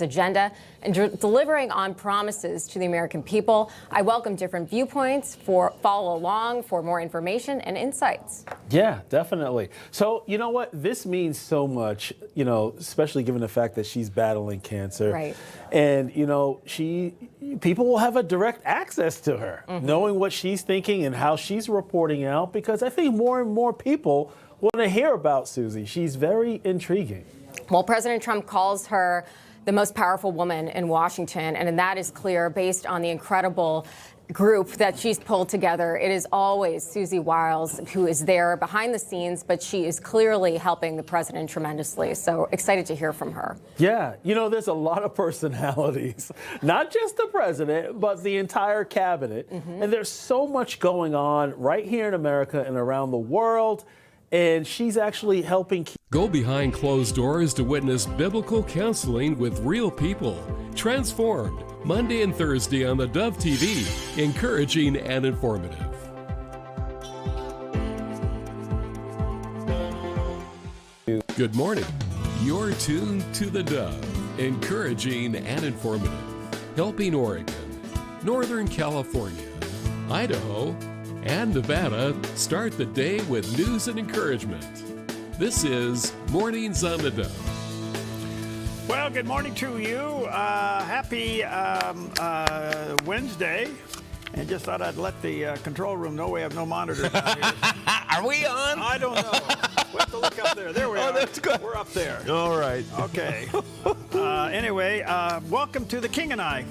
agenda and delivering on promises to the American people. I welcome different viewpoints. Follow along for more information and insights. Yeah, definitely. So, you know what? This means so much, especially given the fact that she's battling cancer. Right. And, people will have a direct access to her, knowing what she's thinking and how she's reporting out, because I think more and more people want to hear about Susie. She's very intriguing. Well, President Trump calls her the most powerful woman in Washington, and that is clear based on the incredible group that she's pulled together. It is always Susie Wiles who is there behind the scenes, but she is clearly helping the president tremendously. So excited to hear from her. Yeah, there's a lot of personalities, not just the president, but the entire cabinet. And there's so much going on right here in America and around the world. And she's actually helping Go behind closed doors to witness biblical counseling with real people. Transformed, Monday and Thursday on theDove TV, encouraging and informative. Good morning. You're tuned to theDove, encouraging and informative, helping Oregon, Northern California, Idaho, and Nevada start the day with news and encouragement. This is Mornings on theDove. Well, good morning to you. Happy Wednesday. And just thought I'd let the control room know we have no monitors out here. Are we on? I don't know. We'll have to look up there. There we are. That's good. We're up there. All right. Okay. Anyway, welcome to The King and I.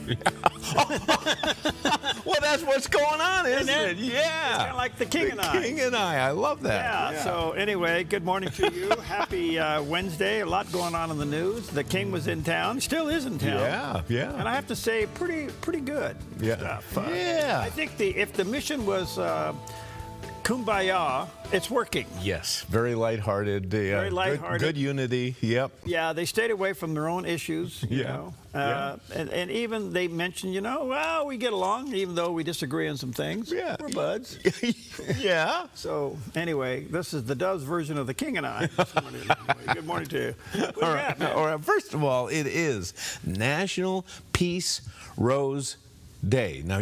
Well, that's what's going on, isn't it? Yeah. It's kind of like The King and I. King and I love that. Yeah. So anyway, good morning to you. Happy Wednesday. A lot going on in the news. The King was in town. Still is in town. Yeah. And I have to say, pretty good stuff. Yeah. I think if the mission was kumbaya, it's working. Yes. Very lighthearted. Very lighthearted. Good unity. Yep. Yeah, they stayed away from their own issues. You know. And even they mentioned, well, we get along, even though we disagree on some things. Yeah. We're buds. Yeah. So anyway, this is the Dove's version of The King and I. This morning. Anyway, good morning to you. All right. First of all, it is National Peace Rose Day. Now,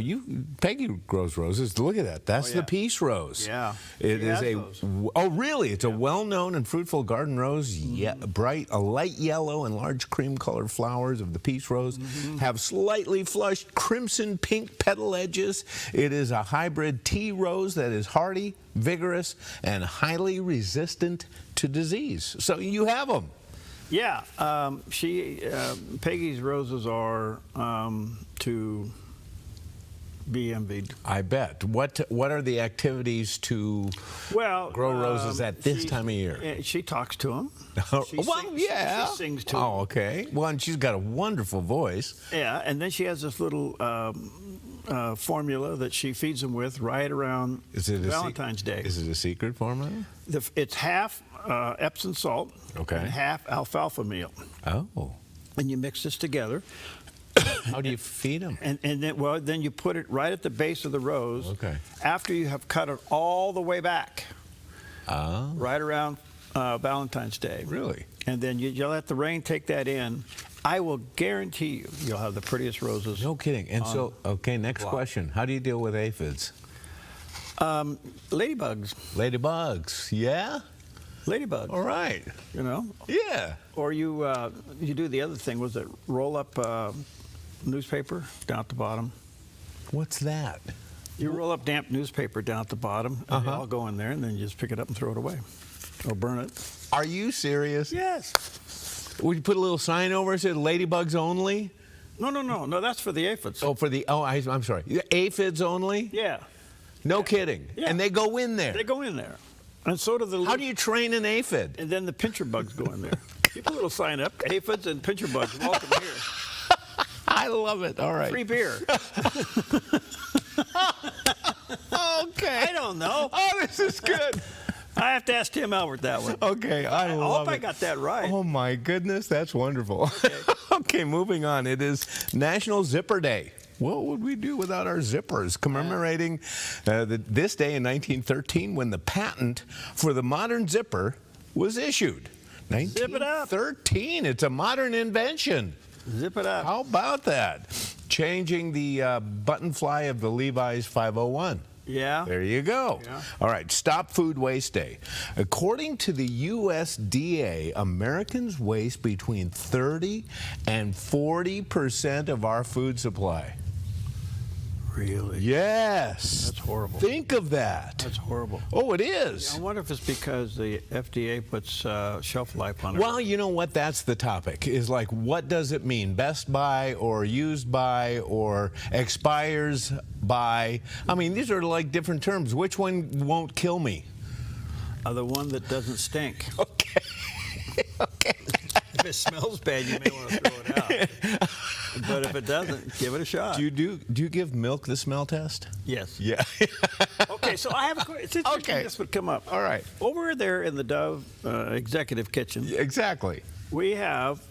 Peggy grows roses. Look at that. That's the peace rose. Yeah. It She is has a. those. Oh, really? It's a well-known and fruitful garden rose. Bright, a light yellow and large cream-colored flowers of the peace rose have slightly flushed crimson pink petal edges. It is a hybrid tea rose that is hardy, vigorous, and highly resistant to disease. So you have them. Yeah. Peggy's roses are to be envied. I bet. What are the activities to grow roses at this time of year? She talks to them. She sings to them. Oh, okay. Well, and she's got a wonderful voice. Yeah, and then she has this little formula that she feeds them with right around Valentine's Day. Is it a secret formula? It's half Epsom salt and half alfalfa meal. Oh. And you mix this together. How do you feed them? And then you put it right at the base of the rose. Okay. After you have cut it all the way back. Oh. Right around Valentine's Day. Really? And then you let the rain take that in. I will guarantee you'll have the prettiest roses. No kidding. And so, next question. How do you deal with aphids? Ladybugs. Ladybugs, yeah? Ladybugs. All right. Yeah. Or you do the other thing, was it roll up newspaper down at the bottom? What's that? You roll up damp newspaper down at the bottom, and they all go in there, and then you just pick it up and throw it away. Or burn it. Are you serious? Yes. Would you put a little sign over it that said ladybugs only? No, that's for the aphids. I'm sorry. Aphids only? Yeah. No kidding. Yeah. And they go in there? They go in there. And so do the... How do you train an aphid? And then the pincher bugs go in there. You put a little sign up, aphids and pincher bugs, welcome here. I love it. All right. Free beer. Okay. I don't know. Oh, this is good. I have to ask Tim Albert that one. Okay, I love hope I got that right. Oh, my goodness, that's wonderful. Okay, moving on. It is National Zipper Day. What would we do without our zippers? Commemorating this day in 1913 when the patent for the modern zipper was issued. Zip it up. 1913. It's a modern invention. Zip it up. How about that? Changing the button fly of the Levi's 501. Yeah. There you go. Yeah. All right, Stop Food Waste Day. According to the USDA, Americans waste between 30 and 40% of our food supply. Really? Yes. That's horrible. Think of that. That's horrible. Oh, it is. I wonder if it's because the FDA puts shelf life on it. Well, you know what? That's the topic. Is like, what does it mean? Best by or used by or expires by? I mean, these are like different terms. Which one won't kill me? The one that doesn't stink. Okay. Okay. If it smells bad, you may want to throw it out. But if it doesn't, give it a shot. Do you give milk the smell test? Yes. Yeah. Okay, so I have a question. It's interesting Okay. this would come up. All right. Over there in the Dove executive kitchen, Exactly. we have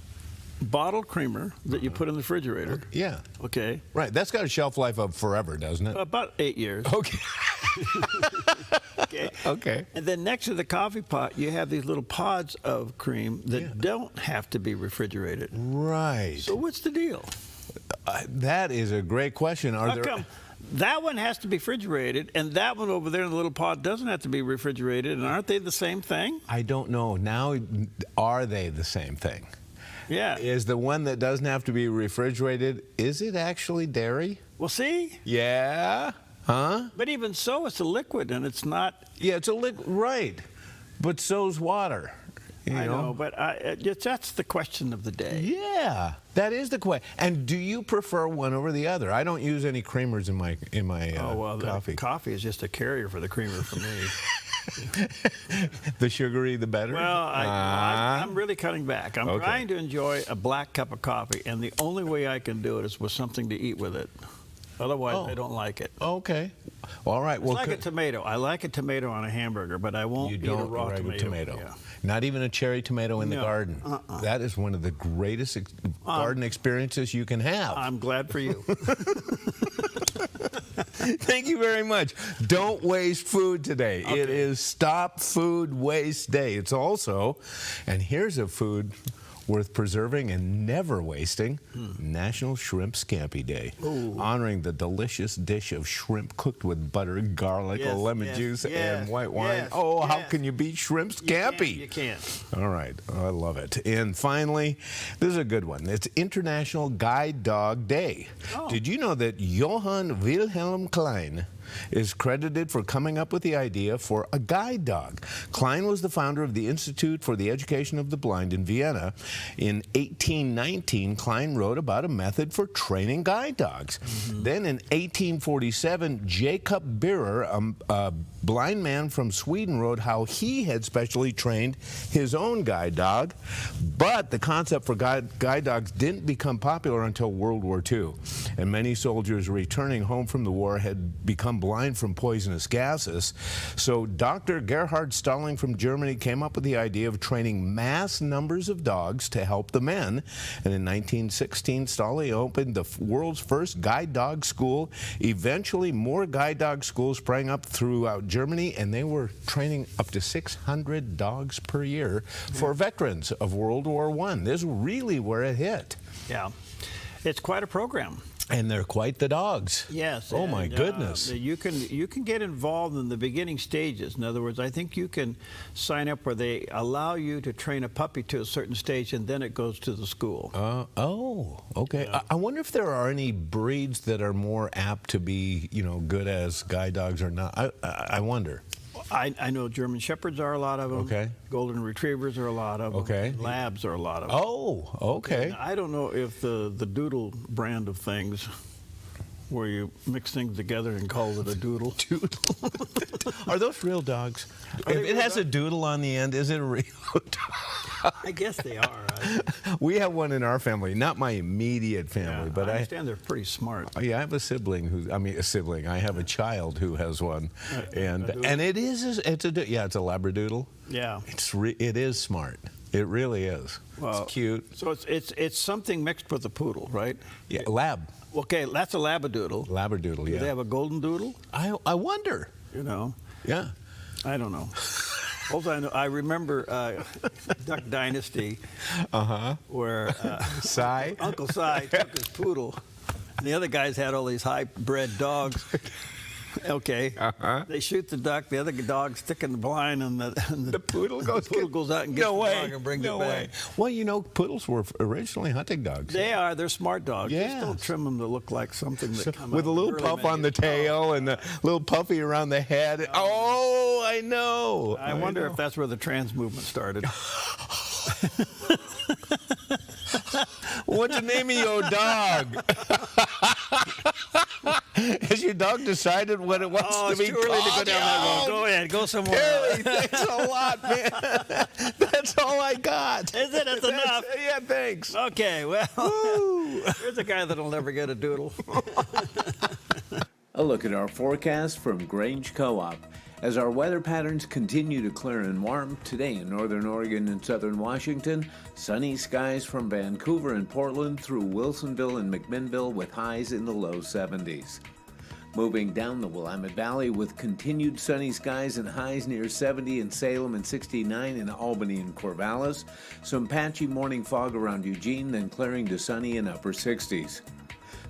bottled creamer that you put in the refrigerator. Yeah. Okay. Right. That's got a shelf life of forever, doesn't it? About 8 years. Okay. Okay. Okay. And then next to the coffee pot, you have these little pods of cream that don't have to be refrigerated. Right. So what's the deal? That is a great question. Are How there? come that one has to be refrigerated and that one over there in the little pod doesn't have to be refrigerated? And aren't they the same thing? I don't know. Now, are they the same thing? Yeah. Is the one that doesn't have to be refrigerated, is it actually dairy? Well, see? Yeah. Huh? But even so, it's a liquid and it's not. Yeah, it's a liquid, right. But so's water. You I know, but that's the question of the day. Yeah, that is the question. And do you prefer one over the other? I don't use any creamers in my coffee. Coffee is just a carrier for the creamer for me. The sugary, the better? Well, I'm really cutting back. I'm Okay. trying to enjoy a black cup of coffee, and the only way I can do it is with something to eat with it. Otherwise, I don't like it. Okay. All right. It's like a tomato. I like a tomato on a hamburger, but I won't You eat don't a raw regular tomato. tomato. Not even a cherry tomato in the No. garden. That is one of the greatest garden experiences you can have. I'm glad for you. Thank you very much. Don't waste food today. Okay. It is Stop Food Waste Day. It's also, and here's a food worth preserving and never wasting, National Shrimp Scampi Day. Ooh. Honoring the delicious dish of shrimp cooked with butter, garlic, Yes, lemon yes, juice, yes, and white wine. yes, Oh, how yes. can you beat shrimp scampi? You can't. All right. I love it. And finally, this is a good one. It's International Guide Dog Day. Oh. Did you know that Johann Wilhelm Klein is credited for coming up with the idea for a guide dog? Klein was the founder of the Institute for the Education of the Blind in Vienna. In 1819, Klein wrote about a method for training guide dogs. Then in 1847, Jacob Birrer, a blind man from Sweden, wrote how he had specially trained his own guide dog. But the concept for guide dogs didn't become popular until World War II. And many soldiers returning home from the war had become blind from poisonous gases. So Dr. Gerhard Stalling from Germany came up with the idea of training mass numbers of dogs to help the men. And in 1916, Stalling opened the world's first guide dog school. Eventually, more guide dog schools sprang up throughout Germany, and they were training up to 600 dogs per year for veterans of World War I. This is really where it hit. Yeah. It's quite a program. And they're quite the dogs. Yes. Oh, my and, goodness. You can get involved in the beginning stages. In other words, I think you can sign up where they allow you to train a puppy to a certain stage, and then it goes to the school. Oh, okay. Yeah. I wonder if there are any breeds that are more apt to be, good as guide dogs or not. I wonder. I know German Shepherds are a lot of them. Okay. Golden Retrievers are a lot of them. Okay. Labs are a lot of them. Oh, okay. And I don't know if the Doodle brand of things, where you mix things together and call it a doodle. Doodle. Are those real dogs? Are If they it real has a dogs? doodle on the end, is it a real dog? I guess they are. We have one in our family, not my immediate family, but I understand they're pretty smart. Yeah, I have a sibling I have a child who has one, and doodle? it's a labradoodle. Yeah. It is smart. It really is. Well, it's cute. So it's something mixed with a poodle, right? Yeah, lab. Okay, that's a labradoodle. Labradoodle, Do yeah. they have a golden doodle? I wonder. You know, Yeah. I don't know. Hold on, I remember Duck Dynasty, where Cy? Uncle Cy took his poodle, and the other guys had all these high-bred dogs. Okay, they shoot the duck, the other dog sticking the blind, and the poodle goes out and gets the dog and brings it back. Well, you know, poodles were originally hunting dogs. They're smart dogs. Yes. Just don't trim them to look like something that come with out a little early puff on the tail and a little puffy around the head. Oh, I know. I wonder if that's where the trans movement started. What's the name of your dog? Has your dog decided what it wants to be it's too early to go down that road. Go ahead, go somewhere else. Perry, thanks a lot, man. That's all I got. Is it? That's enough. Yeah, thanks. Okay, well, here's a guy that'll never get a doodle. A look at our forecast from Grange Co-op. As our weather patterns continue to clear and warm, today in northern Oregon and southern Washington, sunny skies from Vancouver and Portland through Wilsonville and McMinnville with highs in the low 70s. Moving down the Willamette Valley with continued sunny skies and highs near 70 in Salem and 69 in Albany and Corvallis. Some patchy morning fog around Eugene, then clearing to sunny in upper 60s.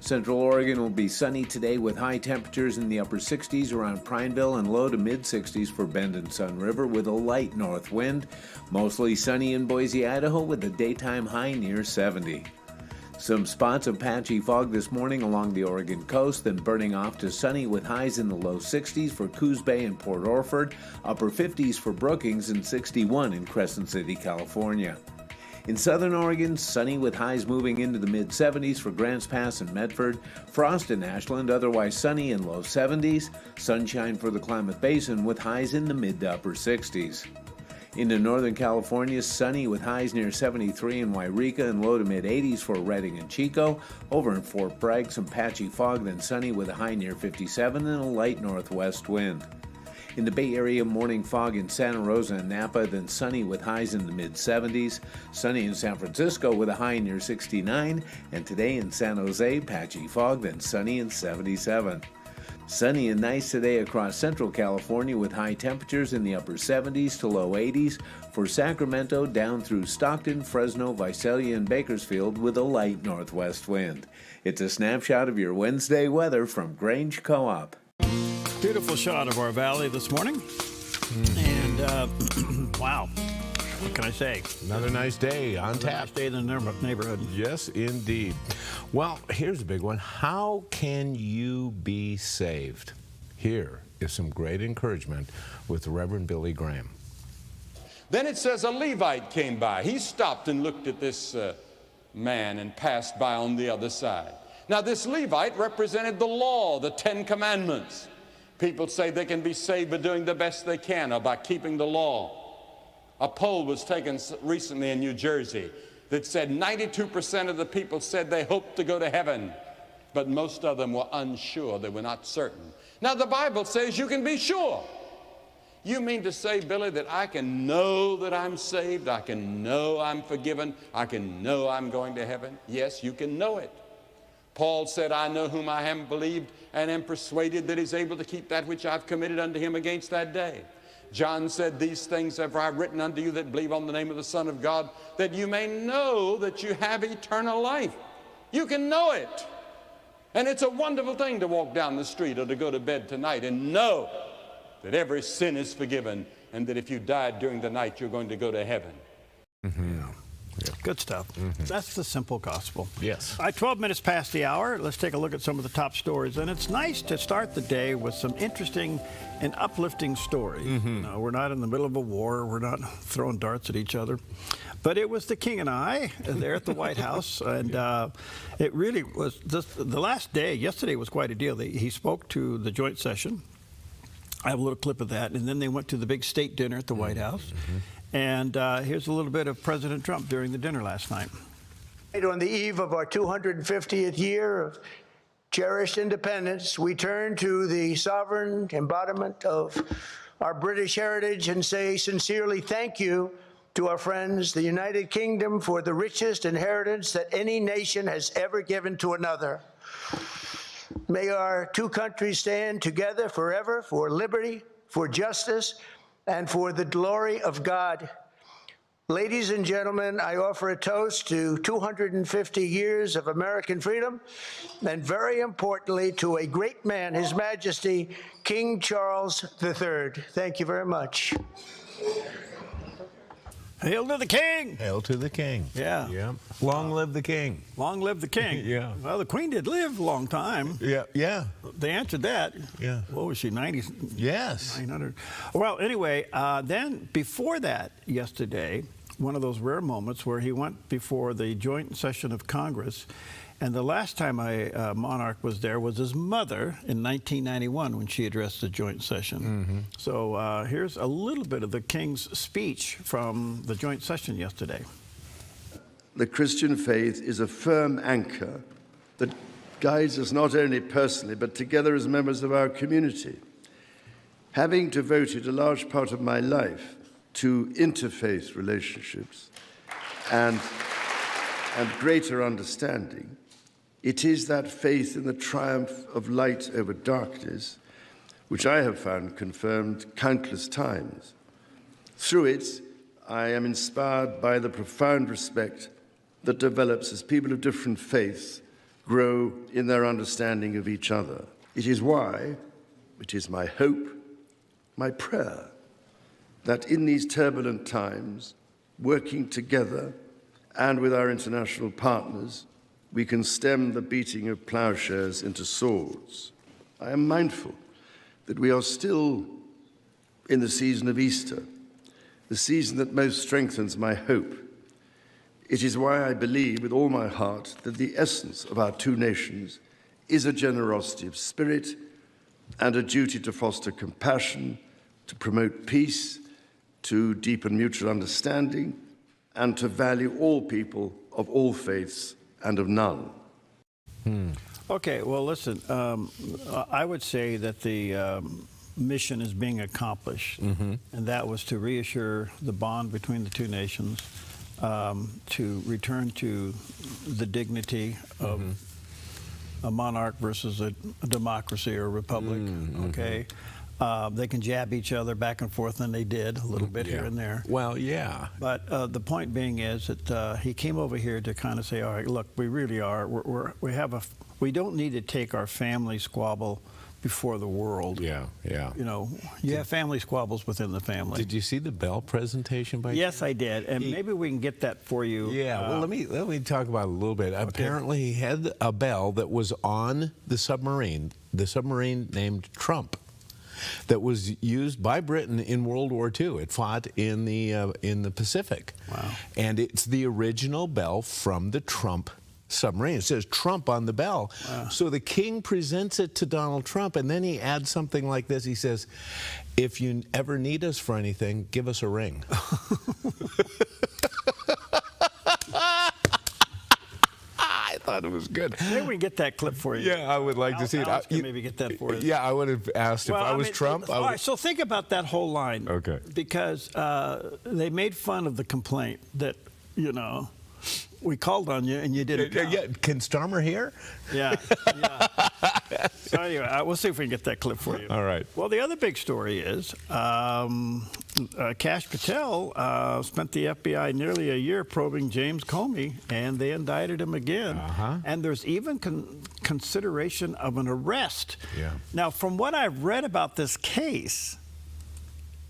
Central Oregon will be sunny today with high temperatures in the upper 60s around Prineville and low to mid 60s for Bend and Sun River with a light north wind. Mostly sunny in Boise, Idaho with a daytime high near 70. Some spots of patchy fog this morning along the Oregon coast, then burning off to sunny with highs in the low 60s for Coos Bay and Port Orford, upper 50s for Brookings, and 61 in Crescent City, California. In southern Oregon, sunny with highs moving into the mid-70s for Grants Pass and Medford. Frost in Ashland, otherwise sunny in low 70s. Sunshine for the Klamath Basin with highs in the mid to upper 60s. Into northern California, sunny with highs near 73 in Wairika and low to mid-80s for Redding and Chico. Over in Fort Bragg, some patchy fog, then sunny with a high near 57 and a light northwest wind. In the Bay Area, morning fog in Santa Rosa and Napa, then sunny with highs in the mid-70s. Sunny in San Francisco with a high near 69. And today in San Jose, patchy fog, then sunny in 77. Sunny and nice today across central California with high temperatures in the upper 70s to low 80s. For Sacramento, down through Stockton, Fresno, Visalia, and Bakersfield with a light northwest wind. It's a snapshot of your Wednesday weather from Grange Co-op. Beautiful shot of our valley this morning. And wow, what can I say? Another nice day on tap. Nice day in the neighborhood. Yes, indeed. Well, here's a big one. How can you be saved? Here is some great encouragement with Reverend Billy Graham. Then it says a Levite came by. He stopped and looked at this man and passed by on the other side. Now this Levite represented the law, the 10 Commandments. People say they can be saved by doing the best they can or by keeping the law. A poll was taken recently in New Jersey that said 92% of the people said they hoped to go to heaven, but most of them were unsure. They were not certain. Now the Bible says you can be sure. You mean to say, Billy, that I can know that I'm saved, I can know I'm forgiven, I can know I'm going to heaven? Yes, you can know it. Paul said, I know whom I have believed and am persuaded that he's able to keep that which I've committed unto him against that day. John said, these things have I written unto you that believe on the name of the Son of God, that you may know that you have eternal life. You can know it. And it's a wonderful thing to walk down the street or to go to bed tonight and know that every sin is forgiven and that if you died during the night, you're going to go to heaven. Mm-hmm. Yeah. Good stuff. Mm-hmm. That's the simple gospel. Yes. 12 minutes past the hour. Let's take a look at some of the top stories. And it's nice to start the day with some interesting and uplifting stories. Mm-hmm. No, we're not in the middle of a war. We're not throwing darts at each other. But it was the King and I there at the White House. And it really was the last day. Yesterday was quite a deal. He spoke to the joint session. I have a little clip of that. And then they went to the big state dinner at the White House. Mm-hmm. And here's a little bit of President Trump during the dinner last night. On the eve of our 250th year of cherished independence, we turn to the sovereign embodiment of our British heritage and say sincerely thank you to our friends, the United Kingdom, for the richest inheritance that any nation has ever given to another. May our two countries stand together forever for liberty, for justice, and for the glory of God. Ladies and gentlemen, I offer a toast to 250 years of American freedom, and very importantly, to a great man, His Majesty, King Charles III. Thank you very much. Hail to the king! Hail to the king. Yeah. Yeah. Long live the king. Long live the king. Yeah. Well, the queen did live a long time. Yeah. Yeah. They answered that. Yeah. What was she, 90? Yes. 900. Well, anyway, then before that, yesterday, one of those rare moments where he went before the joint session of Congress. And the last time a monarch was there was his mother in 1991 when she addressed the joint session. Mm-hmm. So here's a little bit of the king's speech from the joint session yesterday. The Christian faith is a firm anchor that guides us not only personally, but together as members of our community. Having devoted a large part of my life to interfaith relationships and greater understanding, it is that faith in the triumph of light over darkness, which I have found confirmed countless times. Through it, I am inspired by the profound respect that develops as people of different faiths grow in their understanding of each other. It is why, it is my hope, my prayer, that in these turbulent times, working together and with our international partners, we can stem the beating of plowshares into swords. I am mindful that we are still in the season of Easter, the season that most strengthens my hope. It is why I believe with all my heart that the essence of our two nations is a generosity of spirit and a duty to foster compassion, to promote peace, to deepen mutual understanding, and to value all people of all faiths and of none. Okay, well, listen, I would say that the mission is being accomplished, and that was to reassure the bond between the two nations, to return to the dignity of a monarch versus a democracy or a republic, okay? They can jab each other back and forth, and they did a little bit here and there. Well, yeah. But the point being is that he came over here to kind of say, all right, look, we really are, we don't need to take our family squabble before the world. Yeah, yeah. You know, you have family squabbles within the family. Did you see the Bell presentation by Yes, I did, and maybe we can get that for you. Yeah, well, let me talk about it a little bit. Okay. Apparently, he had a bell that was on the submarine named Trump, that was used by Britain in World War II. It fought in the Pacific. Wow. And it's the original bell from the Trump submarine. It says Trump on the bell. Wow. So the king presents it to Donald Trump, and then he adds something like this. He says, if you ever need us for anything, give us a ring. I thought it was good. Maybe we can get that clip for you. Yeah, I would like to see it. Alex can maybe get that for you. Yeah, I would have asked if I was Trump. All right, so think about that whole line. Okay. Because they made fun of the complaint that, you know, we called on you and you didn't come. Yeah, can Starmer hear? Yeah. So anyway, we'll see if we can get that clip for you. All right. Well, the other big story is Kash Patel spent the FBI nearly a year probing James Comey, and they indicted him again. And there's even consideration of an arrest. Yeah. Now, from what I've read about this case,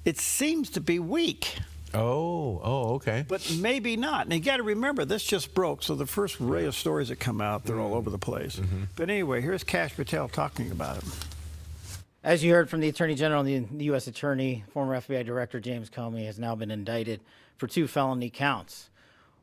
it seems to be weak. Oh, okay. But maybe not. And you got to remember, this just broke, so the first array of stories that come out, they're all over the place. But anyway, here's Kash Patel talking about it. As you heard from the Attorney General and the U.S. Attorney, former FBI Director James Comey has now been indicted for 2 felony counts.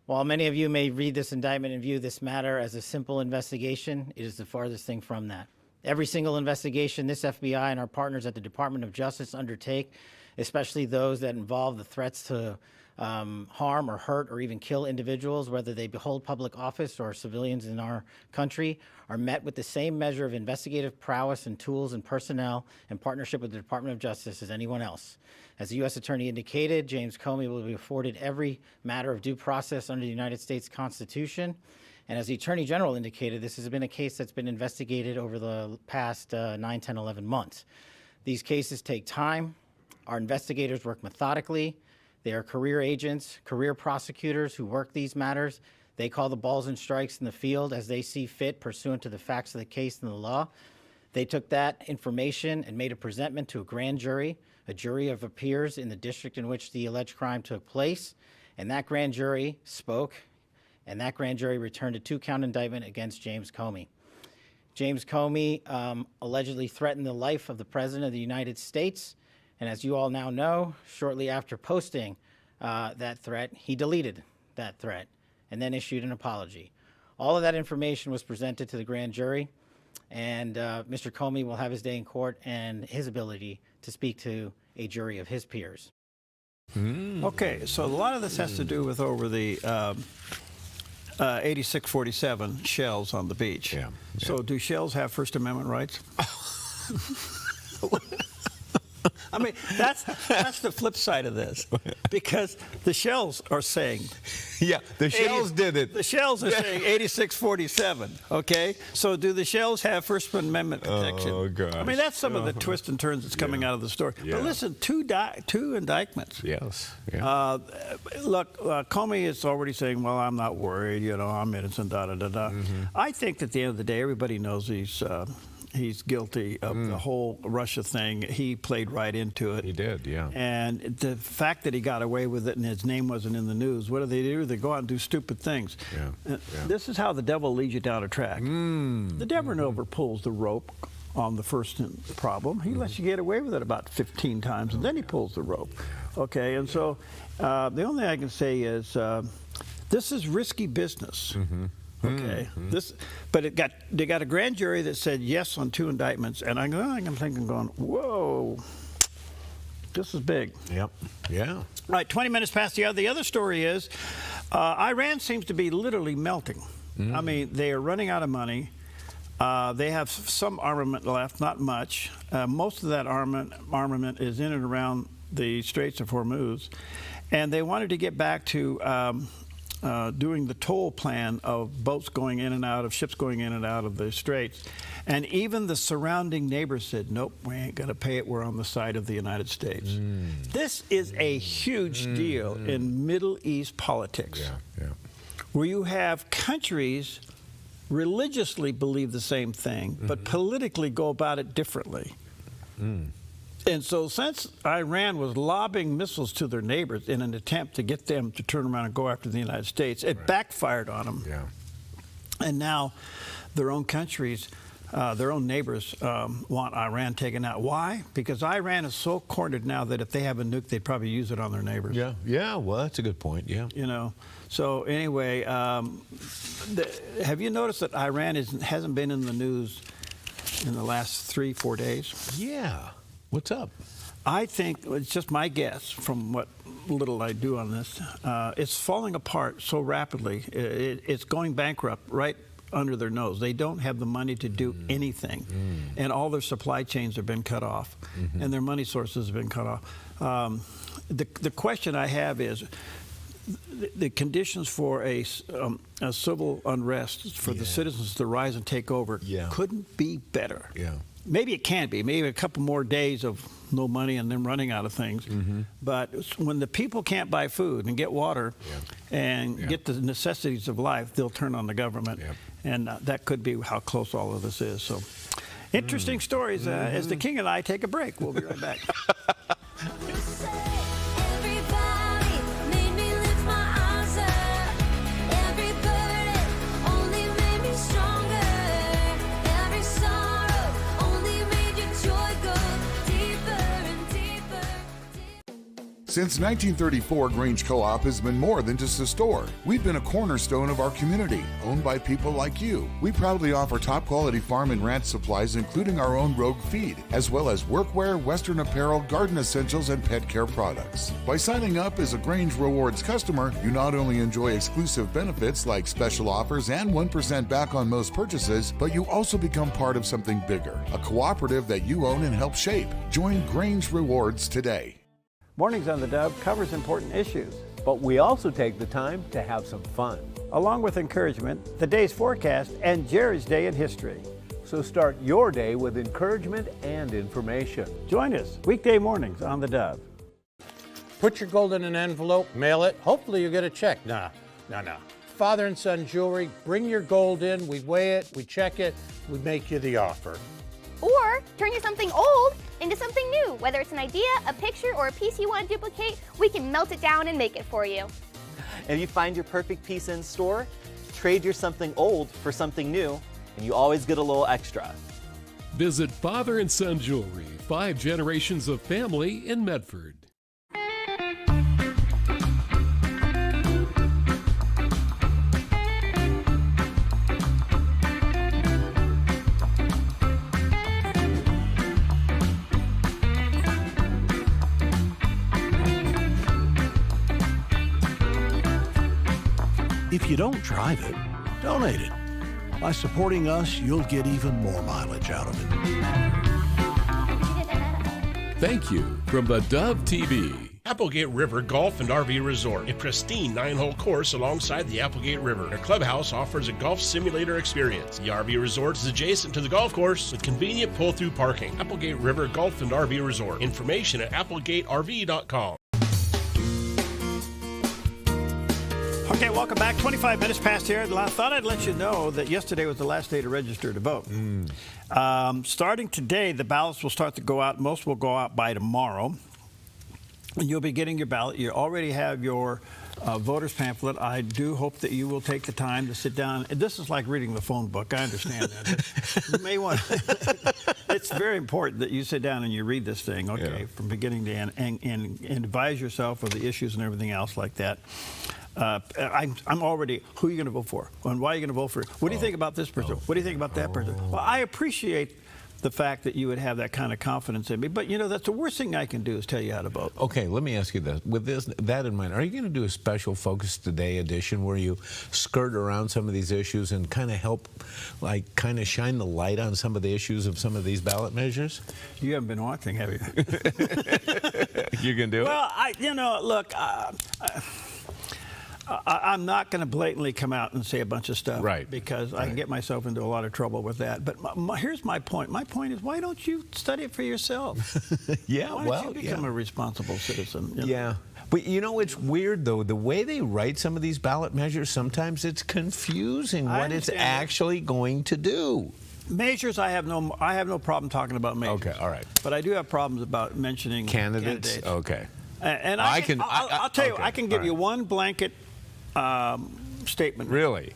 While many of you may read this indictment and view this matter as a simple investigation, it is the farthest thing from that. Every single investigation this FBI and our partners at the Department of Justice undertake, especially those that involve the threats to harm or hurt or even kill individuals, whether they hold public office or civilians in our country, are met with the same measure of investigative prowess and tools and personnel in partnership with the Department of Justice as anyone else. As the U.S. Attorney indicated, James Comey will be afforded every matter of due process under the United States Constitution. And as the Attorney General indicated, this has been a case that's been investigated over the past 9, 10, 11 months. These cases take time. Our investigators work methodically. They are career agents, career prosecutors who work these matters. They call the balls and strikes in the field as they see fit pursuant to the facts of the case and the law. They took that information and made a presentment to a grand jury, a jury of peers in the district in which the alleged crime took place. And that grand jury spoke, and that grand jury returned a 2-count indictment against James Comey. James Comey allegedly threatened the life of the President of the United States. And as you all now know, shortly after posting that threat, he deleted that threat and then issued an apology. All of that information was presented to the grand jury, and Mr. Comey will have his day in court and his ability to speak to a jury of his peers. Okay, so a lot of this has to do with over the 8647 shells on the beach. Yeah. So do shells have First Amendment rights? I mean, that's the flip side of this, because the shells are saying. Yeah, the shells did it. The shells are saying 8647. Okay, so do the shells have First Amendment protection? Oh gosh. I mean, that's some of the twists and turns that's coming out of the story. Yeah. But listen, two indictments. Yes. Yeah. Look, Comey is already saying, "Well, I'm not worried. You know, I'm innocent." Da da da da. I think at the end of the day, everybody knows he's guilty of the whole Russia thing. He played right into it. He did, yeah. And the fact that he got away with it and his name wasn't in the news, what do? They go out and do stupid things. Yeah. This is how the devil leads you down a track. The devil never pulls the rope on the first problem. He lets you get away with it about 15 times, and then he pulls the rope. Okay, and so the only thing I can say is this is risky business. Okay, but they got a grand jury that said yes on 2 indictments, and I'm thinking, whoa, this is big. Yep. Yeah. All right, 20 minutes past the hour. The other story is Iran seems to be literally melting. I mean, they are running out of money. They have some armament left, not much. Most of that armament is in and around the Straits of Hormuz, and they wanted to get back to doing the toll plan of boats going in and out, of ships going in and out of the straits. And even the surrounding neighbors said, nope, we ain't going to pay it. We're on the side of the United States. This is a huge deal in Middle East politics, where you have countries religiously believe the same thing, but politically go about it differently. And so since Iran was lobbing missiles to their neighbors in an attempt to get them to turn around and go after the United States, it backfired on them. Yeah. And now their own countries, their own neighbors want Iran taken out. Why? Because Iran is so cornered now that if they have a nuke, they'd probably use it on their neighbors. Yeah. Yeah. Well, that's a good point. Yeah. You know. So anyway, have you noticed that Iran hasn't been in the news in the last 3-4 days? Yeah. What's up? I think, it's just my guess from what little I do on this, it's falling apart so rapidly. It's going bankrupt right under their nose. They don't have the money to do anything. And all their supply chains have been cut off. And their money sources have been cut off. The question I have is, the conditions for a civil unrest for the citizens to rise and take over couldn't be better. Yeah. Maybe it can be. Maybe a couple more days of no money and then running out of things. But when the people can't buy food and get water and get the necessities of life, they'll turn on the government. And that could be how close all of this is. So, interesting stories as the King and I take a break. We'll be right back. Since 1934, Grange Co-op has been more than just a store. We've been a cornerstone of our community, owned by people like you. We proudly offer top-quality farm and ranch supplies, including our own Rogue feed, as well as workwear, Western apparel, garden essentials, and pet care products. By signing up as a Grange Rewards customer, you not only enjoy exclusive benefits like special offers and 1% back on most purchases, but you also become part of something bigger, a cooperative that you own and help shape. Join Grange Rewards today. Mornings on the Dove covers important issues, but we also take the time to have some fun. Along with encouragement, the day's forecast, and Jerry's Day in history. So start your day with encouragement and information. Join us weekday mornings on the Dove. Put your gold in an envelope, mail it. Hopefully you get a check. Nah. Father and son jewelry, bring your gold in, we weigh it, we check it, we make you the offer. Or turn your something old into something new. Whether it's an idea, a picture, or a piece you want to duplicate, we can melt it down and make it for you. And if you find your perfect piece in store, trade your something old for something new, and you always get a little extra. Visit Father and Son Jewelry, 5 generations of family in Medford. If you don't drive it, donate it. By supporting us, you'll get even more mileage out of it. Thank you from the Dove TV. Applegate River Golf and RV Resort, a pristine 9-hole course alongside the Applegate River. Their clubhouse offers a golf simulator experience. The RV Resort is adjacent to the golf course with convenient pull-through parking. Applegate River Golf and RV Resort. Information at applegaterv.com. Okay, welcome back. 25 minutes past here. I thought I'd let you know that yesterday was the last day to register to vote. Starting today, the ballots will start to go out. Most will go out by tomorrow. And you'll be getting your ballot. You already have your voter's pamphlet. I do hope that you will take the time to sit down. This is like reading the phone book. I understand that. You may want. It's very important that you sit down and you read this thing, okay, from beginning to end, and advise yourself of the issues and everything else like that. I'm already, who are you going to vote for? And why are you going to vote for? What do you think about this person? What do you think about that person? Well, I appreciate the fact that you would have that kind of confidence in me, but you know, that's the worst thing I can do is tell you how to vote. Okay, let me ask you this. With that in mind, are you going to do a special Focus Today edition where you skirt around some of these issues and kind of help, like, kind of shine the light on some of the issues of some of these ballot measures? You haven't been watching, have you? You can do it? Well, look, I'm not going to blatantly come out and say a bunch of stuff, right? Because I can get myself into a lot of trouble with that. But here's my point. My point is, why don't you study it for yourself? Yeah, why don't you become a responsible citizen? You know? Yeah. But you know, it's weird though, the way they write some of these ballot measures, sometimes it's confusing what it's actually going to do. Measures, I have no problem talking about measures. Okay, all right. But I do have problems about mentioning candidates. Okay. And I'll tell you, I can give you one blanket statement. Really?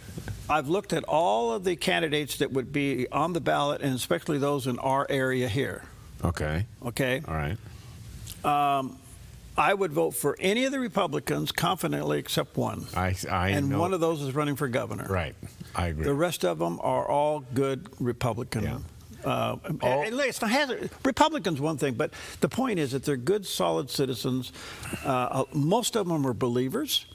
I've looked at all of the candidates that would be on the ballot, and especially those in our area here. Okay. Okay. All right. I would vote for any of the Republicans confidently except one. And one of those is running for governor. Right. I agree. The rest of them are all good Republican. Yeah. Republicans, one thing, but the point is that they're good, solid citizens. Most of them are believers.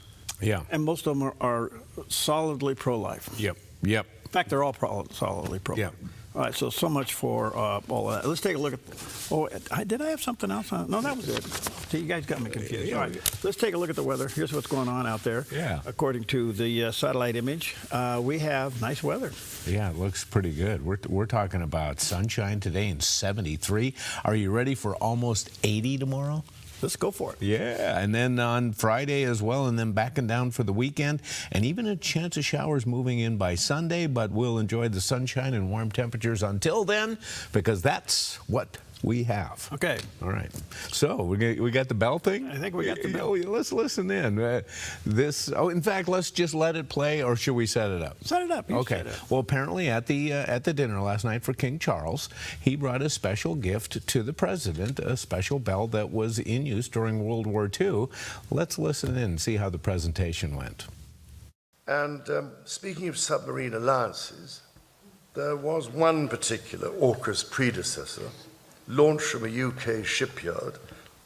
Yeah. And most of them are solidly pro-life. Yep. In fact, they're all solidly pro-life. Yeah. All right, so much for all of that. Let's take a look at. Did I have something else on? No, that was it. See, you guys got me confused. All right, let's take a look at the weather. Here's what's going on out there. Yeah. According to the satellite image, we have nice weather. Yeah, it looks pretty good. We're talking about sunshine today and 73. Are you ready for almost 80 tomorrow? Let's go for it. Yeah, and then on Friday as well, and then backing down for the weekend, and even a chance of showers moving in by Sunday, but we'll enjoy the sunshine and warm temperatures until then, because that's what we have. Okay. All right. So we got the bell thing? I think we got the bell. Let's listen in. In fact, let's just let it play, or should we set it up? Set it up. Okay. Well, apparently at the dinner last night for King Charles, he brought a special gift to the president, a special bell that was in use during World War II. Let's listen in and see how the presentation went. And speaking of submarine alliances, there was one particular AUKUS predecessor launched from a UK shipyard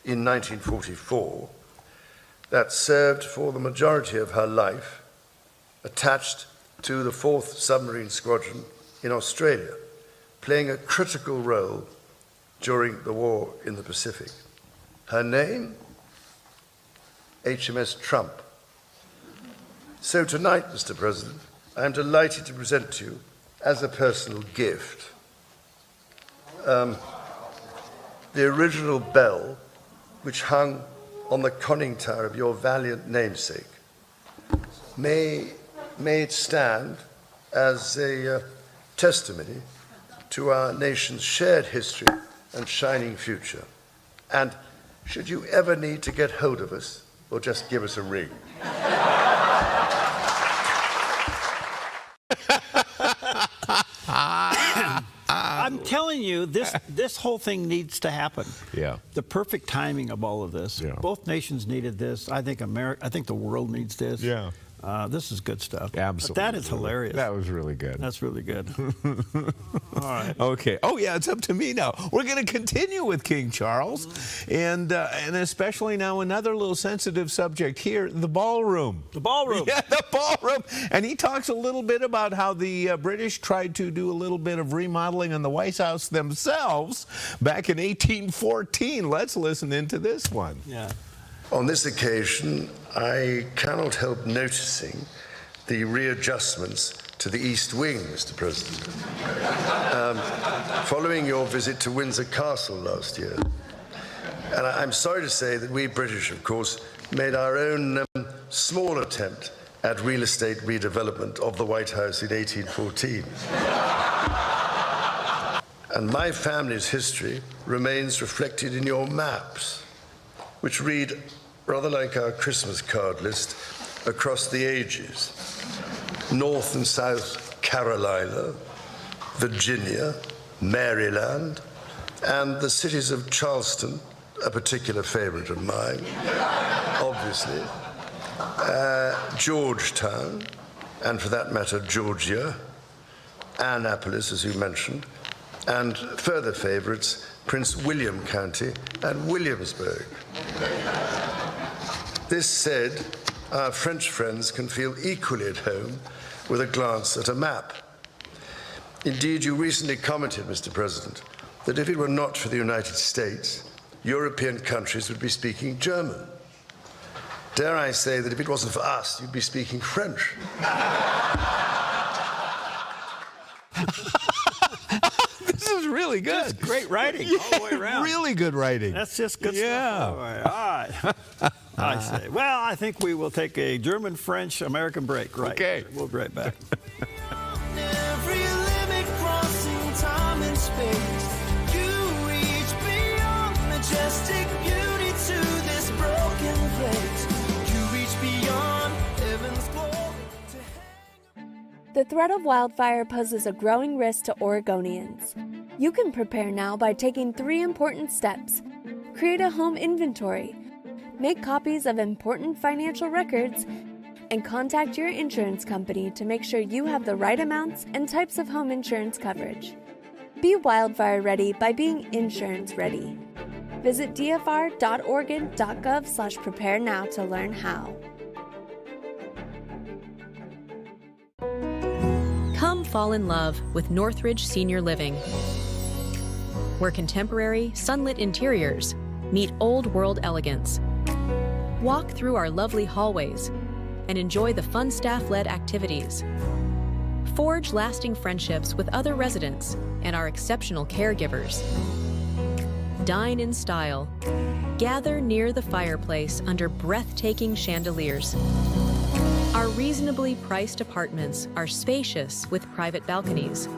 in 1944 that served for the majority of her life attached to the 4th Submarine Squadron in Australia, playing a critical role during the war in the Pacific. Her name? HMS Trump. So tonight, Mr. President, I am delighted to present to you, as a personal gift, the original bell which hung on the conning tower of your valiant namesake. May it stand as a testimony to our nation's shared history and shining future. And should you ever need to get hold of us, or just give us a ring. I'm telling you, this whole thing needs to happen. Yeah. The perfect timing of all of this. Yeah. Both nations needed this. I think the world needs this. Yeah. This is good stuff. Absolutely. But that is hilarious. That was really good. That's really good. All right. Okay. Oh, yeah, it's up to me now. We're going to continue with King Charles, and especially now another little sensitive subject here, the ballroom. The ballroom. Yeah, the ballroom. And he talks a little bit about how the British tried to do a little bit of remodeling in the White House themselves back in 1814. Let's listen into this one. Yeah. On this occasion, I cannot help noticing the readjustments to the East Wing, Mr. President, following your visit to Windsor Castle last year. And I'm sorry to say that we British, of course, made our own small attempt at real estate redevelopment of the White House in 1814. And my family's history remains reflected in your maps, which read rather like our Christmas card list across the ages. North and South Carolina, Virginia, Maryland, and the cities of Charleston, a particular favorite of mine, obviously, Georgetown, and for that matter, Georgia, Annapolis, as you mentioned, and further favorites, Prince William County and Williamsburg. This said, our French friends can feel equally at home with a glance at a map. Indeed, you recently commented, Mr. President, that if it were not for the United States, European countries would be speaking German. Dare I say that if it wasn't for us, you'd be speaking French. This is really good. Just great writing all the way around. Really good writing. That's just good stuff. All right. I say. Well, I think we will take a German-French-American break. Right. Okay. We'll be right back. Every limit crossing time and space, you reach beyond majestic beauty to this broken place. You reach beyond heaven's glory to The threat of wildfire poses a growing risk to Oregonians. You can prepare now by taking 3 important steps. Create a home inventory, make copies of important financial records, and contact your insurance company to make sure you have the right amounts and types of home insurance coverage. Be wildfire ready by being insurance ready. Visit dfr.oregon.gov/prepare now to learn how. Come fall in love with Northridge Senior Living, where contemporary, sunlit interiors meet old world elegance. Walk through our lovely hallways and enjoy the fun staff-led activities. Forge lasting friendships with other residents and our exceptional caregivers. Dine in style. Gather near the fireplace under breathtaking chandeliers. Our reasonably priced apartments are spacious with private balconies.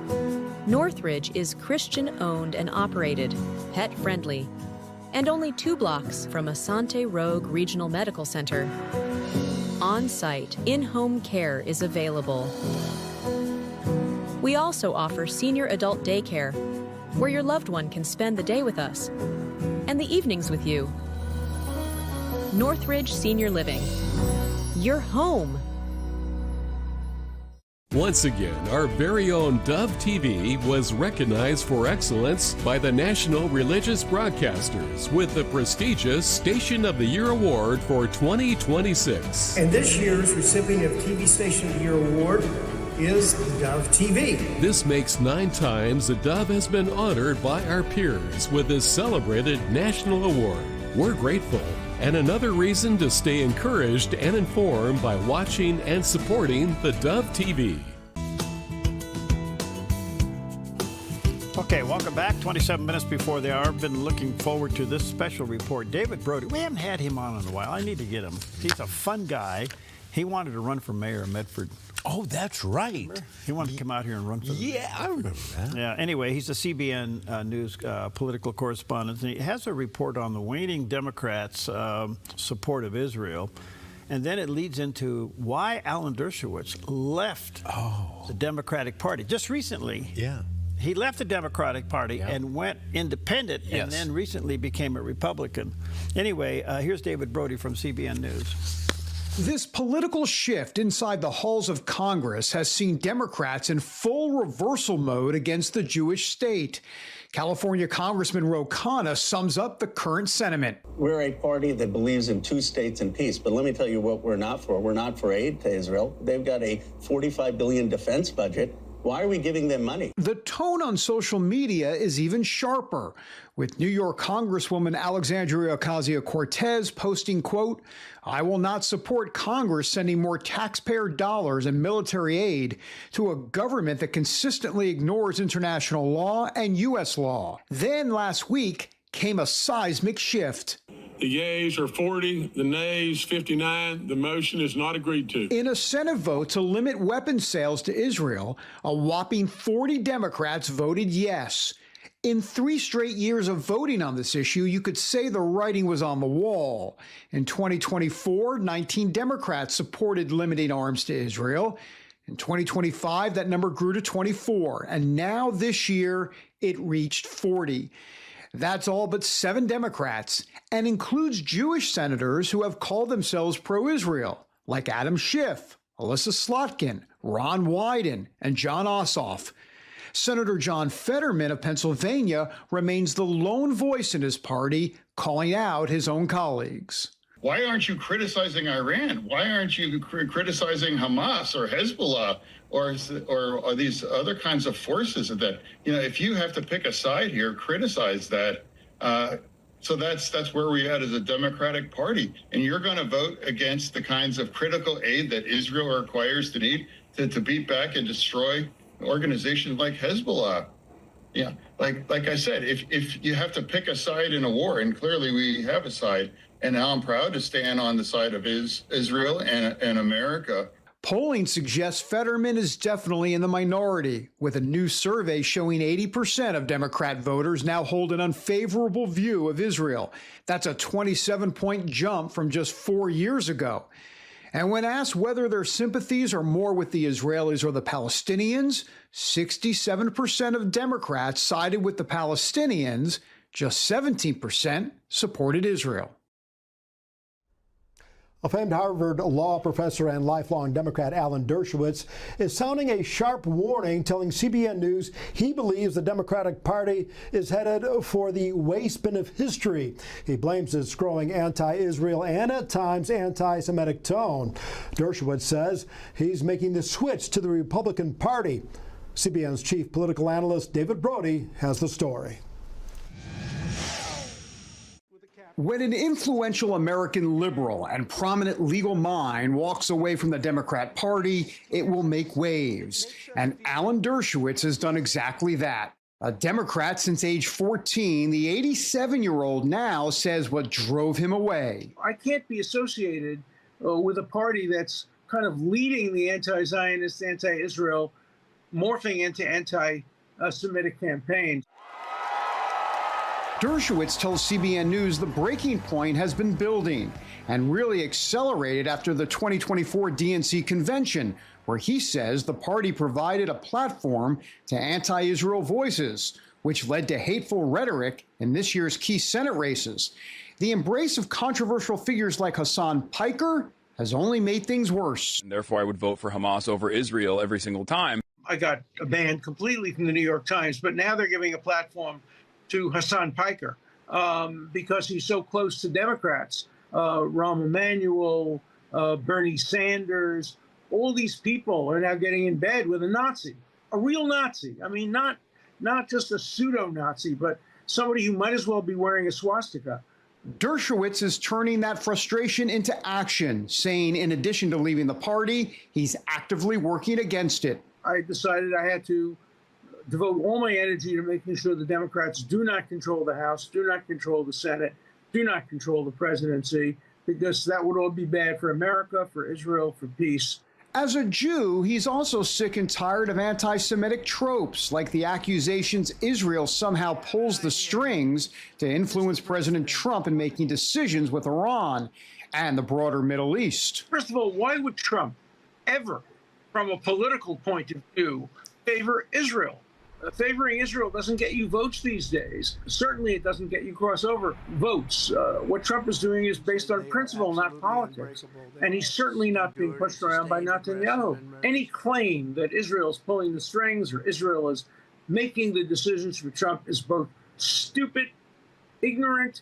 Northridge is Christian-owned and operated, pet-friendly, and only 2 blocks from Asante Rogue Regional Medical Center. On-site, in-home care is available. We also offer senior adult daycare, where your loved one can spend the day with us and the evenings with you. Northridge Senior Living. Your home. Once again, our very own Dove TV was recognized for excellence by the National Religious Broadcasters with the prestigious Station of the Year Award for 2026. And this year's recipient of TV Station of the Year Award is Dove TV. This makes 9 times the Dove has been honored by our peers with this celebrated national award. We're grateful, and another reason to stay encouraged and informed by watching and supporting the Dove TV. Okay, welcome back. 27 minutes before the hour. I've been looking forward to this special report. David Brody, we haven't had him on in a while. I need to get him. He's a fun guy. He wanted to run for mayor of Medford. Oh, that's right. Remember? He wanted to come out here and run for Yeah, I remember that. Yeah, anyway, he's a CBN News political correspondent, and he has a report on the waning Democrats' support of Israel. And then it leads into why Alan Dershowitz left the Democratic Party just recently. Yeah. He left the Democratic Party and went independent and then recently became a Republican. Anyway, here's David Brody from CBN News. This political shift inside the halls of Congress has seen Democrats in full reversal mode against the Jewish state. California Congressman Ro Khanna sums up the current sentiment. We're a party that believes in two states and peace, but let me tell you what we're not for. We're not for aid to Israel. They've got a $45 billion defense budget. Why are we giving them money? The tone on social media is even sharper, with New York Congresswoman Alexandria Ocasio-Cortez posting, quote, "I will not support Congress sending more taxpayer dollars and military aid to a government that consistently ignores international law and U.S. law." Then last week came a seismic shift. The yeas are 40, the nays 59. The motion is not agreed to. In a Senate vote to limit weapons sales to Israel, a whopping 40 Democrats voted yes. In 3 straight years of voting on this issue, you could say the writing was on the wall. In 2024, 19 Democrats supported limiting arms to Israel. In 2025, that number grew to 24, and now this year, it reached 40. That's all but 7 Democrats, and includes Jewish senators who have called themselves pro-Israel, like Adam Schiff, Alyssa Slotkin, Ron Wyden, and John Ossoff. Senator John Fetterman of Pennsylvania remains the lone voice in his party, calling out his own colleagues. Why aren't you criticizing Iran? Why aren't you criticizing Hamas or Hezbollah or these other kinds of forces that, if you have to pick a side here, criticize that. So that's where we're at as a Democratic Party. And you're going to vote against the kinds of critical aid that Israel requires to need to beat back and destroy organizations like Hezbollah. Yeah, like I said, if you have to pick a side in a war, and clearly we have a side, and now I'm proud to stand on the side of Israel and America. Polling suggests Fetterman is definitely in the minority, with a new survey showing 80% of Democrat voters now hold an unfavorable view of Israel. That's a 27-point jump from just 4 years ago. And when asked whether their sympathies are more with the Israelis or the Palestinians, 67% of Democrats sided with the Palestinians, just 17% supported Israel. A famed Harvard law professor and lifelong Democrat Alan Dershowitz is sounding a sharp warning, telling CBN News he believes the Democratic Party is headed for the waste bin of history. He blames its growing anti-Israel and at times anti-Semitic tone. Dershowitz says he's making the switch to the Republican Party. CBN's chief political analyst David Brody has the story. When an influential American liberal and prominent legal mind walks away from the Democrat Party, it will make waves. And Alan Dershowitz has done exactly that. A Democrat since age 14, the 87-year-old now says what drove him away. I can't be associated with a party that's kind of leading the anti-Zionist, anti-Israel, morphing into anti-Semitic campaigns. Dershowitz tells CBN News the breaking point has been building and really accelerated after the 2024 DNC convention, where he says the party provided a platform to anti-Israel voices, which led to hateful rhetoric in this year's key Senate races. The embrace of controversial figures like Hassan Piker has only made things worse. And therefore, I would vote for Hamas over Israel every single time. I got banned completely from the New York Times, but now they're giving a platform to Hassan Piker because he's so close to Democrats. Rahm Emanuel, Bernie Sanders, all these people are now getting in bed with a Nazi, a real Nazi. I mean, not just a pseudo-Nazi, but somebody who might as well be wearing a swastika. Dershowitz is turning that frustration into action, saying in addition to leaving the party, he's actively working against it. I decided I had to devote all my energy to making sure the Democrats do not control the House, do not control the Senate, do not control the presidency, because that would all be bad for America, for Israel, for peace. As a Jew, he's also sick and tired of anti-Semitic tropes, like the accusations Israel somehow pulls the strings to influence President Trump in making decisions with Iran and the broader Middle East. First of all, why would Trump ever, from a political point of view, favor Israel? Favoring Israel doesn't get you votes these days. Certainly it doesn't get you crossover votes. What Trump is doing is based on principle, not politics. And he's certainly not being pushed around by Netanyahu. Any claim that Israel is pulling the strings or Israel is making the decisions for Trump is both stupid, ignorant,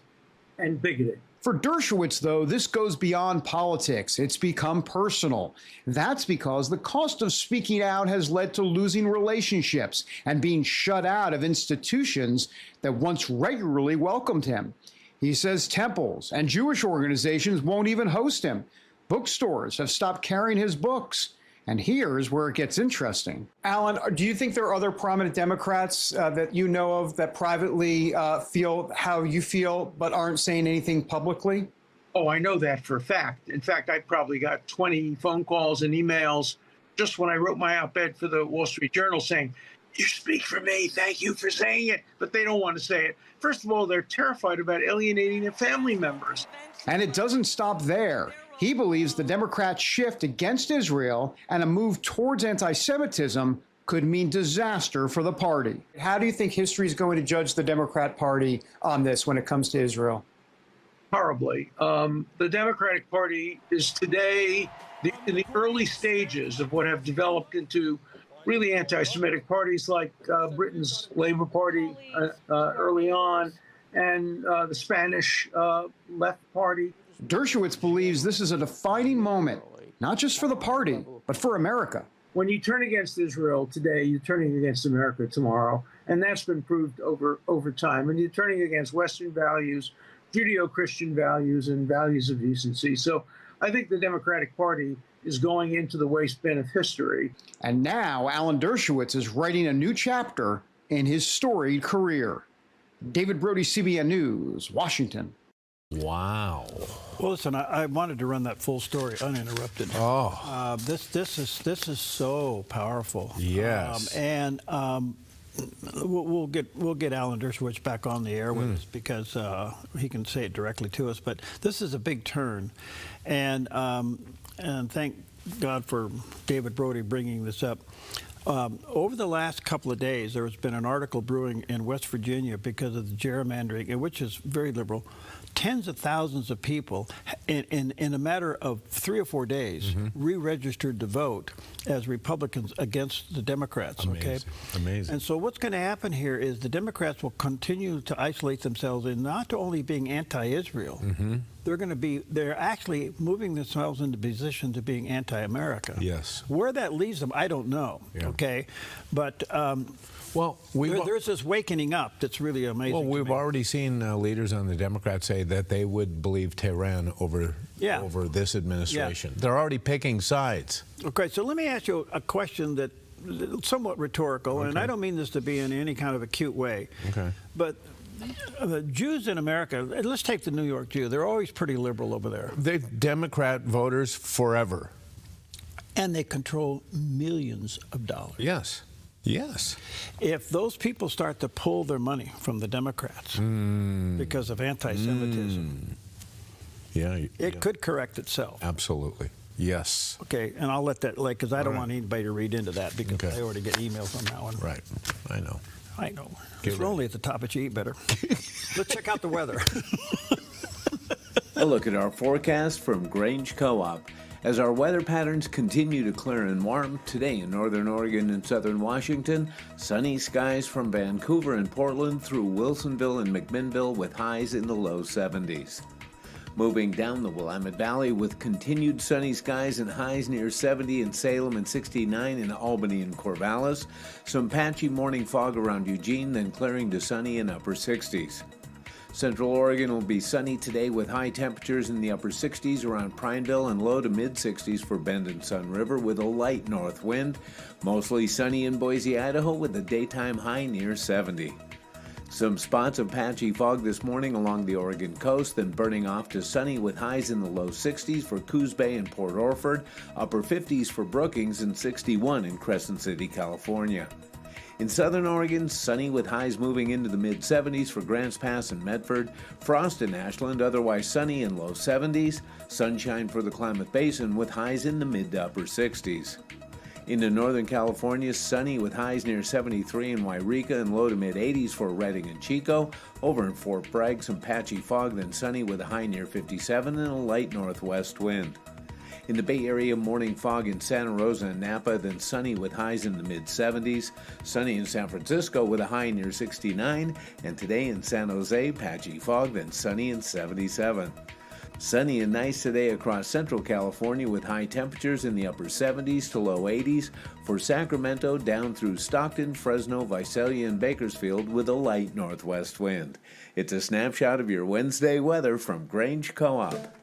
and bigoted. For Dershowitz, though, this goes beyond politics. It's become personal. That's because the cost of speaking out has led to losing relationships and being shut out of institutions that once regularly welcomed him. He says temples and Jewish organizations won't even host him. Bookstores have stopped carrying his books. And here's where it gets interesting. Alan, do you think there are other prominent Democrats that you know of that privately feel how you feel but aren't saying anything publicly? Oh, I know that for a fact. In fact, I probably got 20 phone calls and emails just when I wrote my op-ed for the Wall Street Journal saying, "You speak for me, thank you for saying it," but they don't want to say it. First of all, they're terrified about alienating their family members. And it doesn't stop there. He believes the Democrats' shift against Israel and a move towards anti-Semitism could mean disaster for the party. How do you think history is going to judge the Democrat Party on this when it comes to Israel? Horribly. The Democratic Party is today in the early stages of what have developed into really anti-Semitic parties like Britain's Labour Party early on and the Spanish Left Party. Dershowitz believes this is a defining moment, not just for the party, but for America. When you turn against Israel today, you're turning against America tomorrow, and that's been proved over time. And you're turning against Western values, Judeo-Christian values, and values of decency. So I think the Democratic Party is going into the waste bin of history. And now Alan Dershowitz is writing a new chapter in his storied career. David Brody, CBN News, Washington. Wow. Well, listen, I wanted to run that full story uninterrupted. Oh. This is so powerful. Yes. We'll get Alan Dershowitz back on the air with us because he can say it directly to us. But this is a big turn, and thank God for David Brody bringing this up. Over the last couple of days, there has been an article brewing in West Virginia because of the gerrymandering, which is very liberal. Tens of thousands of people in a matter of 3 or 4 days re-registered to vote as Republicans against the Democrats. Amazing. Okay, amazing. And so what's going to happen here is the Democrats will continue to isolate themselves in not only being anti-Israel, they're actually moving themselves into position to being anti-America. Yes. Where that leaves them, I don't know. Yeah. Okay, but well, there's this wakening up that's really amazing. Well, we've already seen leaders on the Democrats say that they would believe Tehran over this administration. Yeah. They're already picking sides. Okay, so let me ask you a question that's somewhat rhetorical, and I don't mean this to be in any kind of a cute way. Okay. But the Jews in America, let's take the New York Jew. They're always pretty liberal over there. They're Democrat voters forever. And they control millions of dollars. Yes. Yes. If those people start to pull their money from the Democrats because of anti-Semitism, it could correct itself. Absolutely. Yes. Okay, and I'll let that, because I don't want anybody to read into that because I already get emails on that one. Right. I know. I know. It's only at the top, but you eat better. Let's check out the weather. A look at our forecast from Grange Co-op. As our weather patterns continue to clear and warm, today in northern Oregon and southern Washington, sunny skies from Vancouver and Portland through Wilsonville and McMinnville with highs in the low 70s. Moving down the Willamette Valley with continued sunny skies and highs near 70 in Salem and 69 in Albany and Corvallis. Some patchy morning fog around Eugene, then clearing to sunny in upper 60s. Central Oregon will be sunny today with high temperatures in the upper 60s around Prineville and low to mid-60s for Bend and Sun River with a light north wind. Mostly sunny in Boise, Idaho with a daytime high near 70. Some spots of patchy fog this morning along the Oregon coast, then burning off to sunny with highs in the low 60s for Coos Bay and Port Orford, upper 50s for Brookings, and 61 in Crescent City, California. In southern Oregon, sunny with highs moving into the mid-70s for Grants Pass and Medford, frost in Ashland, otherwise sunny in low 70s, sunshine for the Klamath Basin with highs in the mid to upper 60s. Into Northern California, sunny with highs near 73 in Wairika and low to mid-80s for Redding and Chico. Over in Fort Bragg, some patchy fog, then sunny with a high near 57 and a light northwest wind. In the Bay Area, morning fog in Santa Rosa and Napa, then sunny with highs in the mid-70s. Sunny in San Francisco with a high near 69. And today in San Jose, patchy fog, then sunny in 77. Sunny and nice today across Central California with high temperatures in the upper 70s to low 80s. For Sacramento, down through Stockton, Fresno, Visalia, and Bakersfield with a light northwest wind. It's a snapshot of your Wednesday weather from Grange Co-op.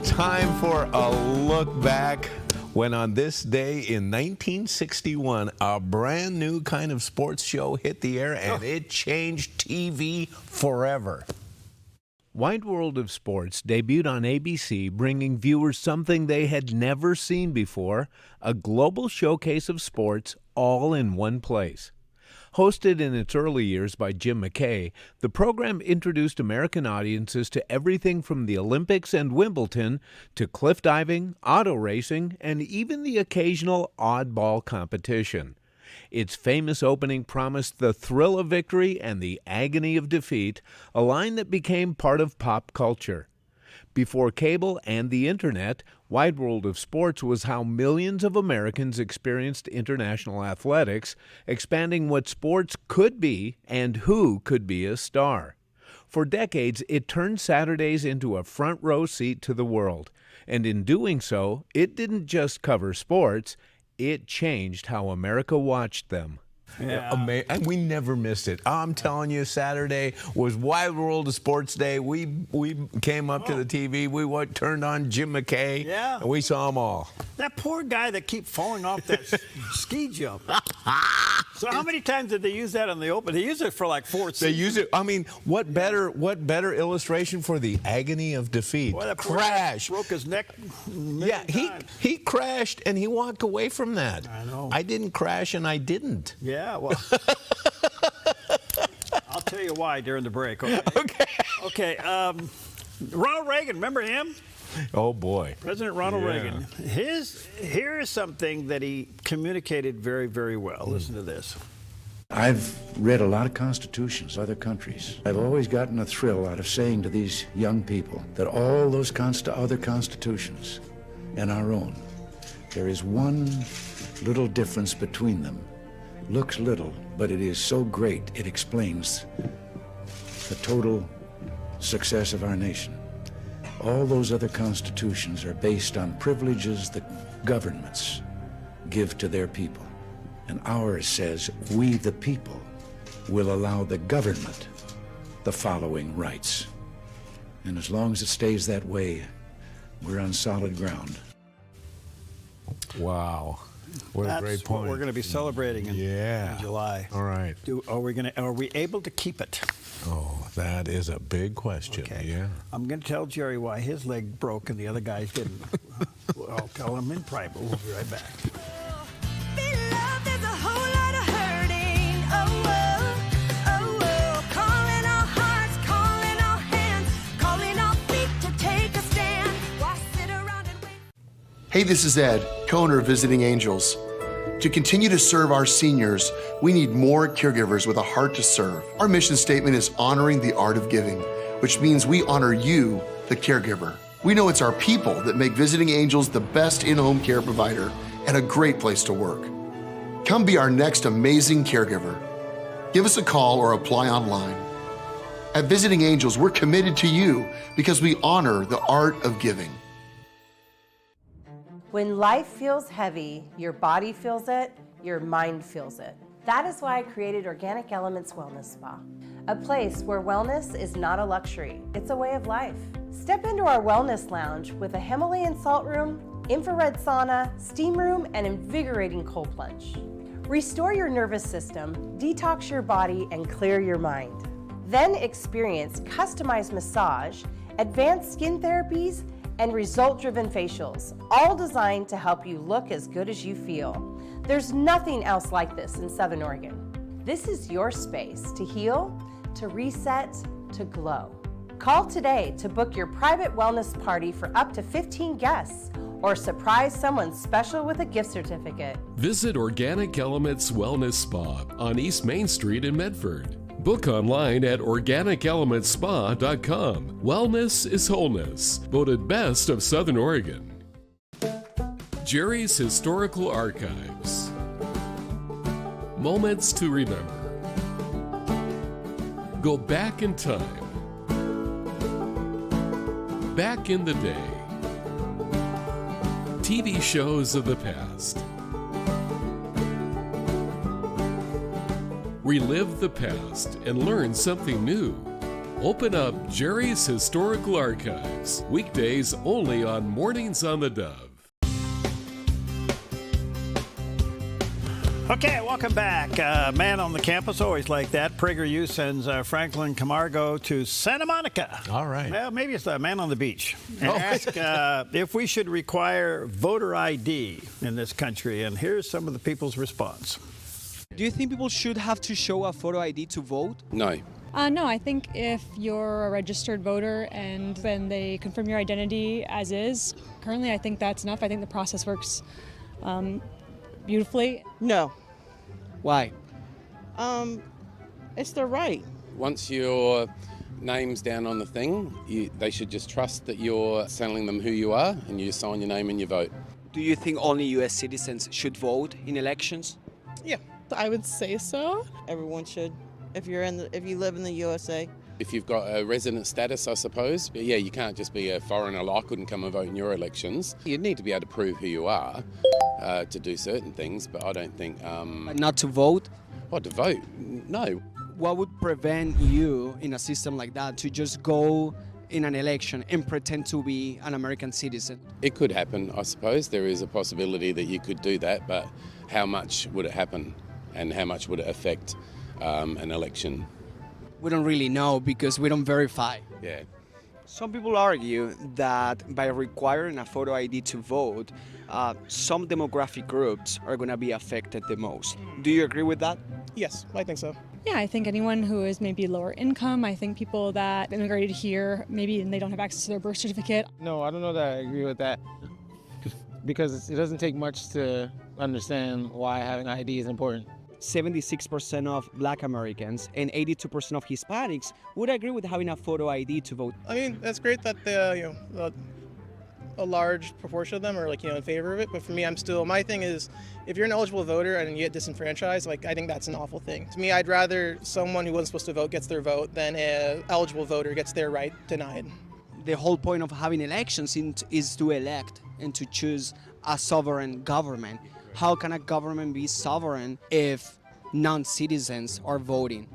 Time for a look back when on this day in 1961, a brand new kind of sports show hit the air and it changed TV forever. Wide World of Sports debuted on ABC, bringing viewers something they had never seen before, a global showcase of sports all in one place. Hosted in its early years by Jim McKay, the program introduced American audiences to everything from the Olympics and Wimbledon to cliff diving, auto racing, and even the occasional oddball competition. Its famous opening promised the thrill of victory and the agony of defeat, a line that became part of pop culture. Before cable and the internet, Wide World of Sports was how millions of Americans experienced international athletics, expanding what sports could be and who could be a star. For decades, it turned Saturdays into a front row seat to the world. And in doing so, it didn't just cover sports, it changed how America watched them. Yeah. And we never missed it. I'm telling you, Saturday was Wide World of Sports Day. We came up to the TV. We turned on Jim McKay. Yeah. And we saw them all. That poor guy that keep falling off that ski jump. So how many times did they use that on the Open? They use it for like 4 seasons. They use it. I mean, what better illustration for the agony of defeat? Boy, that poor Crash. guy broke his neck. Yeah, he crashed and he walked away from that. I know. I didn't crash and I didn't. Yeah, well, I'll tell you why during the break. Okay. Okay. Ronald Reagan, remember him? Oh boy, President Ronald Reagan. Here is something that he communicated very, very well. Listen to this. I've read a lot of constitutions of other countries. I've always gotten a thrill out of saying to these young people that all those other constitutions and our own, there is one little difference between them. Looks little, but it is so great it explains the total success of our nation. All those other constitutions are based on privileges that governments give to their people. And ours says, we the people will allow the government the following rights. And as long as it stays that way, we're on solid ground. Wow. What a great point. What we're going to be celebrating in July. All right. Are we able to keep it? Oh, that is a big question. Okay. Yeah. I'm going to tell Jerry why his leg broke and the other guys didn't. I'll tell him in private. We'll be right back. Hey, this is Ed, co-owner of Visiting Angels. To continue to serve our seniors, we need more caregivers with a heart to serve. Our mission statement is honoring the art of giving, which means we honor you, the caregiver. We know it's our people that make Visiting Angels the best in-home care provider and a great place to work. Come be our next amazing caregiver. Give us a call or apply online. At Visiting Angels, we're committed to you because we honor the art of giving. When life feels heavy, your body feels it, your mind feels it. That is why I created Organic Elements Wellness Spa. a place where wellness is not a luxury, it's a way of life. Step into our wellness lounge with a Himalayan salt room, infrared sauna, steam room, and invigorating cold plunge. Restore your nervous system, detox your body, and clear your mind. Then experience customized massage, advanced skin therapies, and result-driven facials, all designed to help you look as good as you feel. There's nothing else like this in Southern Oregon. This is your space to heal, to reset, to glow. Call today to book your private wellness party for up to 15 guests or surprise someone special with a gift certificate. Visit Organic Elements Wellness Spa on East Main Street in Medford. Book online at organicelementspa.com. Wellness is wholeness. Voted best of Southern Oregon. Jerry's Historical Archives. Moments to remember. Go back in time. Back in the day. TV shows of the past. Relive the past and learn something new. Open up Jerry's Historical Archives. Weekdays only on Mornings on the Dove. Okay, welcome back. Man on the campus, always like that. PragerU sends Franklin Camargo to Santa Monica. All right. Well, maybe it's the man on the beach. And ask if we should require voter ID in this country. And here's some of the people's response. Do you think people should have to show a photo ID to vote? No. No, I think if you're a registered voter and then they confirm your identity as is, currently I think that's enough. I think the process works beautifully. No. Why? It's their right. Once your name's down on the thing, they should just trust that you're telling them who you are and you just sign your name and you vote. Do you think only U.S. citizens should vote in elections? Yeah, I would say so. Everyone should, if you live in the USA. If you've got a resident status, I suppose, but yeah, you can't just be a foreigner. I couldn't come and vote in your elections. You'd need to be able to prove who you are to do certain things, but I don't think... But not to vote? Oh, to vote? No. What would prevent you, in a system like that, to just go in an election and pretend to be an American citizen? It could happen, I suppose. There is a possibility that you could do that, but how much would it happen and how much would it affect an election? We don't really know because we don't verify. Yeah. Some people argue that by requiring a photo ID to vote, some demographic groups are going to be affected the most. Do you agree with that? Yes, I think so. Yeah, I think anyone who is maybe lower income, I think people that immigrated here, maybe and they don't have access to their birth certificate. No, I don't know that I agree with that because it doesn't take much to understand why having ID is important. 76% of Black Americans and 82% of Hispanics would agree with having a photo ID to vote. I mean, that's great that a large proportion of them are in favor of it. But for me, my thing is, if you're an eligible voter and you get disenfranchised, I think that's an awful thing. To me, I'd rather someone who wasn't supposed to vote gets their vote than an eligible voter gets their right denied. The whole point of having elections is to elect and to choose a sovereign government. How can a government be sovereign if non-citizens are voting?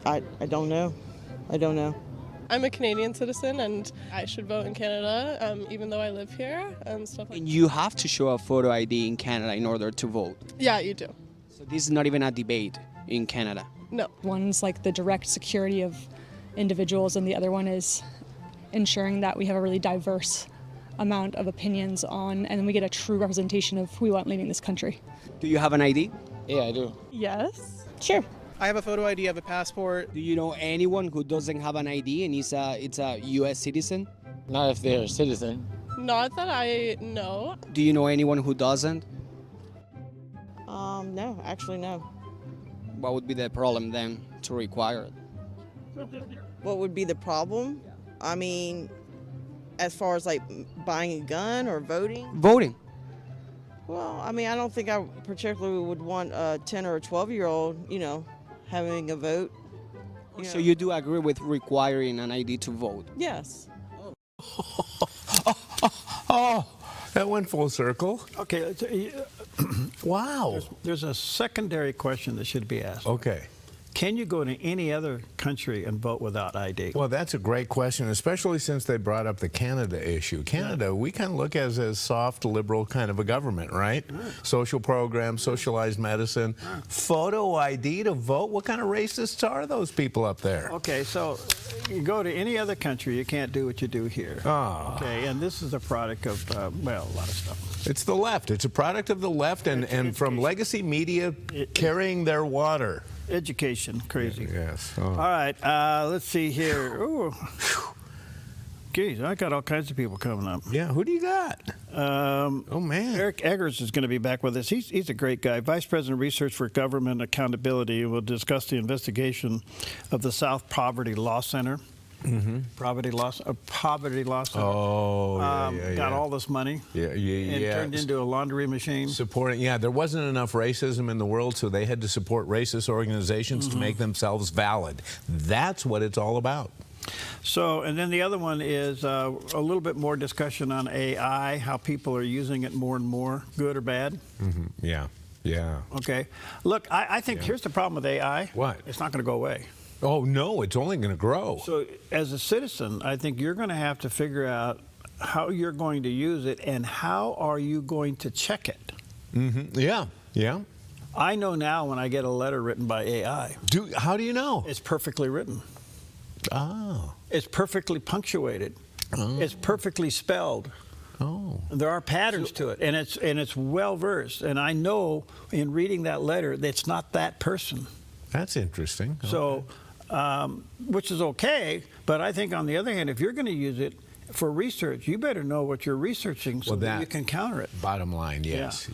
I don't know. I don't know. I'm a Canadian citizen and I should vote in Canada, even though I live here and stuff like that. And you have to show a photo ID in Canada in order to vote. Yeah, you do. So this is not even a debate in Canada. No. One's like the direct security of individuals and the other one is ensuring that we have a really diverse amount of opinions on, and then we get a true representation of who we want leading this country. Do you have an ID? Yeah, I do. Yes. Sure. I have a photo ID, I have a passport. Do you know anyone who doesn't have an ID and it's a U.S. citizen? Not if they're a citizen. Not that I know. Do you know anyone who doesn't? No, actually no. What would be the problem then to require it? What would be the problem? I mean, as far as buying a gun or voting? Voting. Well, I mean, I don't think I particularly would want a 10 or a 12-year-old, having a vote. So you do agree with requiring an ID to vote? Yes. Oh, that went full circle. Okay. Wow. There's a secondary question that should be asked. Okay. Can you go to any other country and vote without ID? Well, that's a great question, especially since they brought up the Canada issue. Canada, we kind of look as a soft, liberal kind of a government, right? Social programs, socialized medicine, photo ID to vote. What kind of racists are those people up there? Okay, so you go to any other country, you can't do what you do here. Oh. Okay, and this is a product of, well, a lot of stuff. It's the left. It's a product of the left and from legacy media carrying their water. Education, crazy. Yes. All right, let's see here. Ooh. Geez, I got all kinds of people coming up. Yeah, who do you got? Oh, man. Eric Eggers is going to be back with us. He's a great guy. Vice President of Research for Government Accountability. We'll discuss the investigation of the South Poverty Law Center. Poverty Law Center. Oh, got all this money. And turned into a laundry machine. Supporting, there wasn't enough racism in the world, so they had to support racist organizations to make themselves valid. That's what it's all about. So, and then the other one is a little bit more discussion on AI, how people are using it more and more, good or bad. Yeah. Okay. Look, I think here's the problem with AI. What? It's not going to go away. Oh, no, it's only going to grow. So, as a citizen, I think you're going to have to figure out how you're going to use it and how are you going to check it. Yeah. I know now when I get a letter written by AI. How do you know? It's perfectly written. Oh. It's perfectly punctuated. Oh. It's perfectly spelled. Oh. There are patterns to it, and it's well versed. And I know in reading that letter that it's not that person. That's interesting. So, which is okay, but I think on the other hand, if you're going to use it for research, you better know what you're researching so that you can counter it. Bottom line, yes.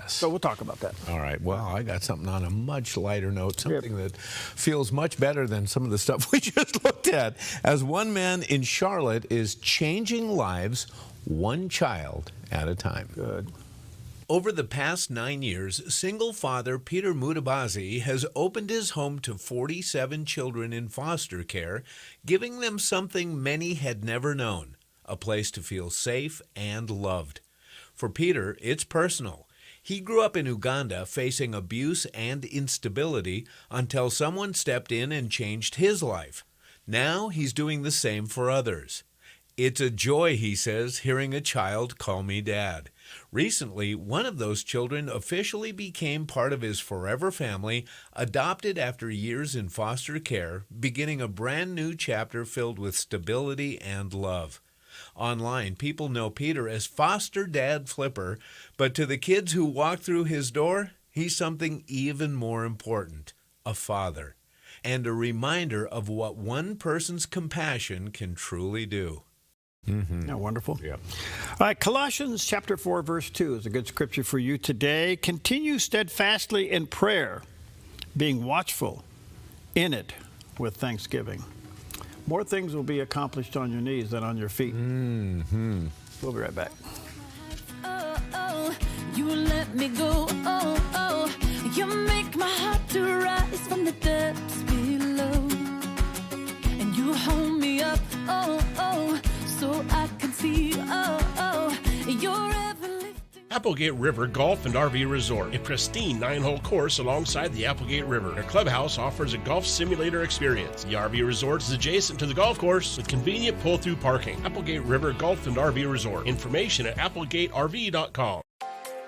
So we'll talk about that. All right. Well, I got something on a much lighter note, something that feels much better than some of the stuff we just looked at. As one man in Charlotte is changing lives one child at a time. Good. Over the past 9 years, single father Peter Mutabazi has opened his home to 47 children in foster care, giving them something many had never known, a place to feel safe and loved. For Peter, it's personal. He grew up in Uganda facing abuse and instability until someone stepped in and changed his life. Now he's doing the same for others. It's a joy, he says, hearing a child call me dad. Recently, one of those children officially became part of his forever family, adopted after years in foster care, beginning a brand new chapter filled with stability and love. Online, people know Peter as Foster Dad Flipper, but to the kids who walk through his door, he's something even more important, a father, and a reminder of what one person's compassion can truly do. Isn't that wonderful? Yeah. All right, Colossians chapter 4, verse 2 is a good scripture for you today. Continue steadfastly in prayer, being watchful in it with thanksgiving. More things will be accomplished on your knees than on your feet. We'll be right back. You let me go. You make my heart to rise from the depths below, and you hold me up. So I can see, you're ever lifting. Applegate River Golf and RV Resort, a pristine 9-hole course alongside the Applegate River. Their clubhouse offers a golf simulator experience. The RV Resort is adjacent to the golf course with convenient pull-through parking. Applegate River Golf and RV Resort. Information at applegateRV.com.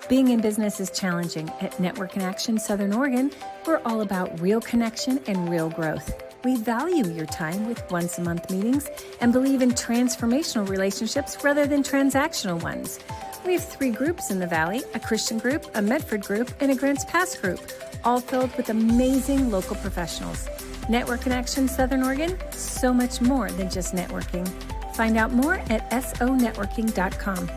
Being in business is challenging. At Network in Action Southern Oregon, we're all about real connection and real growth. We value your time with once-a-month meetings and believe in transformational relationships rather than transactional ones. We have 3 groups in the Valley, a Christian group, a Medford group, and a Grants Pass group, all filled with amazing local professionals. Network in Action Southern Oregon, so much more than just networking. Find out more at sonetworking.com.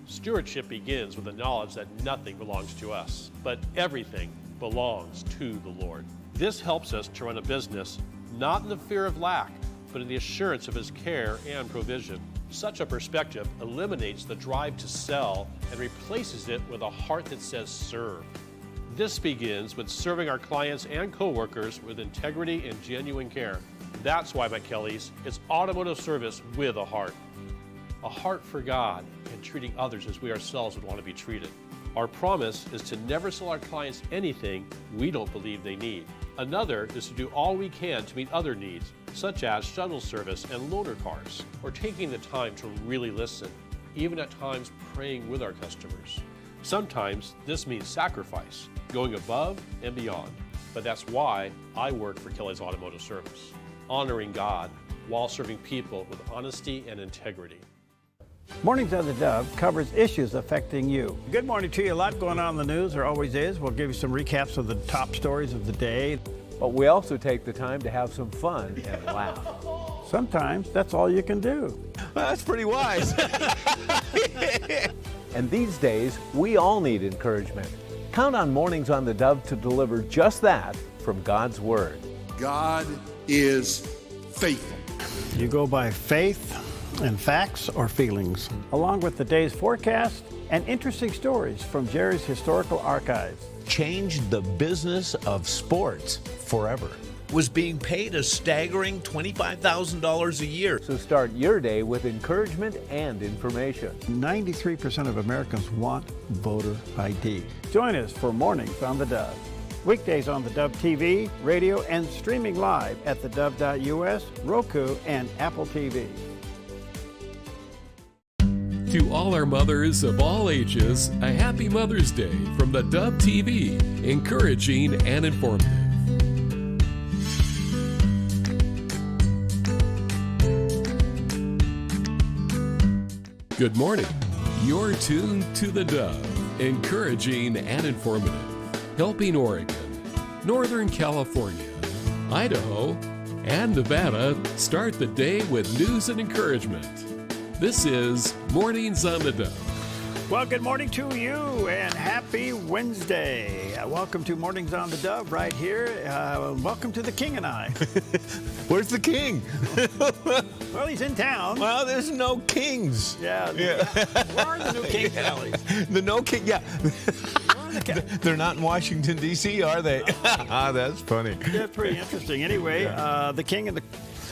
Stewardship begins with the knowledge that nothing belongs to us, but everything belongs to the Lord. This helps us to run a business not in the fear of lack, but in the assurance of His care and provision. Such a perspective eliminates the drive to sell and replaces it with a heart that says serve. This begins with serving our clients and coworkers with integrity and genuine care. That's why McKelly's is automotive service with a heart for God and treating others as we ourselves would want to be treated. Our promise is to never sell our clients anything we don't believe they need. Another is to do all we can to meet other needs, such as shuttle service and loaner cars, or taking the time to really listen, even at times praying with our customers. Sometimes this means sacrifice, going above and beyond. But that's why I work for Kelly's Automotive Service, honoring God while serving people with honesty and integrity. Mornings on the Dove covers issues affecting you. Good morning to you. A lot going on in the news. There always is. We'll give you some recaps of the top stories of the day. But we also take the time to have some fun and laugh. Sometimes that's all you can do. Well, that's pretty wise. And these days, we all need encouragement. Count on Mornings on the Dove to deliver just that from God's Word. God is faithful. You go by faith and facts or feelings, along with the day's forecast and interesting stories from Jerry's historical archives. Changed the business of sports forever. Was being paid a staggering $25,000 a year. So start your day with encouragement and information. 93% of Americans want voter ID. Join us for Mornings on the Dove. Weekdays on the Dove TV, radio, and streaming live at thedove.us, Roku, and Apple TV. To all our mothers of all ages, a happy Mother's Day from the Dove TV, encouraging and informative. Good morning. You're tuned to the Dove, encouraging and informative, helping Oregon, Northern California, Idaho, and Nevada start the day with news and encouragement. This is Mornings on the Dove. Well, good morning to you and happy Wednesday. Welcome to Mornings on the Dove right here. Welcome to the King and I. Where's the king? Well, he's in town. Well, there's no kings. Yeah. Where are the new king tallies? The no king, yeah. They're not in Washington, D.C., are they? That's funny. Yeah, pretty interesting. Anyway, the king and the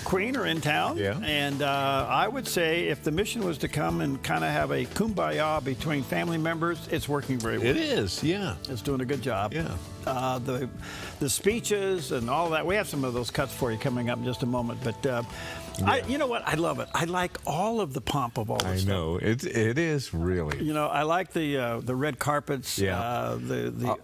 Queen are in town, and I would say if the mission was to come and kind of have a kumbaya between family members, it's working very well. It is, yeah. It's doing a good job. Yeah. The speeches and all that, we have some of those cuts for you coming up in just a moment, but you know what? I love it. I like all of the pomp of all this stuff. I know. It is really. You know, I like the red carpets. Yeah.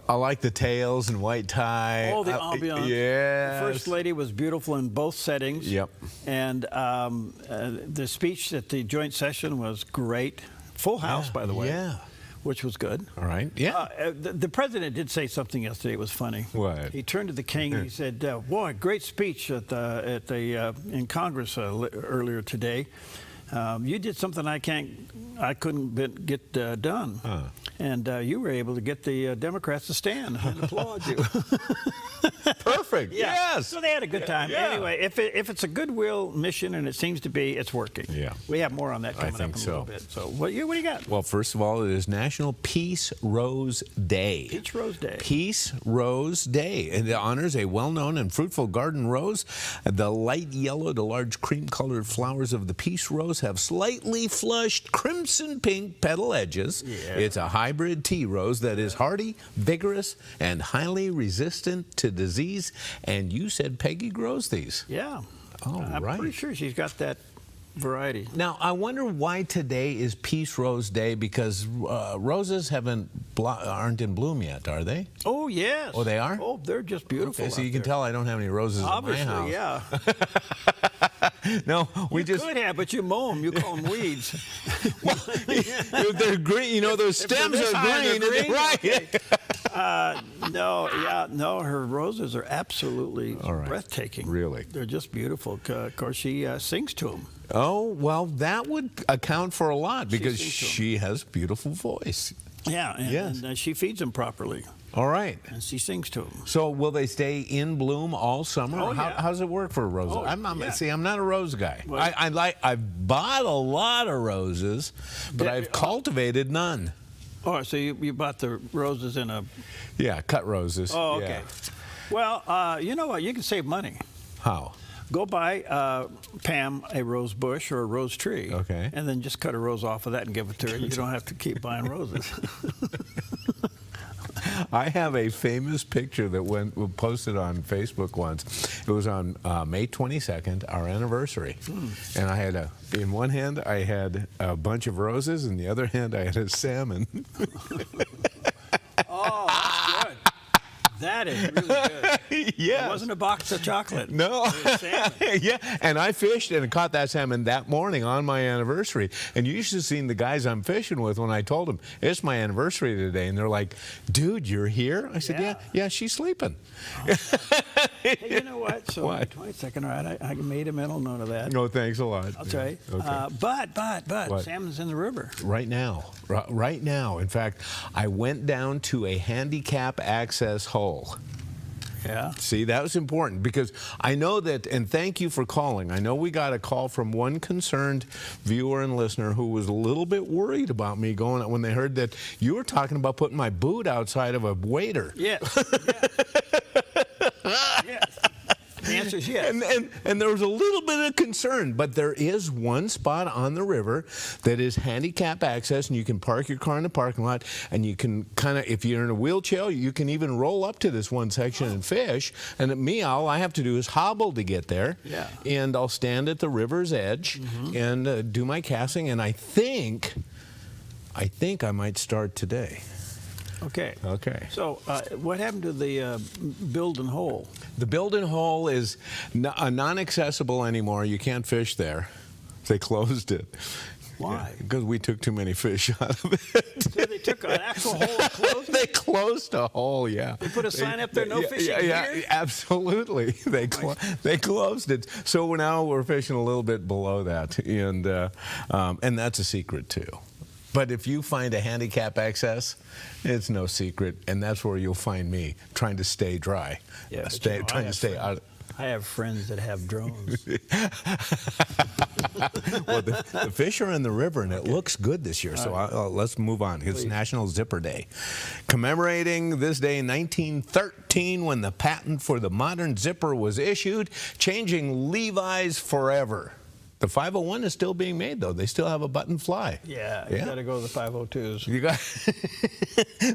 I like the tails and white tie. Oh, the ambiance. Yeah. The First Lady was beautiful in both settings. Yep. And the speech at the joint session was great. Full house, by the way. Yeah. Which was good. All right. Yeah. The president did say something yesterday. It was funny. What? He turned to the king and he said, "Boy, great speech at the in Congress earlier today. You did something I couldn't get done, and you were able to get the Democrats to stand and applaud you." Perfect. Yeah. Yes. So they had a good time. Yeah. Anyway, if it's a goodwill mission, and it seems to be, it's working. Yeah. We have more on that coming up in a little bit. So what do you got? Well, first of all, it is National Peace Rose Day. Peach Rose Day. Peace Rose Day. And it honors a well-known and fruitful garden rose. The light yellow to large cream-colored flowers of the peace rose have slightly flushed crimson pink petal edges. Yeah. It's a hybrid tea rose that is hardy, vigorous, and highly resistant to disease. And you said Peggy grows these. Yeah. Oh, I'm pretty sure she's got that variety. Now, I wonder why today is Peace Rose Day, because roses aren't in bloom yet, are they? Oh, yes. Oh, they are? Oh, they're just beautiful. Okay, so you can tell I don't have any roses Obviously, in my house. Yeah. No, we you could have, but you mow them. You call them weeds. They're green. You know, those stems are green. Right. Okay. No, her roses are absolutely breathtaking. Really? They're just beautiful. Of course, she sings to them. Oh, well, that would account for a lot, because she has a beautiful voice. Yeah, and she feeds them properly. All right. And she sings to them. So will they stay in bloom all summer? Oh, How does it work for a rose? Oh, See, I'm not a rose guy. Well, I've bought a lot of roses, but I've cultivated none. Oh, so you bought the roses in a... Yeah, cut roses. Oh, okay. Yeah. Well, you know what? You can save money. How? Go buy Pam a rose bush or a rose tree. Okay. And then just cut a rose off of that and give it to her. You don't have to keep buying roses. I have a famous picture that was posted on Facebook once. It was on May 22nd, our anniversary. And I had in one hand, I had a bunch of roses, and the other hand, I had a salmon. Oh, that's good. That is really good. Yeah. It wasn't a box of chocolate. No. It was salmon. Yeah, and I fished and caught that salmon that morning on my anniversary. And you should have seen the guys I'm fishing with when I told them, it's my anniversary today. And they're like, dude, you're here? I said, yeah, she's sleeping. Hey, you know what? So, What? 22nd, all right, I made a mental note of that. No, thanks a lot. I'll tell you. Okay. But, What? salmon's in the river. Right now. Right now. In fact, I went down to a handicap access hole. Yeah. See, that was important because I know that, and thank you for calling. I know we got a call from one concerned viewer and listener who was a little bit worried about me going when they heard that you were talking about putting my boot outside of a waiter. Yes. Yes. The answer is yes. And there was a little bit of concern, but there is one spot on the river that is handicap access, and you can park your car in the parking lot, and you can kind of, if you're in a wheelchair, you can even roll up to this one section and fish. And at me, all I have to do is hobble to get there. Yeah. And I'll stand at the river's edge and do my casting, and I think I might start today. Okay. Okay. So, what happened to the build-in hole? The build-in hole is non-accessible anymore. You can't fish there. They closed it. Why? Because we took too many fish out of it. So they took an actual hole and closed it? They closed a hole, yeah. They put a sign up there, no fishing yeah, here? absolutely. They closed it. So now we're fishing a little bit below that, and that's a secret too. But if you find a handicap access, it's no secret, and that's where you'll find me, trying to stay dry. Yeah, trying to stay out. I have friends that have drones. Well, the fish are in the river, and it looks good this year. So let's move on. It's National Zipper Day. Commemorating this day in 1913 when the patent for the modern zipper was issued, changing Levi's forever. The 501 is still being made, though. They still have a button fly. Yeah, you got to go to the 502s. You got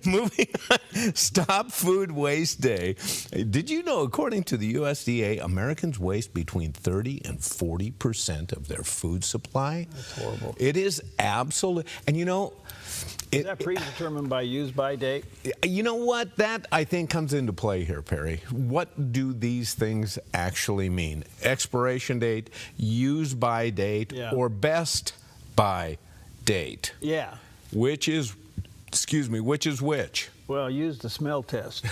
moving on. Stop Food Waste Day. Did you know, according to the USDA, Americans waste between 30 and 40% of their food supply? That's horrible. It is absolute. And you know, is that predetermined by use-by date? You know what? That, I think, comes into play here, Perry. What do these things actually mean? Expiration date, use-by date, or best-by date? Yeah. Which is which? Well, use the smell test.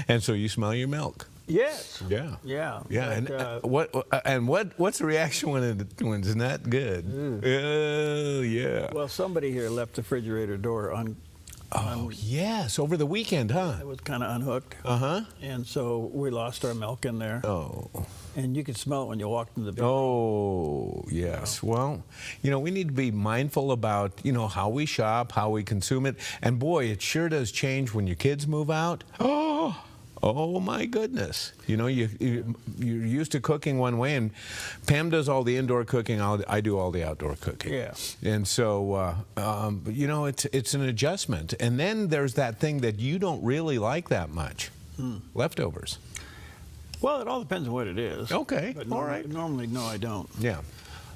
And so you smell your milk? Yes. Yeah. Yeah. Yeah. What's the reaction when it's not good? Oh, yeah. Well, somebody here left the refrigerator door on. Oh, yes, over the weekend, huh? It was kind of unhooked. Uh-huh. And so we lost our milk in there. Oh. And you could smell it when you walked into the building. Oh, yes. Well, we need to be mindful about, how we shop, how we consume it. And boy, it sure does change when your kids move out. Oh my goodness. You're used to cooking one way, and Pam does all the indoor cooking, I do all the outdoor cooking. Yeah. And so, it's an adjustment. And then there's that thing that you don't really like that much, leftovers. Well, it all depends on what it is. Okay, but all right. Normally, no, I don't. Yeah.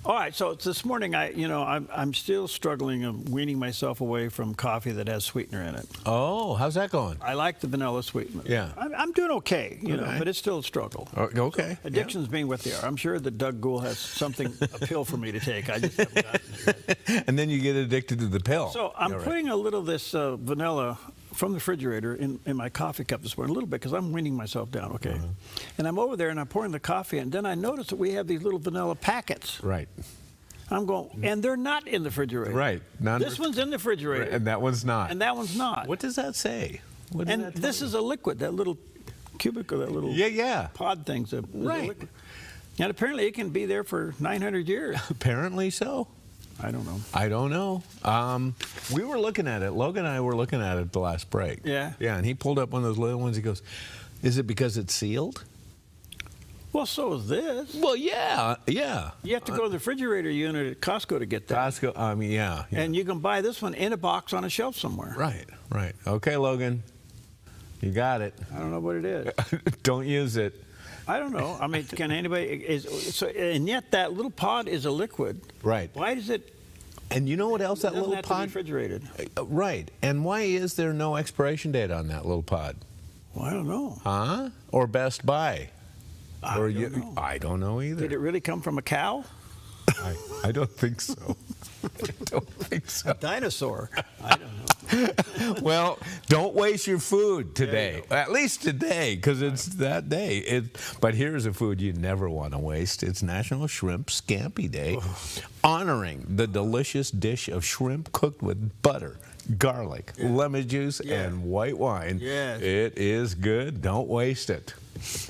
All right, so this morning, I'm still struggling of weaning myself away from coffee that has sweetener in it. Oh, how's that going? I like the vanilla sweetener. Yeah. I'm doing okay, but it's still a struggle. Okay. So, addictions being what they are. I'm sure that Doug Gould has something, a pill for me to take. I just haven't gotten it yet. And then you get addicted to the pill. So I'm putting a little of this vanilla from the refrigerator in my coffee cup this morning, a little bit, because I'm weaning myself down, okay? And I'm over there, and I'm pouring the coffee, and then I notice that we have these little vanilla packets. Right. I'm going, and they're not in the refrigerator. Right. This one's in the refrigerator. And that one's not. And that one's not. What does that say? And this is a liquid, that little cubicle, that little pod thing's a liquid. And apparently it can be there for 900 years. Apparently so. I don't know. I don't know. We were looking at it. Logan and I were looking at it the last break. Yeah. Yeah, and he pulled up one of those little ones. He goes, is it because it's sealed? Well, so is this. Well, yeah. You have to go to the refrigerator unit at Costco to get that. Costco, I mean, yeah. And you can buy this one in a box on a shelf somewhere. Right. Okay, Logan. You got it. I don't know what it is. Don't use it. I don't know. I mean, can anybody? And yet that little pod is a liquid. Right. Why does it? And you know what else that little have pod? To be refrigerated. Right. And why is there no expiration date on that little pod? Well, I don't know. Huh? Or Best Buy? I don't know. I don't know either. Did it really come from a cow? I don't think so. I don't think so. A dinosaur. I don't know. Well, don't waste your food today. At least today, because it's that day. But here's a food you never want to waste. It's National Shrimp Scampi Day, honoring the delicious dish of shrimp cooked with butter, garlic, lemon juice, and white wine. Yes. It is good. Don't waste it.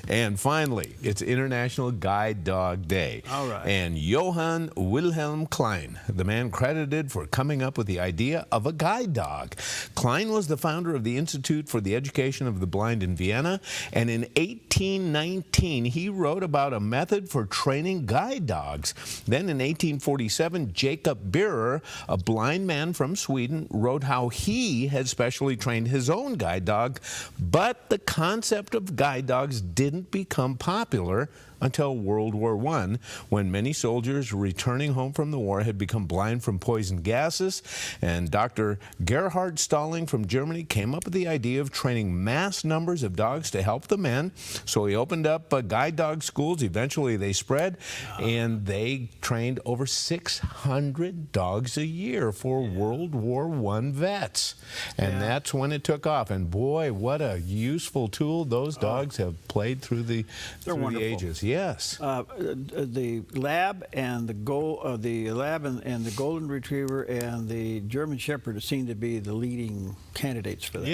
And finally, it's International Guide Dog Day. All right. And Johann Wilhelm Klein, the man credited for coming up with the idea of a guide dog. Klein was the founder of the Institute for the Education of the Blind in Vienna, and in 1819 he wrote about a method for training guide dogs. Then in 1847, Jacob Birrer, a blind man from Sweden, wrote how he had specially trained his own guide dog, but the concept of guide dogs didn't become popular until World War I, when many soldiers returning home from the war had become blind from poison gases, and Dr. Gerhard Stalling from Germany came up with the idea of training mass numbers of dogs to help the men. So he opened up guide dog schools. Eventually they spread, and they trained over 600 dogs a year for World War I vets. And that's when it took off. And boy, what a useful tool those dogs have played through the ages. Yes. The lab and the golden retriever and the German Shepherd seem to be the leading candidates for that.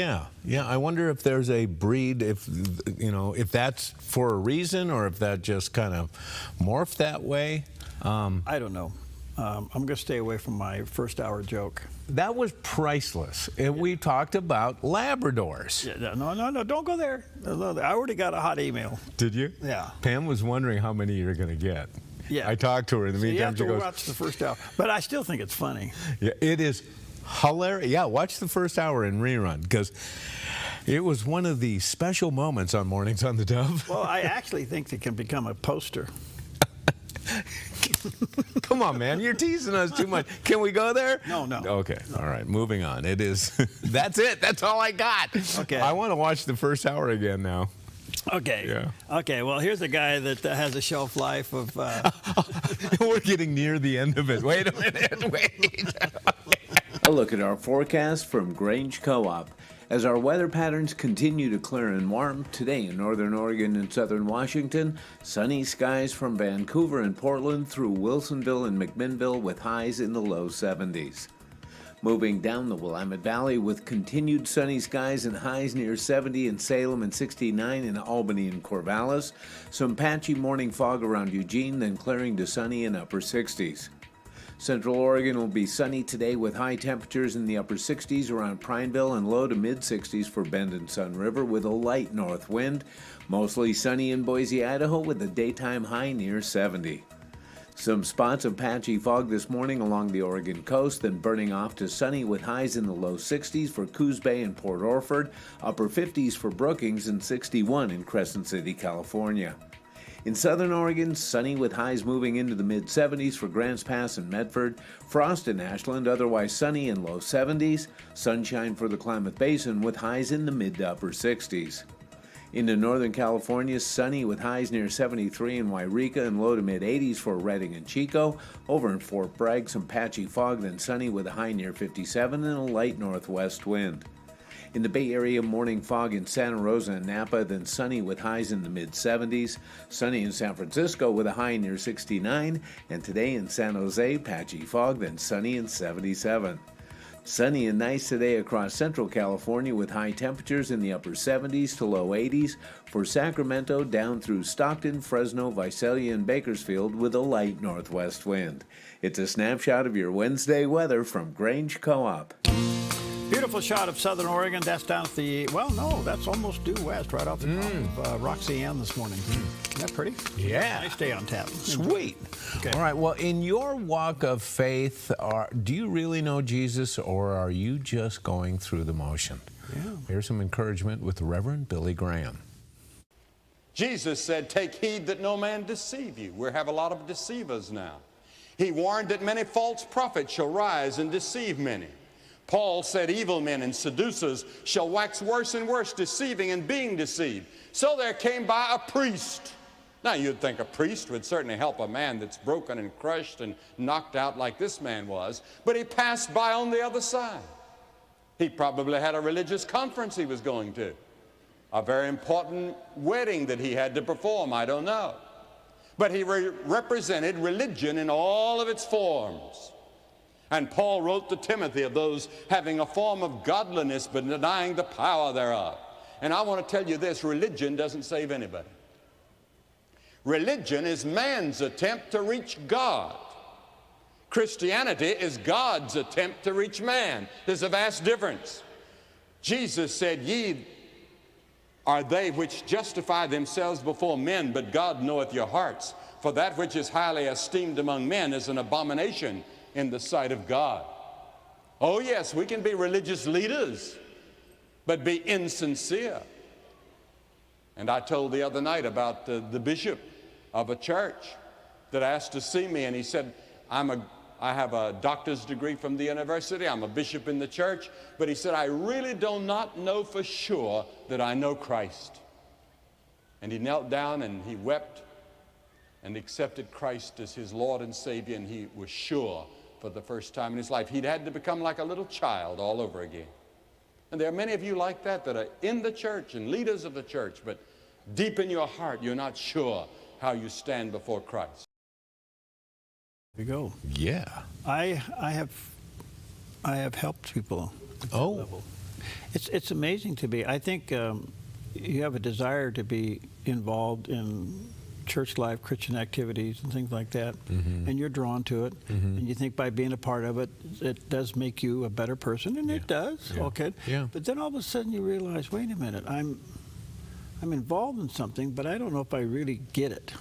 Yeah. I wonder if there's a breed, if that's for a reason, or if that just kind of morphed that way. I don't know. I'm going to stay away from my first hour joke. That was priceless. And we talked about Labradors. Yeah, no, don't go there. I already got a hot email. Did you? Yeah. Pam was wondering how many you're going to get. Yeah. I talked to her in the meantime. You have to watch the first hour. But I still think it's funny. Yeah, it is hilarious. Yeah, watch the first hour in rerun, because it was one of the special moments on Mornings on the Dove. Well, I actually think it can become a poster. Come on, man. You're teasing us too much. Can we go there? No. Okay. All right. Moving on. It is. That's it. That's all I got. Okay. I want to watch the first hour again now. Okay. Yeah. Okay. Well, here's a guy that has a shelf life of. We're getting near the end of it. Wait a minute. Wait. A look at our forecast from Grange Co-op. As our weather patterns continue to clear and warm, today in northern Oregon and southern Washington, sunny skies from Vancouver and Portland through Wilsonville and McMinnville with highs in the low 70s. Moving down the Willamette Valley with continued sunny skies and highs near 70 in Salem and 69 in Albany and Corvallis. Some patchy morning fog around Eugene, then clearing to sunny in upper 60s. Central Oregon will be sunny today with high temperatures in the upper 60s around Prineville and low to mid 60s for Bend and Sun River with a light north wind. Mostly sunny in Boise, Idaho with a daytime high near 70. Some spots of patchy fog this morning along the Oregon coast, then burning off to sunny with highs in the low 60s for Coos Bay and Port Orford, upper 50s for Brookings, and 61 in Crescent City, California. In southern Oregon, sunny with highs moving into the mid-70s for Grants Pass and Medford. Frost in Ashland, otherwise sunny in low 70s. Sunshine for the Klamath Basin with highs in the mid to upper 60s. Into northern California, sunny with highs near 73 in Wairika and low to mid-80s for Redding and Chico. Over in Fort Bragg, some patchy fog, then sunny with a high near 57 and a light northwest wind. In the Bay Area, morning fog in Santa Rosa and Napa, then sunny with highs in the mid-70s. Sunny in San Francisco with a high near 69. And today in San Jose, patchy fog, then sunny in 77. Sunny and nice today across central California with high temperatures in the upper 70s to low 80s. For Sacramento, down through Stockton, Fresno, Visalia, and Bakersfield with a light northwest wind. It's a snapshot of your Wednesday weather from Grange Co-op. Beautiful shot of Southern Oregon. That's down at the, well, no, that's almost due west, right off the top of Roxy Ann this morning. Isn't that pretty? Yeah. Nice day on tap. Sweet. Okay. All right. Well, in your walk of faith, do you really know Jesus, or are you just going through the motion? Yeah. Here's some encouragement with Reverend Billy Graham. Jesus said, take heed that no man deceive you. We have a lot of deceivers now. He warned that many false prophets shall rise and deceive many. Paul said, evil men and seducers shall wax worse and worse, deceiving and being deceived. So there came by a priest. Now you'd think a priest would certainly help a man that's broken and crushed and knocked out like this man was, but he passed by on the other side. He probably had a religious conference he was going to, a very important wedding that he had to perform, I don't know. But he represented religion in all of its forms. And Paul wrote to Timothy of those having a form of godliness but denying the power thereof. And I want to tell you this, religion doesn't save anybody. Religion is man's attempt to reach God. Christianity is God's attempt to reach man. There's a vast difference. Jesus said, ye are they which justify themselves before men, but God knoweth your hearts. For that which is highly esteemed among men is an abomination in the sight of God. Oh yes, we can be religious leaders, but be insincere. And I told the other night about the bishop of a church that asked to see me, and he said, I have a doctor's degree from the university, I'm a bishop in the church, but he said, I really do not know for sure that I know Christ. And he knelt down and he wept and accepted Christ as his Lord and Savior, and he was sure for the first time in his life he'd had to become like a little child all over again. And there are many of you like that that are in the church and leaders of the church, but deep in your heart you're not sure how you stand before Christ. There you go. Yeah. I have helped people at that level. It's amazing to me. I think you have a desire to be involved in church life, Christian activities, and things like that, and you're drawn to it, and you think by being a part of it, it does make you a better person, and it does. Okay. Yeah. But then all of a sudden you realize, wait a minute, I'm involved in something, but I don't know if I really get it.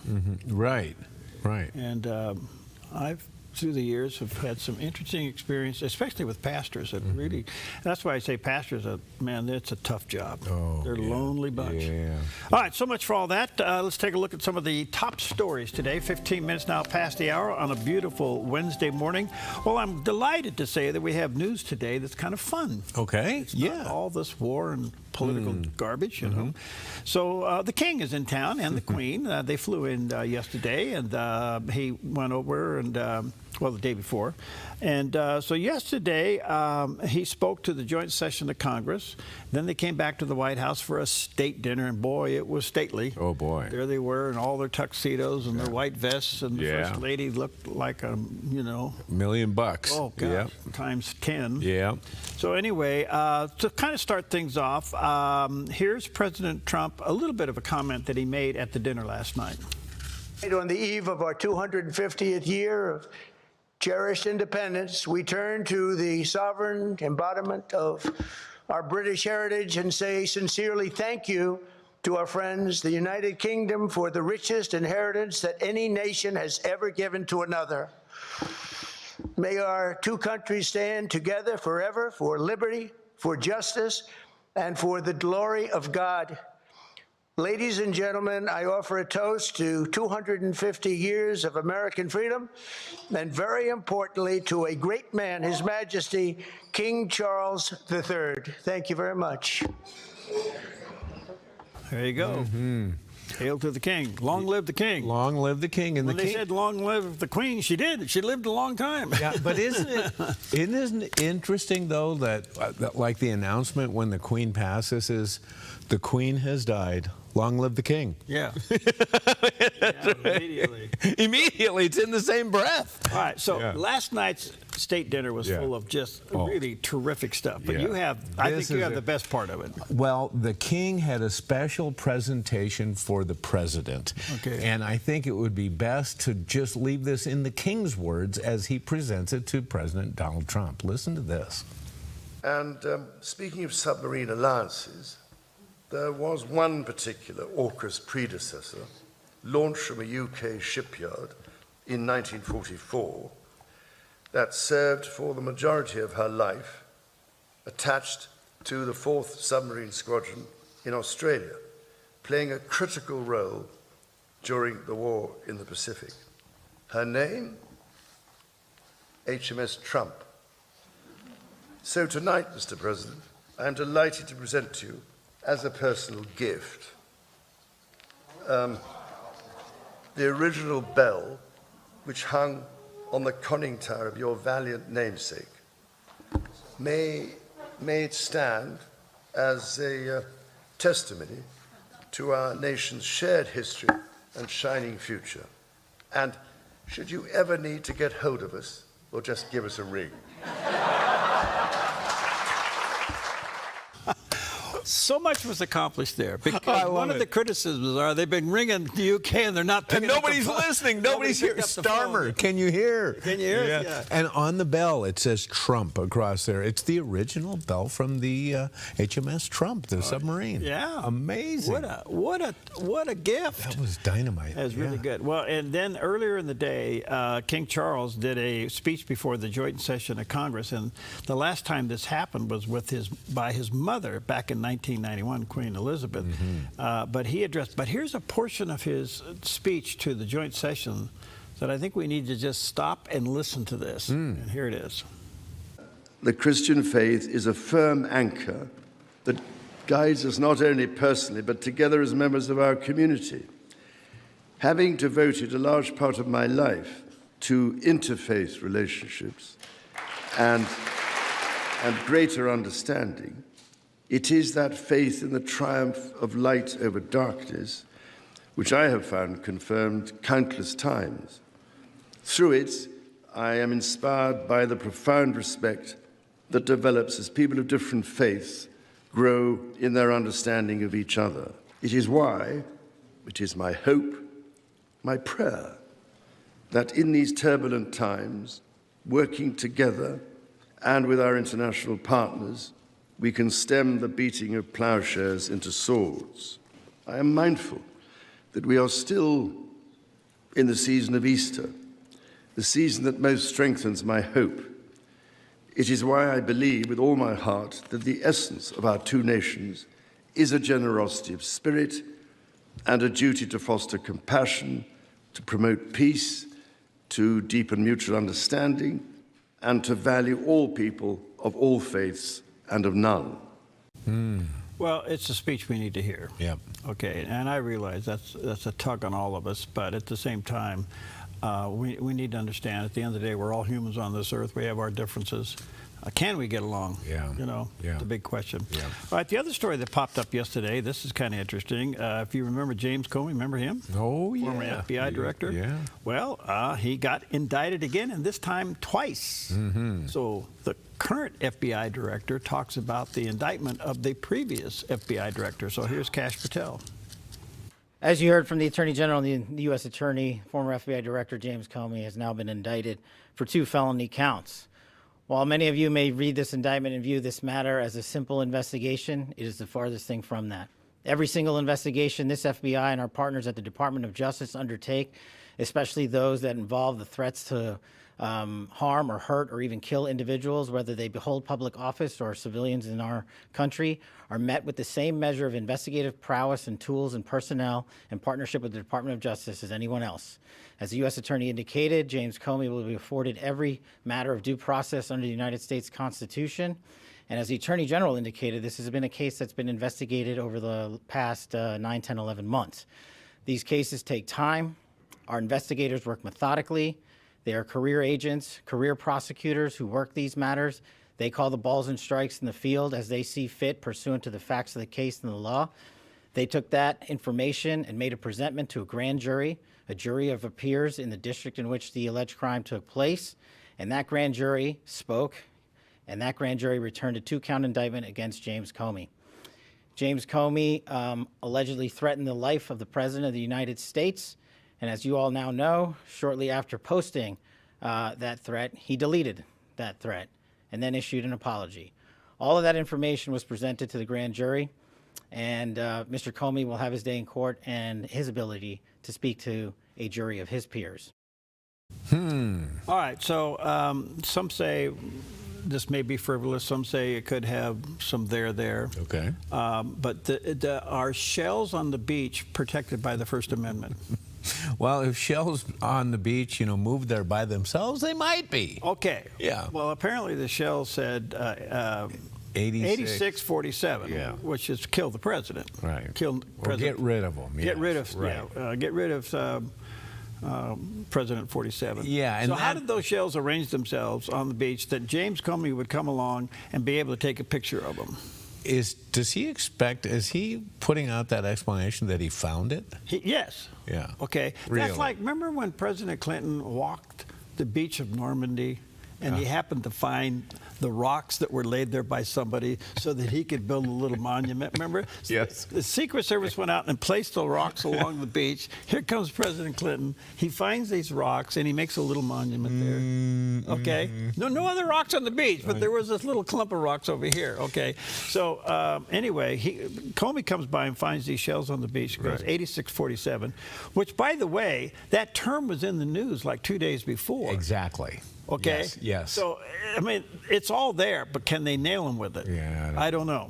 Right. Right. And I've, through the years, have had some interesting experience, especially with pastors. That really, that's why I say pastors, man, it's a tough job. They're a lonely bunch. Yeah. All right, so much for all that. Let's take a look at some of the top stories today. 15 minutes now past the hour on a beautiful Wednesday morning. Well, I'm delighted to say that we have news today that's kind of fun. Okay. It's not all this war and political garbage, you know. So the king is in town and the queen. They flew in yesterday, and he went over and, well, the day before. And so yesterday he spoke to the joint session of Congress. Then they came back to the White House for a state dinner, and boy, it was stately. Oh, boy. There they were in all their tuxedos and their white vests, and the Yeah. First Lady looked like a, you know. $1 million. Oh, God. Yep. Times 10. Yeah. So anyway, to kind of start things off, here's President Trump, a little bit of a comment that he made at the dinner last night. On the eve of our 250th year of cherished independence, we turn to the sovereign embodiment of our British heritage and say sincerely thank you to our friends, the United Kingdom, for the richest inheritance that any nation has ever given to another. May our two countries stand together forever for liberty, for justice, and for the glory of God. Ladies and gentlemen, I offer a toast to 250 years of American freedom, and very importantly, to a great man, His Majesty, King Charles III. Thank you very much. There you go. Hail to the king. Long live the king. Long live the king. And when the they king said long live the queen, she did. She lived a long time. Yeah, but isn't it interesting, though, that like the announcement when the queen passes is, the queen has died. Long live the king. Yeah. Yeah, immediately. Immediately, it's in the same breath. All right, so last night's state dinner was full of just really terrific stuff. But you have, I think you have the best part of it. Well, the king had a special presentation for the president. Okay. And I think it would be best to just leave this in the king's words as he presents it to President Donald Trump. Listen to this. And speaking of submarine alliances, there was one particular AUKUS predecessor launched from a UK shipyard in 1944 that served for the majority of her life attached to the 4th Submarine Squadron in Australia, playing a critical role during the war in the Pacific. Her name? HMS Trump. So tonight, Mr. President, I am delighted to present to you, as a personal gift, the original bell which hung on the conning tower of your valiant namesake. May it stand as a testimony to our nation's shared history and shining future. And should you ever need to get hold of us, or just give us a ring. So much was accomplished there, because one of the criticisms are they've been ringing the UK and they're not picking up the phone. And nobody's listening. Nobody's here. Starmer, can you hear? Can you hear it? Yeah. And on the bell, it says Trump across there. It's the original bell from the HMS Trump, the submarine. Yeah. Amazing. What a gift. That was dynamite. That was really good. Well, and then earlier in the day, King Charles did a speech before the joint session of Congress, and the last time this happened was by his mother back in 1991, Queen Elizabeth. But he addressed. But here's a portion of his speech to the joint session that I think we need to just stop and listen to this. And here it is. The Christian faith is a firm anchor that guides us not only personally, but together as members of our community. Having devoted a large part of my life to interfaith relationships and greater understanding, it is that faith in the triumph of light over darkness, which I have found confirmed countless times. Through it, I am inspired by the profound respect that develops as people of different faiths grow in their understanding of each other. It is why, it is my hope, my prayer, that in these turbulent times, working together and with our international partners, we can stem the beating of plowshares into swords. I am mindful that we are still in the season of Easter, the season that most strengthens my hope. It is why I believe with all my heart that the essence of our two nations is a generosity of spirit and a duty to foster compassion, to promote peace, to deepen mutual understanding, and to value all people of all faiths and of none. Well, it's a speech we need to hear. Yeah. Okay, and I realize that's a tug on all of us, but at the same time, we need to understand at the end of the day, we're all humans on this earth. We have our differences. Can we get along? Yeah. You know, the big question. Yeah. All right, the other story that popped up yesterday, this is kind of interesting. If you remember James Comey, remember him? Oh, yeah. Former FBI director. Yeah. Well, he got indicted again, and this time twice. So the current FBI director talks about the indictment of the previous FBI director. So here's Kash Patel. As you heard from the Attorney General and the U.S. Attorney, former FBI Director James Comey has now been indicted for 2 felony counts. While many of you may read this indictment and view this matter as a simple investigation, it is the farthest thing from that. Every single investigation this FBI and our partners at the Department of Justice undertake, especially those that involve the threats to harm or hurt or even kill individuals, whether they hold public office or civilians in our country, are met with the same measure of investigative prowess and tools and personnel in partnership with the Department of Justice as anyone else. As the U.S. Attorney indicated, James Comey will be afforded every matter of due process under the United States Constitution. And as the Attorney General indicated, this has been a case that's been investigated over the past 9, 10, 11 months. These cases take time. Our investigators work methodically. They are career agents, career prosecutors who work these matters. They call the balls and strikes in the field as they see fit, pursuant to the facts of the case and the law. They took that information and made a presentment to a grand jury, a jury of peers in the district in which the alleged crime took place. And that grand jury spoke, and that grand jury returned a 2-count indictment against James Comey. James Comey allegedly threatened the life of the President of the United States. And as you all now know, shortly after posting that threat, he deleted that threat and then issued an apology. All of that information was presented to the grand jury, and Mr. Comey will have his day in court and his ability to speak to a jury of his peers. All right, so some say this may be frivolous. Some say it could have some there. Okay. But are shells on the beach protected by the First Amendment? Well, if shells on the beach, move there by themselves, they might be. Okay. Yeah. Well, apparently the shell said 8647, which is kill the president. Right. Kill president. Get rid of them. Get rid of. Right. Get rid of. President 47. Yeah. And so how did those shells arrange themselves on the beach that James Comey would come along and be able to take a picture of them? Is he putting out that explanation that he found it? Yes. Yeah. Okay. Really? That's like, remember when President Clinton walked the beach of Normandy and he happened to find the rocks that were laid there by somebody so that he could build a little monument, remember? Yes. The Secret Service went out and placed the rocks along the beach. Here comes President Clinton. He finds these rocks and he makes a little monument there. Okay? No other rocks on the beach, but there was this little clump of rocks over here. Okay? So anyway, Comey comes by and finds these shells on the beach. Goes 8647, which, by the way, that term was in the news like 2 days before. Exactly. Okay? Yes. So, I mean, it's all there, but can they nail him with it? Yeah. I don't know.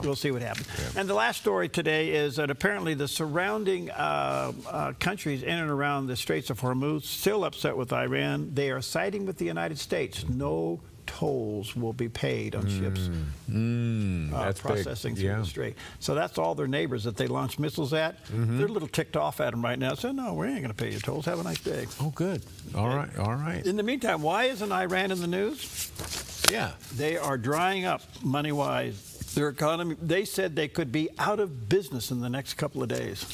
We'll see what happens. Yeah. And the last story today is that apparently the surrounding countries in and around the Straits of Hormuz still upset with Iran. They are siding with the United States. No tolls will be paid on ships that's processing big. through the strait. So that's all their neighbors that they launch missiles at. They're a little ticked off at them right now. So no, we ain't going to pay your tolls. Have a nice day. Oh, good. All right. In the meantime, why isn't Iran in the news? Yeah. They are drying up money-wise. Their economy, they said they could be out of business in the next couple of days.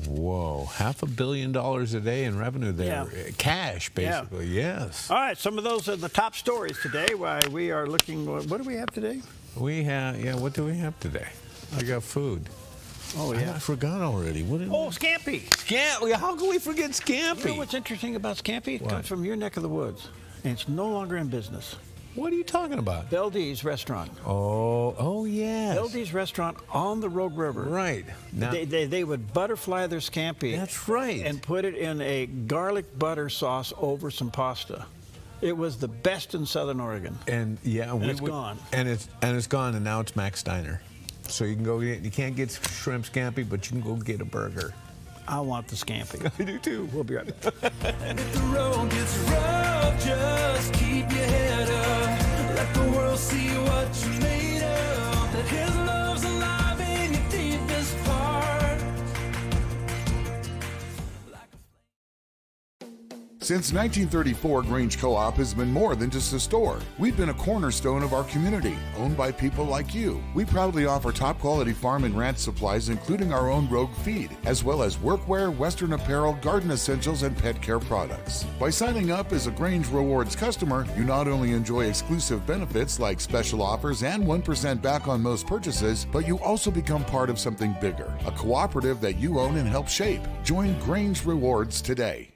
Whoa, $500 million a day in revenue there. Yeah. Cash, basically, yes. All right, some of those are the top stories today. Why we are looking, what do we have today? We have, what do we have today? I got food. Oh, yeah. I forgot already. Scampi. Scampi. How can we forget Scampi? You know what's interesting about Scampi? It comes from your neck of the woods, and it's no longer in business. What are you talking about? Beldy's Restaurant. Oh, yes. Beldy's Restaurant on the Rogue River. Right. Now, they would butterfly their scampi. That's right. And put it in a garlic butter sauce over some pasta. It was the best in Southern Oregon. And it's gone. And it's gone, and now it's Max Diner. So you can go get, you can't get shrimp scampi, but you can go get a burger. I want the scampi. I do too. We'll be right back. If the road gets rough, just keep your head up. Let the world see what you're made of. That his love's alive in your deepest part. Since 1934, Grange Co-op has been more than just a store. We've been a cornerstone of our community, owned by people like you. We proudly offer top-quality farm and ranch supplies, including our own Rogue feed, as well as workwear, Western apparel, garden essentials, and pet care products. By signing up as a Grange Rewards customer, you not only enjoy exclusive benefits like special offers and 1% back on most purchases, but you also become part of something bigger, a cooperative that you own and help shape. Join Grange Rewards today.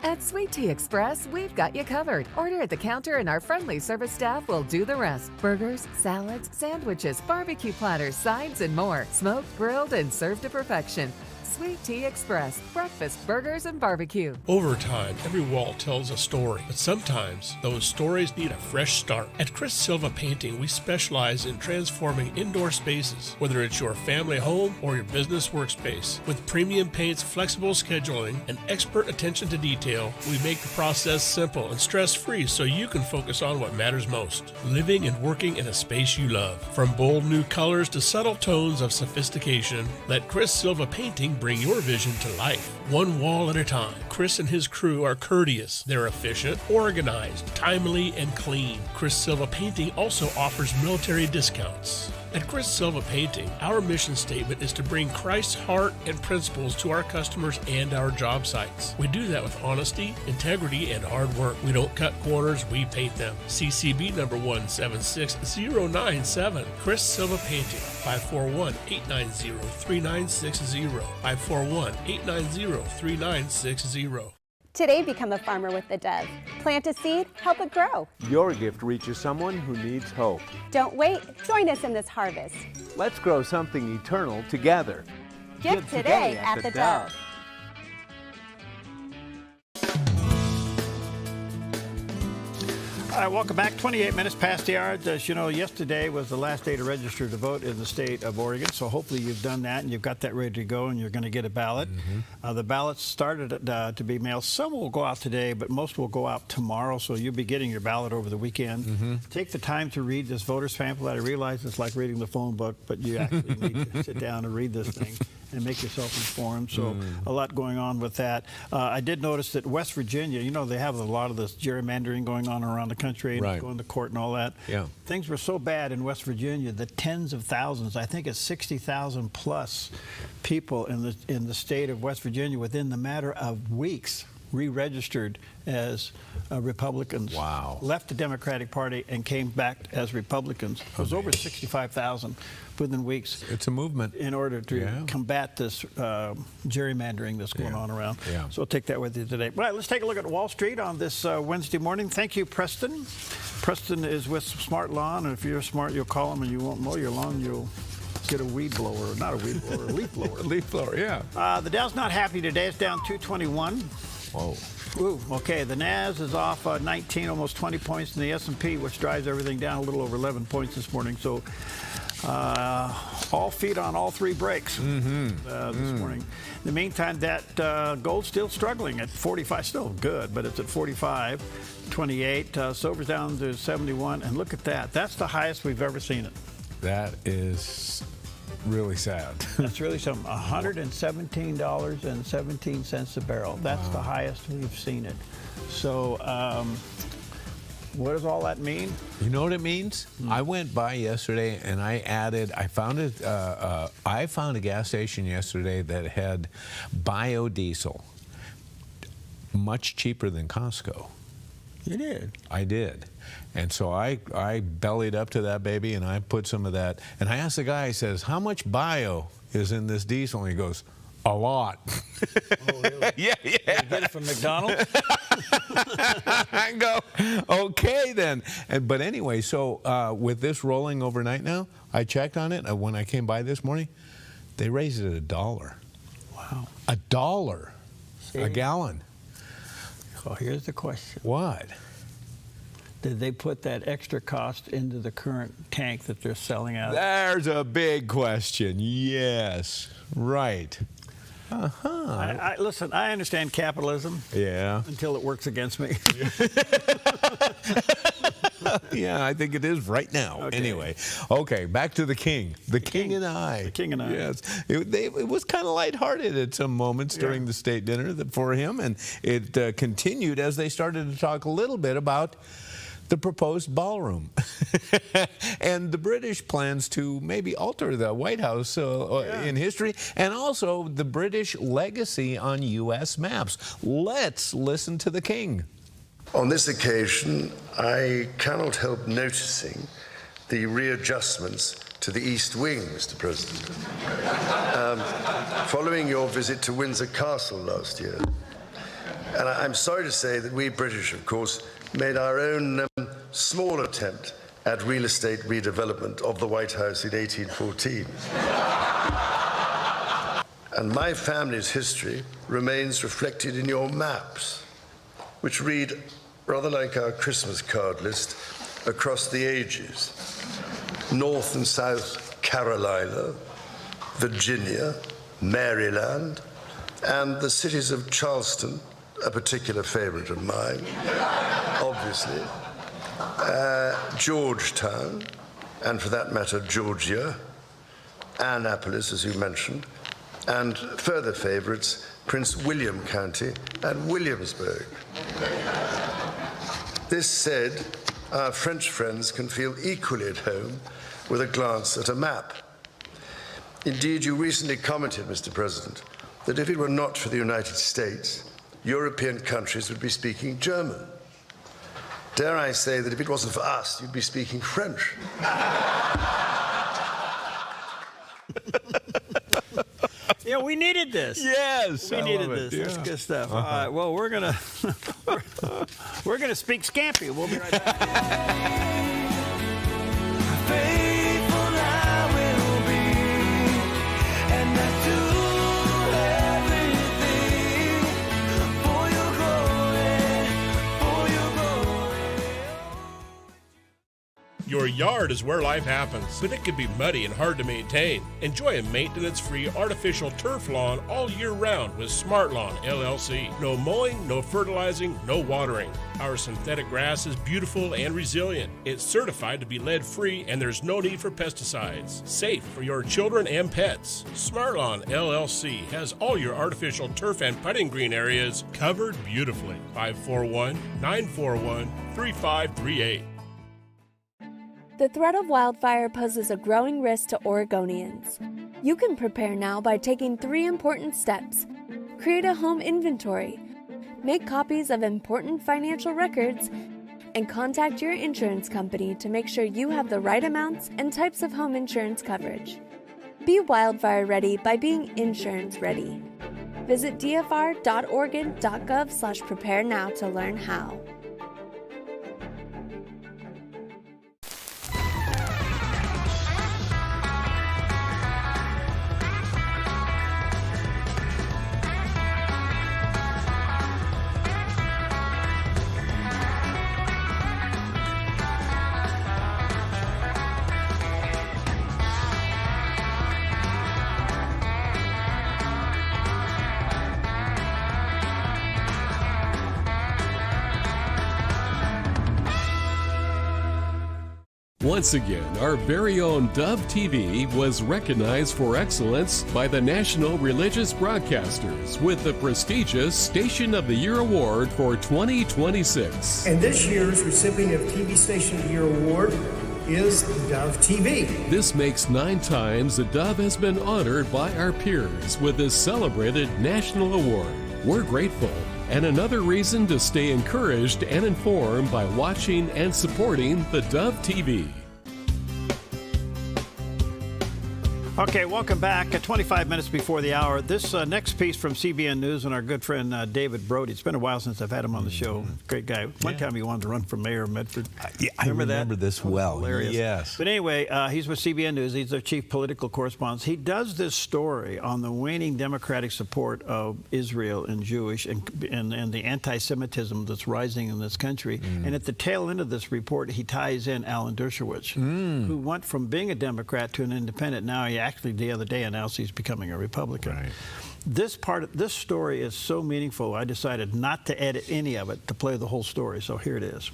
At Sweet Tea Express, we've got you covered. Order at the counter and our friendly service staff will do the rest. Burgers, salads, sandwiches, barbecue platters, sides, and more. Smoked, grilled, and served to perfection. Sweet Tea Express, breakfast, burgers, and barbecue. Over time, every wall tells a story, but sometimes those stories need a fresh start. At Chris Silva Painting, we specialize in transforming indoor spaces, whether it's your family home or your business workspace. With premium paints, flexible scheduling, and expert attention to detail, we make the process simple and stress-free so you can focus on what matters most, living and working in a space you love. From bold new colors to subtle tones of sophistication, let Chris Silva Painting bring your vision to life, one wall at a time. Chris and his crew are courteous. They're efficient, organized, timely, and clean. Chris Silva Painting also offers military discounts. At Chris Silva Painting, our mission statement is to bring Christ's heart and principles to our customers and our job sites. We do that with honesty, integrity, and hard work. We don't cut corners, we paint them. CCB number 176097. Chris Silva Painting, 541-890-3960. 541-890-3960. Today, become a farmer with the Dove. Plant a seed, help it grow. Your gift reaches someone who needs hope. Don't wait, join us in this harvest. Let's grow something eternal together. Give today at the Dove. All right, welcome back. 28 minutes past the hour. As you know, yesterday was the last day to register to vote in the state of Oregon, so hopefully you've done that and you've got that ready to go and you're going to get a ballot. The ballots started to be mailed. Some will go out today, but most will go out tomorrow, so you'll be getting your ballot over the weekend. Take the time to read this voter's pamphlet. I realize it's like reading the phone book, but you actually need to sit down and read this thing and make yourself informed. So a lot going on with that. I did notice that West Virginia, you know, they have a lot of this gerrymandering going on around the country and going to court and all that. Yeah. Things were so bad in West Virginia that tens of thousands, I think it's 60,000 plus people in the state of West Virginia within the matter of weeks re-registered as Republicans. Wow. Left the Democratic Party and came back as Republicans. It was over 65,000 within weeks. It's a movement. In order to combat this gerrymandering that's going on around. So I'll take that with you today. All right, let's take a look at Wall Street on this Wednesday morning. Thank you, Preston. Preston is with Smart Lawn, and if you're smart, you'll call him and you won't mow your lawn. You'll get a weed blower, not a weed blower, a leaf blower. A leaf blower, yeah. The Dow's not happy today. It's down 221. Whoa. Ooh, okay, the Nas is off 19, almost 20 points, and the S&P, which drives everything down, a little over 11 points this morning. So all feet on all three brakes this morning. In the meantime, that gold's still struggling at 45, still good, but it's at 45.28. Silver's down to 71, and look at that. That's the highest we've ever seen it. That is really sad. That's really something. $117.17 a barrel. That's the highest we've seen it. So what does all that mean? You know what it means? I went by yesterday and I found a gas station yesterday that had biodiesel, much cheaper than Costco. You did? I did. And so I bellied up to that baby and I put some of that. And I asked the guy, he says, how much bio is in this diesel? And he goes, a lot. Oh, really? Yeah. Did you get it from McDonald's? I go, okay then. But anyway, so with this rolling overnight now, I checked on it. When I came by this morning, they raised it $1. Wow. $1 a gallon. Oh, here's the question. What? Did they put that extra cost into the current tank that they're selling out? There's a big question. Yes. Right. Listen, I understand capitalism. Yeah. Until it works against me. Yeah, I think it is right now. Okay. Anyway, okay, back to the king. The king and I. The king and I. Yes. It was kind of lighthearted at some moments during the state dinner for him, and it continued as they started to talk a little bit about the proposed ballroom and the British plans to maybe alter the White House in history, and also the British legacy on U.S. maps. Let's listen to the king. On this occasion, I cannot help noticing the readjustments to the East Wing, Mr. President, following your visit to Windsor Castle last year. And I'm sorry to say that we British, of course, made our own small attempt at real estate redevelopment of the White House in 1814. And my family's history remains reflected in your maps, which read rather like our Christmas card list across the ages. North and South Carolina, Virginia, Maryland, and the cities of Charleston, a particular favorite of mine, obviously, Georgetown, and for that matter, Georgia, Annapolis, as you mentioned, and further favorites, Prince William County and Williamsburg. This said, our French friends can feel equally at home with a glance at a map. Indeed, you recently commented, Mr. President, that if it were not for the United States, European countries would be speaking German. Dare I say that if it wasn't for us, you'd be speaking French. Yeah, we needed this. Yes, we I needed love it. this. That's Yeah. good stuff. All right, well, we're gonna speak Scampi. We'll be right back. Your yard is where life happens, but it can be muddy and hard to maintain. Enjoy a maintenance-free artificial turf lawn all year round with Smart Lawn LLC. No mowing, no fertilizing, no watering. Our synthetic grass is beautiful and resilient. It's certified to be lead-free, and there's no need for pesticides. Safe for your children and pets. Smart Lawn LLC has all your artificial turf and putting green areas covered beautifully. 541-941-3538. The threat of wildfire poses a growing risk to Oregonians. You can prepare now by taking 3 important steps. Create a home inventory, make copies of important financial records, and contact your insurance company to make sure you have the right amounts and types of home insurance coverage. Be wildfire ready by being insurance ready. Visit dfr.oregon.gov/prepare now to learn how. Once again, our very own Dove TV was recognized for excellence by the National Religious Broadcasters with the prestigious Station of the Year Award for 2026. And this year's recipient of TV Station of the Year Award is Dove TV. This makes 9 times the Dove has been honored by our peers with this celebrated national award. We're grateful, and another reason to stay encouraged and informed by watching and supporting the Dove TV. Okay, welcome back. At 25 minutes before the hour, this next piece from CBN News and our good friend David Brody. It's been a while since I've had him on the show. Great guy. One time he wanted to run for mayor of Medford. I remember this well. Hilarious. Yes. But anyway, he's with CBN News. He's their chief political correspondent. He does this story on the waning democratic support of Israel and Jewish and the anti-Semitism that's rising in this country. And at the tail end of this report, he ties in Alan Dershowitz, who went from being a Democrat to an independent. Now he actually the other day announced he's becoming a Republican. Right. This story is so meaningful, I decided not to edit any of it to play the whole story. So here it is.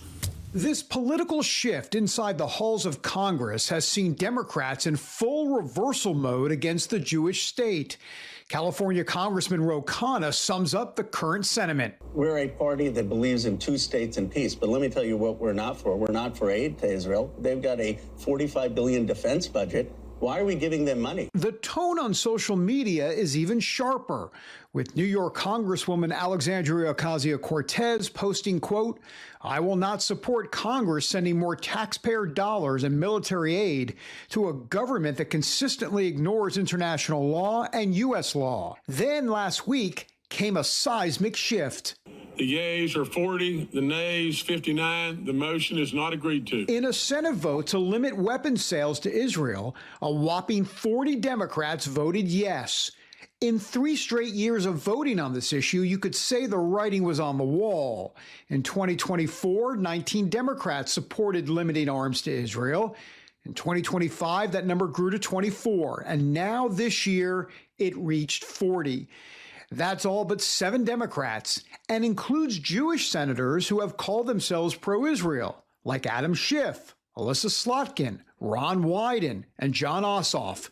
This political shift inside the halls of Congress has seen Democrats in full reversal mode against the Jewish state. California Congressman Ro Khanna sums up the current sentiment. We're a party that believes in 2 states and peace, but let me tell you what we're not for. We're not for aid to Israel. They've got a $45 billion defense budget. Why are we giving them money? The tone on social media is even sharper, with New York Congresswoman Alexandria Ocasio-Cortez posting, quote, "I will not support Congress sending more taxpayer dollars and military aid to a government that consistently ignores international law and U.S. law." Then last week came a seismic shift. The yeas are 40, the nays 59. The motion is not agreed to. In a Senate vote to limit weapons sales to Israel, a whopping 40 Democrats voted yes. In 3 straight years of voting on this issue, you could say the writing was on the wall. In 2024, 19 Democrats supported limiting arms to Israel. In 2025, that number grew to 24, and now this year, it reached 40. That's all but 7 Democrats, and includes Jewish senators who have called themselves pro-Israel, like Adam Schiff, Alyssa Slotkin, Ron Wyden, and John Ossoff.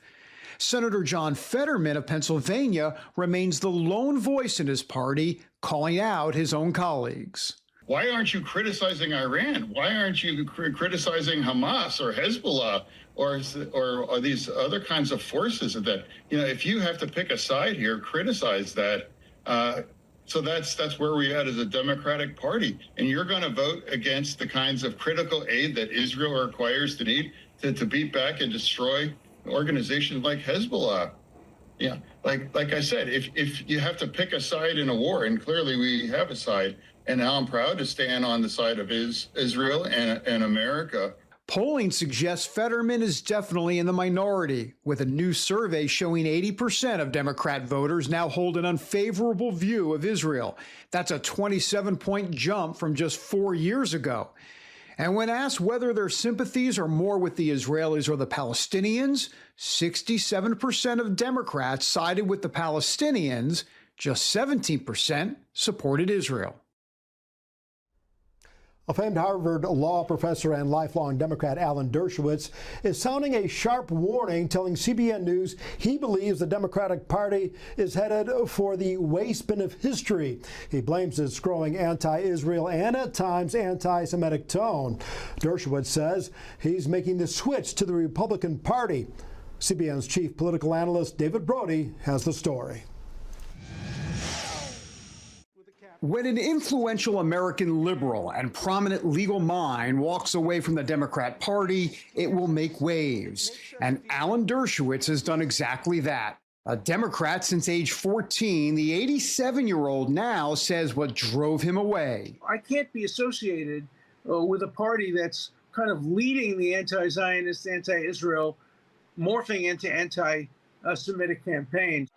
Senator John Fetterman of Pennsylvania remains the lone voice in his party, calling out his own colleagues. Why aren't you criticizing Iran? Why aren't you criticizing Hamas or Hezbollah or these other kinds of forces that, if you have to pick a side here, criticize that. So that's where we're at as a Democratic Party. And you're going to vote against the kinds of critical aid that Israel requires to beat back and destroy organizations like Hezbollah. Yeah, like I said, if you have to pick a side in a war, and clearly we have a side, and now I'm proud to stand on the side of Israel and America. Polling suggests Fetterman is definitely in the minority, with a new survey showing 80% of Democrat voters now hold an unfavorable view of Israel. That's a 27-point jump from just 4 years ago. And when asked whether their sympathies are more with the Israelis or the Palestinians, 67% of Democrats sided with the Palestinians, just 17% supported Israel. A famed Harvard law professor and lifelong Democrat Alan Dershowitz is sounding a sharp warning, telling CBN News he believes the Democratic Party is headed for the waste bin of history. He blames its growing anti-Israel and at times anti-Semitic tone. Dershowitz says he's making the switch to the Republican Party. CBN's chief political analyst David Brody has the story. When an influential American liberal and prominent legal mind walks away from the Democrat Party, it will make waves. And Alan Dershowitz has done exactly that. A Democrat since age 14, the 87-year-old now says what drove him away. I can't be associated with a party that's kind of leading the anti-Zionist, anti-Israel, morphing into anti-Semitic campaign.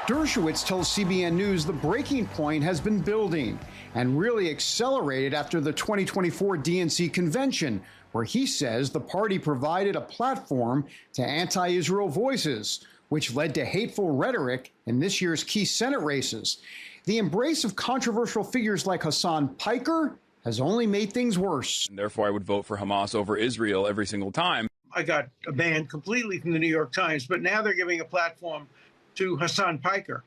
Dershowitz tells CBN News the breaking point has been building and really accelerated after the 2024 DNC convention, where he says the party provided a platform to anti-Israel voices, which led to hateful rhetoric in this year's key Senate races. The embrace of controversial figures like Hassan Piker has only made things worse. And therefore, I would vote for Hamas over Israel every single time. I got banned completely from the New York Times, but now they're giving a platform to Hassan Piker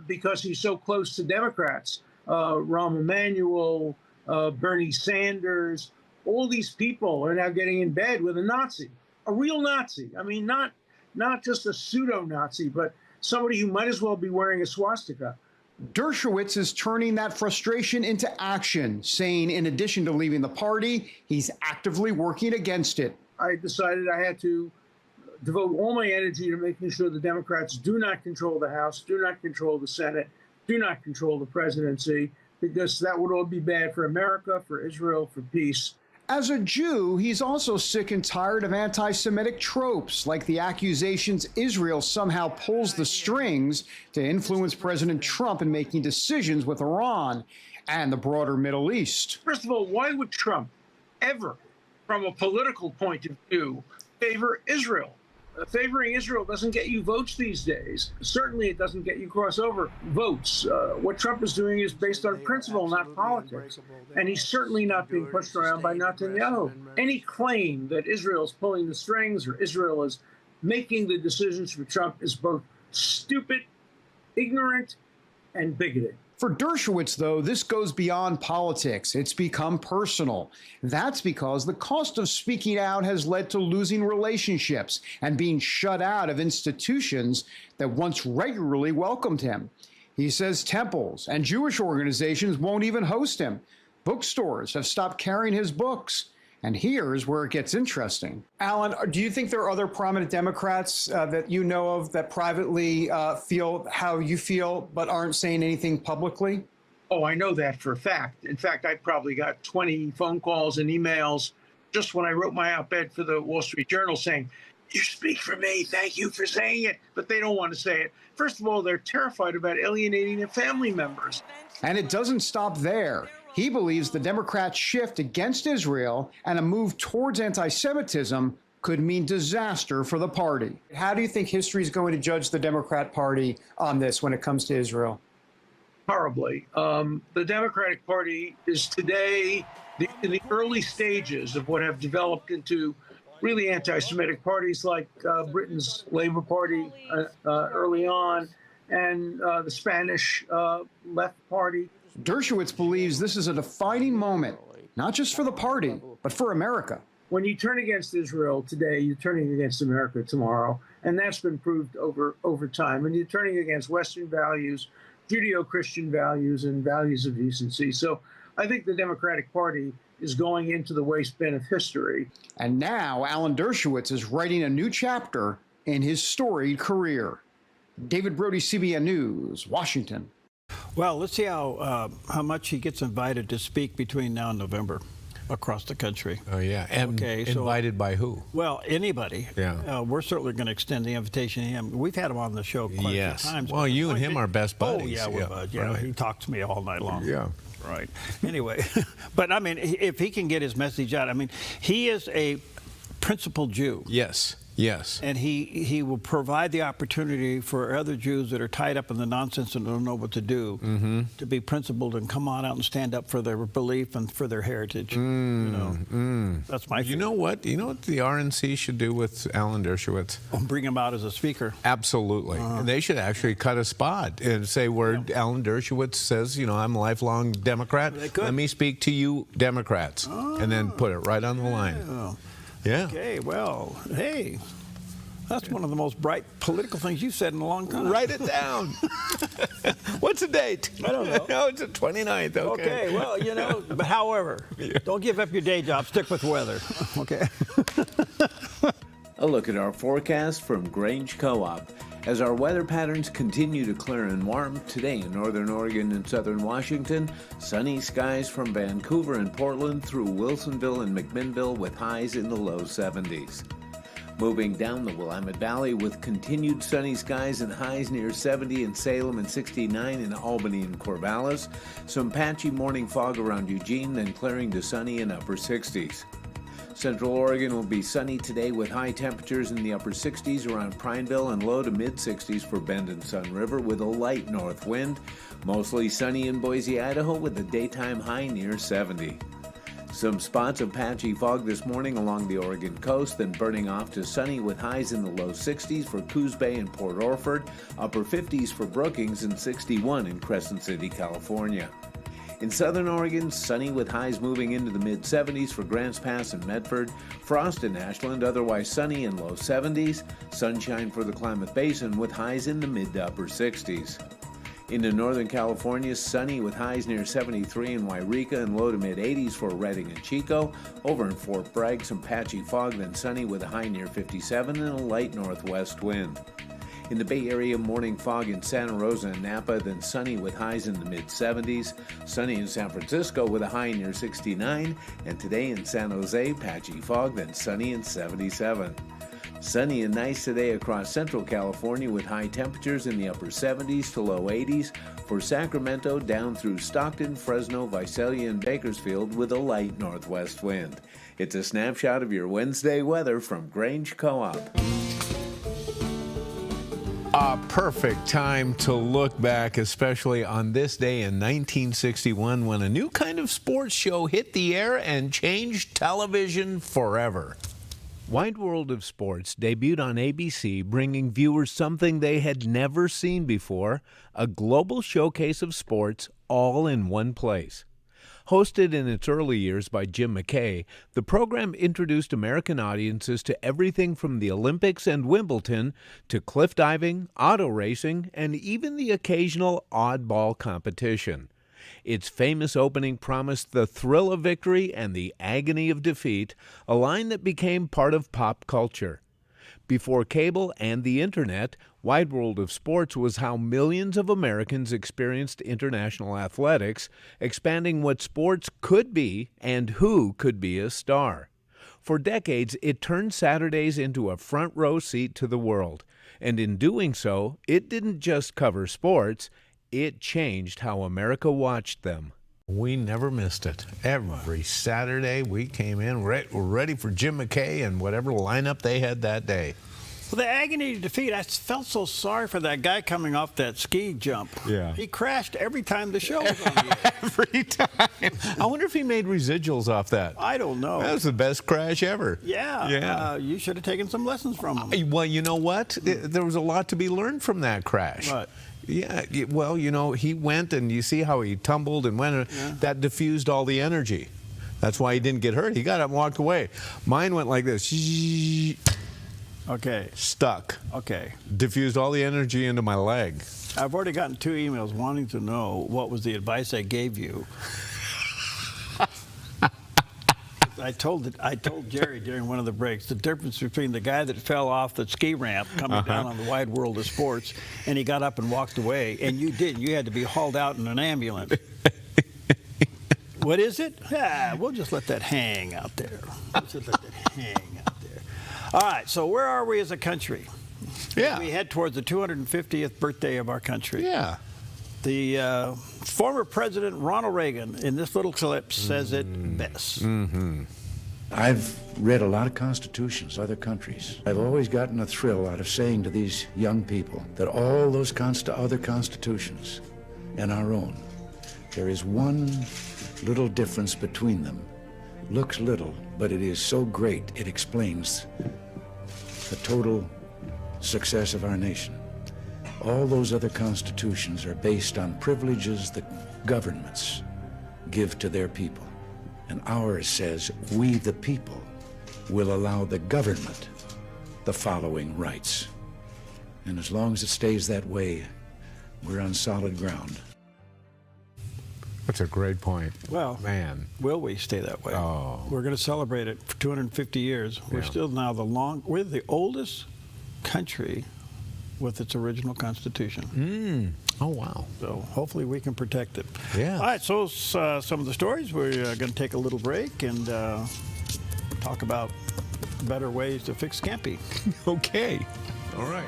because he's so close to Democrats. Rahm Emanuel, Bernie Sanders, all these people are now getting in bed with a Nazi, a real Nazi. I mean, not just a pseudo-Nazi, but somebody who might as well be wearing a swastika. Dershowitz is turning that frustration into action, saying in addition to leaving the party, he's actively working against it. I decided I had to devote all my energy to making sure the Democrats do not control the House, do not control the Senate, do not control the presidency, because that would all be bad for America, for Israel, for peace. As a Jew, he's also sick and tired of anti-Semitic tropes, like the accusations Israel somehow pulls the strings to influence President Trump in making decisions with Iran and the broader Middle East. First of all, why would Trump ever, from a political point of view, favor Israel? Favoring Israel doesn't get you votes these days. Certainly it doesn't get you crossover votes. What Trump is doing is based on principle, not politics. And he's certainly not being pushed around by Netanyahu. Any claim that Israel is pulling the strings or Israel is making the decisions for Trump is both stupid, ignorant, and bigoted. For Dershowitz, though, this goes beyond politics. It's become personal. That's because the cost of speaking out has led to losing relationships and being shut out of institutions that once regularly welcomed him. He says temples and Jewish organizations won't even host him. Bookstores have stopped carrying his books. And here's where it gets interesting. Alan, do you think there are other prominent Democrats that you know of that privately feel how you feel but aren't saying anything publicly? Oh, I know that for a fact. In fact, I probably got 20 phone calls and emails just when I wrote my op-ed for the Wall Street Journal saying, "You speak for me, thank you for saying it," but they don't want to say it. First of all, they're terrified about alienating their family members. And it doesn't stop there. He believes the Democrats' shift against Israel and a move towards anti-Semitism could mean disaster for the party. How do you think history is going to judge the Democrat Party on this when it comes to Israel? Horribly. The Democratic Party is today in the early stages of what have developed into really anti-Semitic parties like Britain's Labour Party early on and the Spanish Left Party. Dershowitz believes this is a defining moment, not just for the party, but for America. When you turn against Israel today, you're turning against America tomorrow, and that's been proved over time. And you're turning against Western values, Judeo-Christian values, and values of decency. So I think the Democratic Party is going into the waste bin of history. And now Alan Dershowitz is writing a new chapter in his storied career. David Brody, CBN News, Washington. Well, let's see how much he gets invited to speak between now and November across the country. Oh, yeah. And invited by who? Well, anybody. Yeah. We're certainly going to extend the invitation to him. We've had him on the show quite a few times. Well, you and him are best buddies. Oh, yeah, we're buds. Yeah, right. He talks to me all night long. Yeah. Right. Anyway, but I mean, if he can get his message out, I mean, he is a principled Jew. Yes. Yes. And he will provide the opportunity for other Jews that are tied up in the nonsense and don't know what to do to be principled and come on out and stand up for their belief and for their heritage. That's my feeling. You know what the RNC should do with Alan Dershowitz? Bring him out as a speaker. Absolutely. And they should actually cut a spot and say where Alan Dershowitz says, I'm a lifelong Democrat. Let me speak to you Democrats. And then put it right on the line. Yeah. Okay, well, hey, that's one of the most bright political things you've said in a long time. Write it down. What's the date? I don't know. No, it's the 29th. Okay, well, but however, don't give up your day job. Stick with weather. Okay. A look at our forecast from Grange Co-op. As our weather patterns continue to clear and warm, today in northern Oregon and southern Washington, sunny skies from Vancouver and Portland through Wilsonville and McMinnville with highs in the low 70s. Moving down the Willamette Valley with continued sunny skies and highs near 70 in Salem and 69 in Albany and Corvallis. Some patchy morning fog around Eugene, then clearing to sunny in upper 60s. Central Oregon will be sunny today with high temperatures in the upper 60s around Prineville and low to mid-60s for Bend and Sun River with a light north wind. Mostly sunny in Boise, Idaho with a daytime high near 70. Some spots of patchy fog this morning along the Oregon coast, then burning off to sunny with highs in the low 60s for Coos Bay and Port Orford, upper 50s for Brookings, and 61 in Crescent City, California. In southern Oregon, sunny with highs moving into the mid-70s for Grants Pass and Medford. Frost in Ashland, otherwise sunny in low 70s. Sunshine for the Klamath Basin with highs in the mid to upper 60s. Into northern California, sunny with highs near 73 in Wairika and low to mid-80s for Redding and Chico. Over in Fort Bragg, some patchy fog, then sunny with a high near 57 and a light northwest wind. In the Bay Area, morning fog in Santa Rosa and Napa, then sunny with highs in the mid-70s. Sunny in San Francisco with a high near 69. And today in San Jose, patchy fog, then sunny in 77. Sunny and nice today across central California with high temperatures in the upper 70s to low 80s. For Sacramento, down through Stockton, Fresno, Visalia, and Bakersfield with a light northwest wind. It's a snapshot of your Wednesday weather from Grange Co-op. A perfect time to look back, especially on this day in 1961 when a new kind of sports show hit the air and changed television forever. Wide World of Sports debuted on ABC, bringing viewers something they had never seen before, a global showcase of sports all in one place. Hosted in its early years by Jim McKay, the program introduced American audiences to everything from the Olympics and Wimbledon to cliff diving, auto racing, and even the occasional oddball competition. Its famous opening promised the thrill of victory and the agony of defeat, a line that became part of pop culture. Before cable and the internet, Wide World of Sports was how millions of Americans experienced international athletics, expanding what sports could be and who could be a star. For decades, it turned Saturdays into a front row seat to the world. And in doing so, it didn't just cover sports, it changed how America watched them. We never missed it. Every Saturday we came in, we're ready for Jim McKay and whatever lineup they had that day. Well, the agony of defeat, I felt so sorry for that guy coming off that ski jump. Yeah. He crashed every time the show was on the air. Every time. I wonder if he made residuals off that. I don't know. That was the best crash ever. Yeah. You should have taken some lessons from him. Well, you know what? There was a lot to be learned from that crash. What? Yeah, well, he went and you see how he tumbled and went. That diffused all the energy. That's why he didn't get hurt. He got up and walked away. Mine went like this. Okay. Stuck. Okay. Diffused all the energy into my leg. I've already gotten 2 emails wanting to know what was the advice I gave you. I told Jerry during one of the breaks the difference between the guy that fell off the ski ramp coming down on the wide world of sports, and he got up and walked away, and you didn't. You had to be hauled out in an ambulance. What is it? We'll just let that hang out there. All right, so where are we as a country? Yeah. We head towards the 250th birthday of our country. Yeah. The former President Ronald Reagan, in this little clip, says it best. I've read a lot of constitutions, other countries. I've always gotten a thrill out of saying to these young people that all those other constitutions and our own, there is one little difference between them. Looks little, but it is so great it explains the total success of our nation. All those other constitutions are based on privileges that governments give to their people. And ours says, we the people will allow the government the following rights. And as long as it stays that way, we're on solid ground. That's a great point. Well, man, will we stay that way? Oh. We're going to celebrate it for 250 years. We're still now we're the oldest country with its original constitution. Oh, wow. So hopefully we can protect it. Yeah. All right, so some of the stories. We're going to take a little break and talk about better ways to fix Scampy. Okay. All right.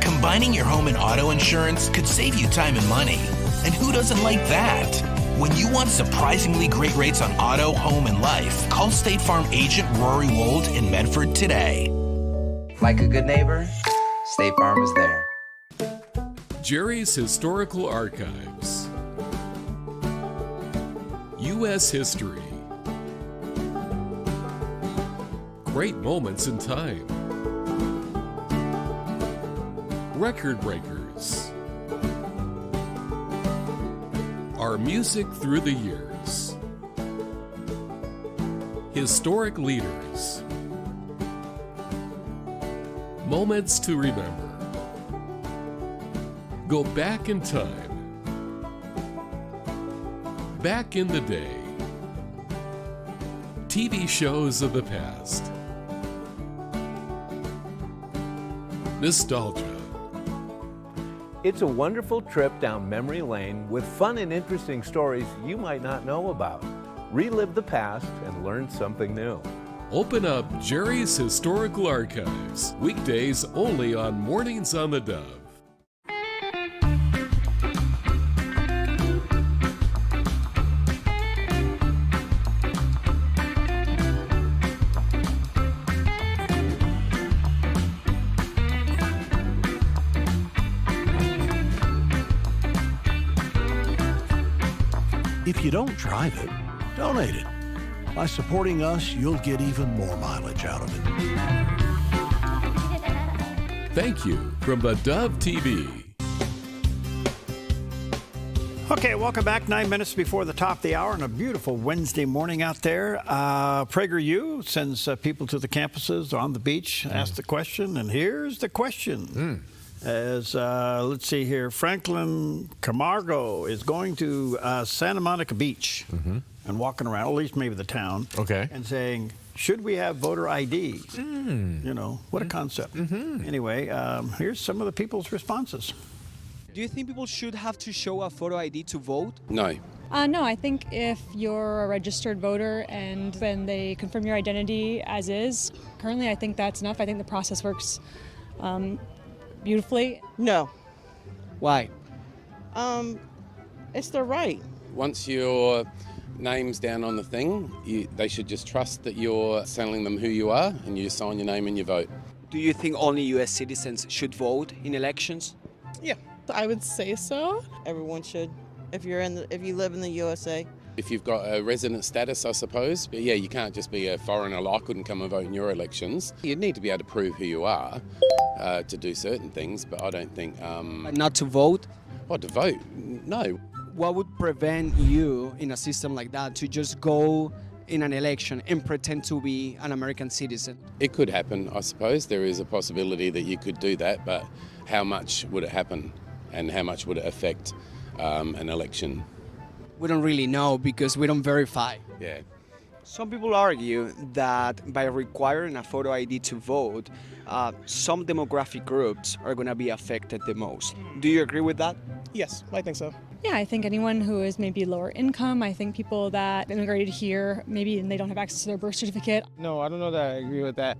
Combining your home and auto insurance could save you time and money. And who doesn't like that? When you want surprisingly great rates on auto, home, and life, call State Farm agent Rory Wold in Medford today. Like a good neighbor, State Farm is there. Jerry's Historical Archives. U.S. history. Great moments in time. Record breakers. Our music through the years. Historic leaders. Moments to remember. Go back in time. Back in the day. TV shows of the past. Nostalgia. It's a wonderful trip down memory lane with fun and interesting stories you might not know about. Relive the past and learn something new. Open up Jerry's Historical Archives. Weekdays only on Mornings on the Dove. If you don't drive it, donate it. By supporting us, you'll get even more mileage out of it. Thank you from the Dove TV. Okay, welcome back. 9 minutes before the top of the hour on a beautiful Wednesday morning out there. PragerU sends people to the campuses on the beach, ask the question, and here's the question. As let's see here, Franklin Camargo is going to Santa Monica Beach and walking around, at least maybe the town, and saying, should we have voter ID? You know, what a concept. Anyway, here's some of the people's responses. Do you think people should have to show a photo ID to vote? No. No, I think if you're a registered voter and then they confirm your identity as is, currently I think that's enough. I think the process works beautifully. No. Why? It's their right. Once your name's down on the thing, they should just trust that you're telling them who you are and you sign your name and you vote. Do you think only U.S. citizens should vote in elections? Yeah, I would say so. Everyone should. If you live in the USA. If you've got a resident status, I suppose, but yeah, you can't just be a foreigner. I couldn't come and vote in your elections. You'd need to be able to prove who you are to do certain things, but I don't think... Not to vote? Oh, to vote? No. What would prevent you in a system like that to just go in an election and pretend to be an American citizen? It could happen, I suppose. There is a possibility that you could do that, but how much would it happen and how much would it affect an election? We don't really know because we don't verify. Yeah. Some people argue that by requiring a photo ID to vote, some demographic groups are going to be affected the most. Do you agree with that? Yes, I think so. Yeah, I think anyone who is maybe lower income, I think people that immigrated here, maybe and they don't have access to their birth certificate. No, I don't know that I agree with that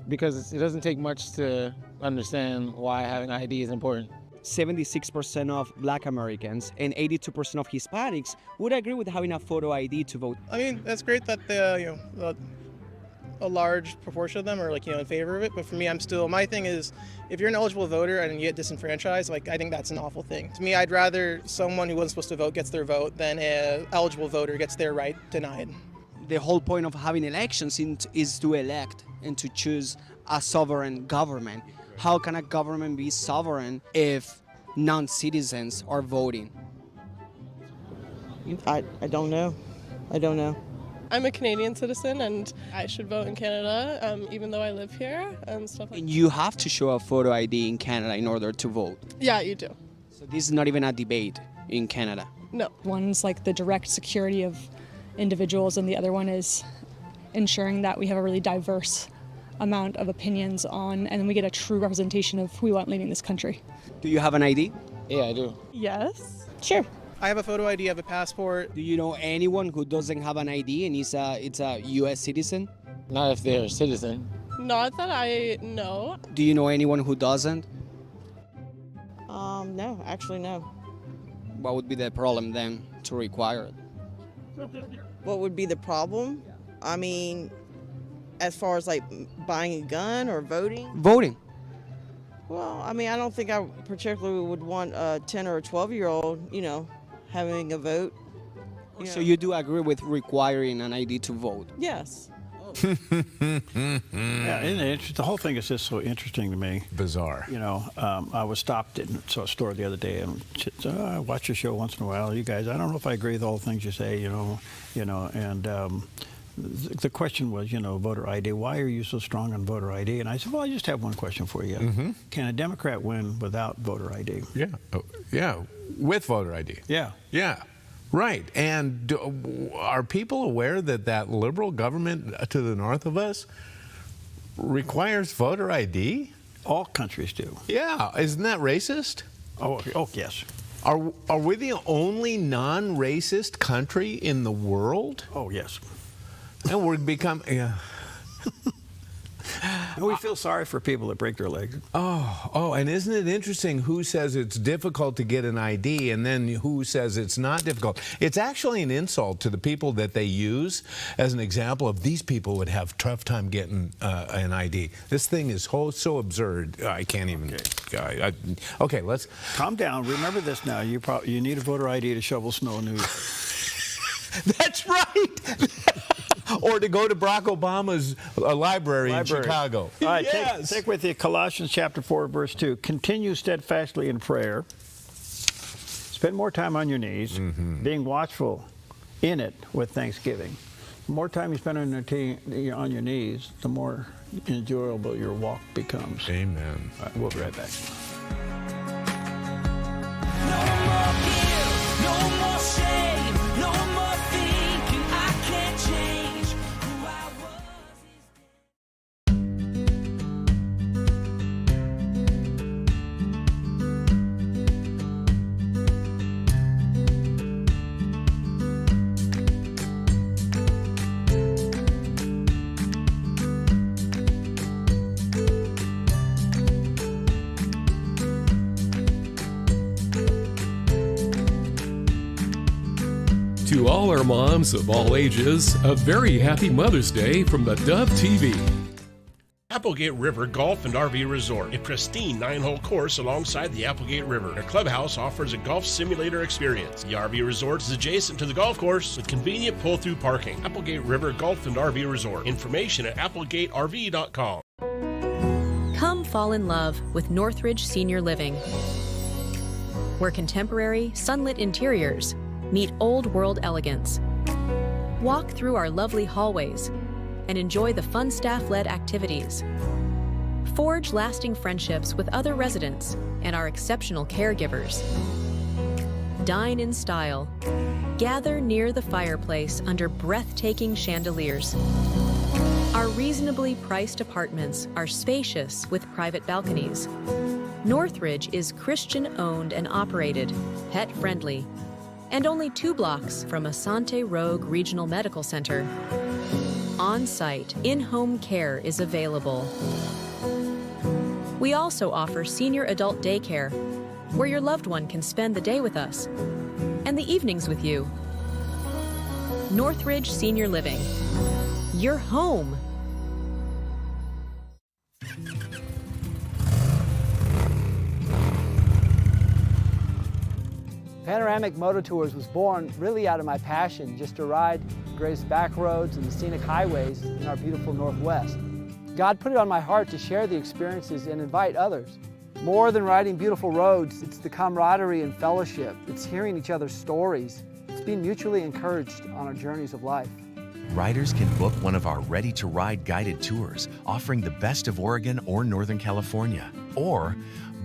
because it doesn't take much to understand why having ID is important. 76% of Black Americans and 82% of Hispanics would agree with having a photo ID to vote. I mean, that's great that a large proportion of them are in favor of it. But for me, my thing is, if you're an eligible voter and you get disenfranchised, I think that's an awful thing. To me, I'd rather someone who wasn't supposed to vote gets their vote than an eligible voter gets their right denied. The whole point of having elections is to elect and to choose a sovereign government. How can a government be sovereign if non-citizens are voting? I don't know. I don't know. I'm a Canadian citizen and I should vote in Canada, even though I live here and stuff like that. And you have to show a photo ID in Canada in order to vote. Yeah, you do. So this is not even a debate in Canada. No. One's like the direct security of individuals and the other one is ensuring that we have a really diverse amount of opinions on, and we get a true representation of who we want leading this country. Do you have an ID? Yeah, I do. Yes. Sure. I have a photo ID, I have a passport. Do you know anyone who doesn't have an ID and it's a U.S. citizen? Not if they're a citizen. Not that I know. Do you know anyone who doesn't? No, actually no. What would be the problem then to require it? What would be the problem? I mean, as far as buying a gun or voting? Voting. Well, I mean, I don't think I particularly would want a 10 or a 12-year-old, having a vote. So you do agree with requiring an ID to vote? Yes. Yeah, the whole thing is just so interesting to me. Bizarre. I was stopped in a store the other day and I watch your show once in a while. You guys, I don't know if I agree with all the things you say, and the question was, voter ID. Why are you so strong on voter ID? And I said, well, I just have one question for you. Mm-hmm. Can a Democrat win without voter ID? Yeah. Oh, yeah. With voter ID. Yeah. Yeah. Right. And are people aware that liberal government to the north of us requires voter ID? All countries do. Yeah. Isn't that racist? Oh yes. Are we the only non-racist country in the world? Oh, yes. And we're becoming... Yeah. And we feel sorry for people that break their legs. Oh, and isn't it interesting who says it's difficult to get an ID and then who says it's not difficult? It's actually an insult to the people that they use as an example of these people would have a tough time getting an ID. This thing is so absurd. I can't even... Okay, let's... Calm down. Remember this now. You need a voter ID to shovel snow in New York. That's right. Or to go to Barack Obama's library in Chicago. All right, yes. take with you Colossians chapter 4, verse 2. Continue steadfastly in prayer. Spend more time on your knees, being watchful in it with thanksgiving. The more time you spend on your knees, the more enjoyable your walk becomes. Amen. All right, we'll be right back. No more guilt, no more shame, no more thinking I can't change who I was. To all our moms of all ages, a very happy Mother's Day from the Dove TV. Applegate River Golf and RV Resort, a pristine 9-hole course alongside the Applegate River. Their clubhouse offers a golf simulator experience. The RV Resort is adjacent to the golf course with convenient pull-through parking. Applegate River Golf and RV Resort. Information at applegateRV.com. Come fall in love with Northridge Senior Living, where contemporary, sunlit interiors meet old-world elegance. Walk through our lovely hallways and enjoy the fun staff-led activities. Forge lasting friendships with other residents and our exceptional caregivers. Dine in style. Gather near the fireplace under breathtaking chandeliers. Our reasonably priced apartments are spacious with private balconies. Northridge is Christian-owned and operated, pet-friendly, and only 2 blocks from Asante Rogue Regional Medical Center. On-site, in-home care is available. We also offer senior adult daycare, where your loved one can spend the day with us and the evenings with you. Northridge Senior Living. Your home. Panoramic Moto Tours was born really out of my passion just to ride, graze back roads and the scenic highways in our beautiful Northwest. God put it on my heart to share the experiences and invite others. More than riding beautiful roads, it's the camaraderie and fellowship. It's hearing each other's stories. It's being mutually encouraged on our journeys of life. Riders can book one of our ready-to-ride guided tours offering the best of Oregon or Northern California. Or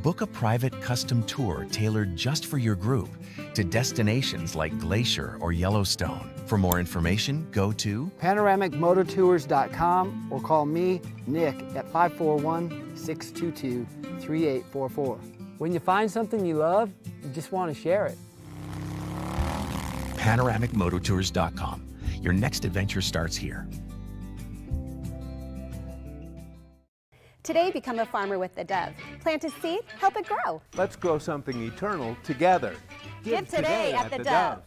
book a private custom tour tailored just for your group to destinations like Glacier or Yellowstone. For more information, go to panoramicmototours.com or call me, Nick, at 541-622-3844. When you find something you love, you just want to share it. panoramicmototours.com. Your next adventure starts here. Today, become a farmer with theDove. Plant a seed, help it grow. Let's grow something eternal together. Give today at theDove.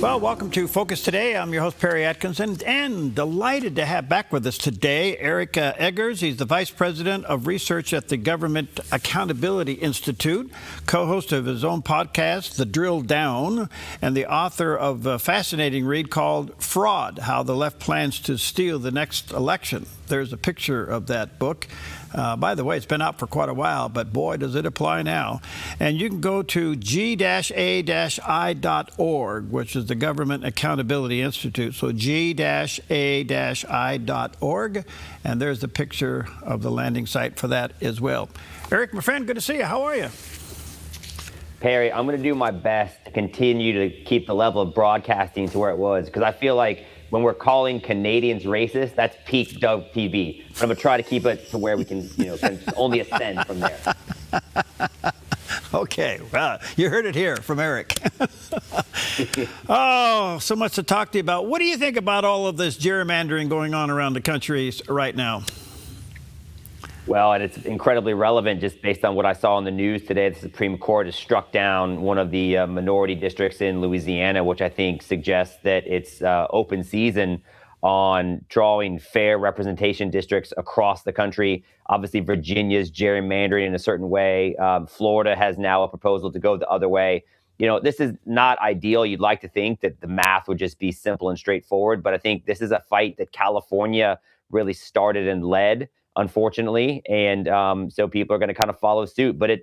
Well, welcome to Focus Today. I'm your host, Perry Atkinson, and delighted to have back with us today Eric Eggers. He's the Vice President of Research at the Government Accountability Institute, co-host of his own podcast, The Drill Down, and the author of a fascinating read called Fraud, How the Left Plans to Steal the Next Election. There's a picture of that book. By the way, it's been out for quite a while, but boy, does it apply now. And you can go to g-a-i.org, which is the Government Accountability Institute. So g-a-i.org. And there's the picture of the landing site for that as well. Eric, my friend, good to see you. How are you? Perry, I'm going to do my best to continue to keep the level of broadcasting to where it was, because I feel like when we're calling Canadians racist, that's peak Dove TV. But I'm going to try to keep it to where we can, can only ascend from there. Okay, well, you heard it here from Eric. Oh, so much to talk to you about. What do you think about all of this gerrymandering going on around the country right now? Well, and it's incredibly relevant just based on what I saw in the news today. The Supreme Court has struck down one of the minority districts in Louisiana, which I think suggests that it's open season on drawing fair representation districts across the country. Obviously, Virginia's gerrymandering in a certain way. Florida has now a proposal to go the other way. This is not ideal. You'd like to think that the math would just be simple and straightforward, but I think this is a fight that California really started and led, unfortunately, and so people are going to kind of follow suit. But I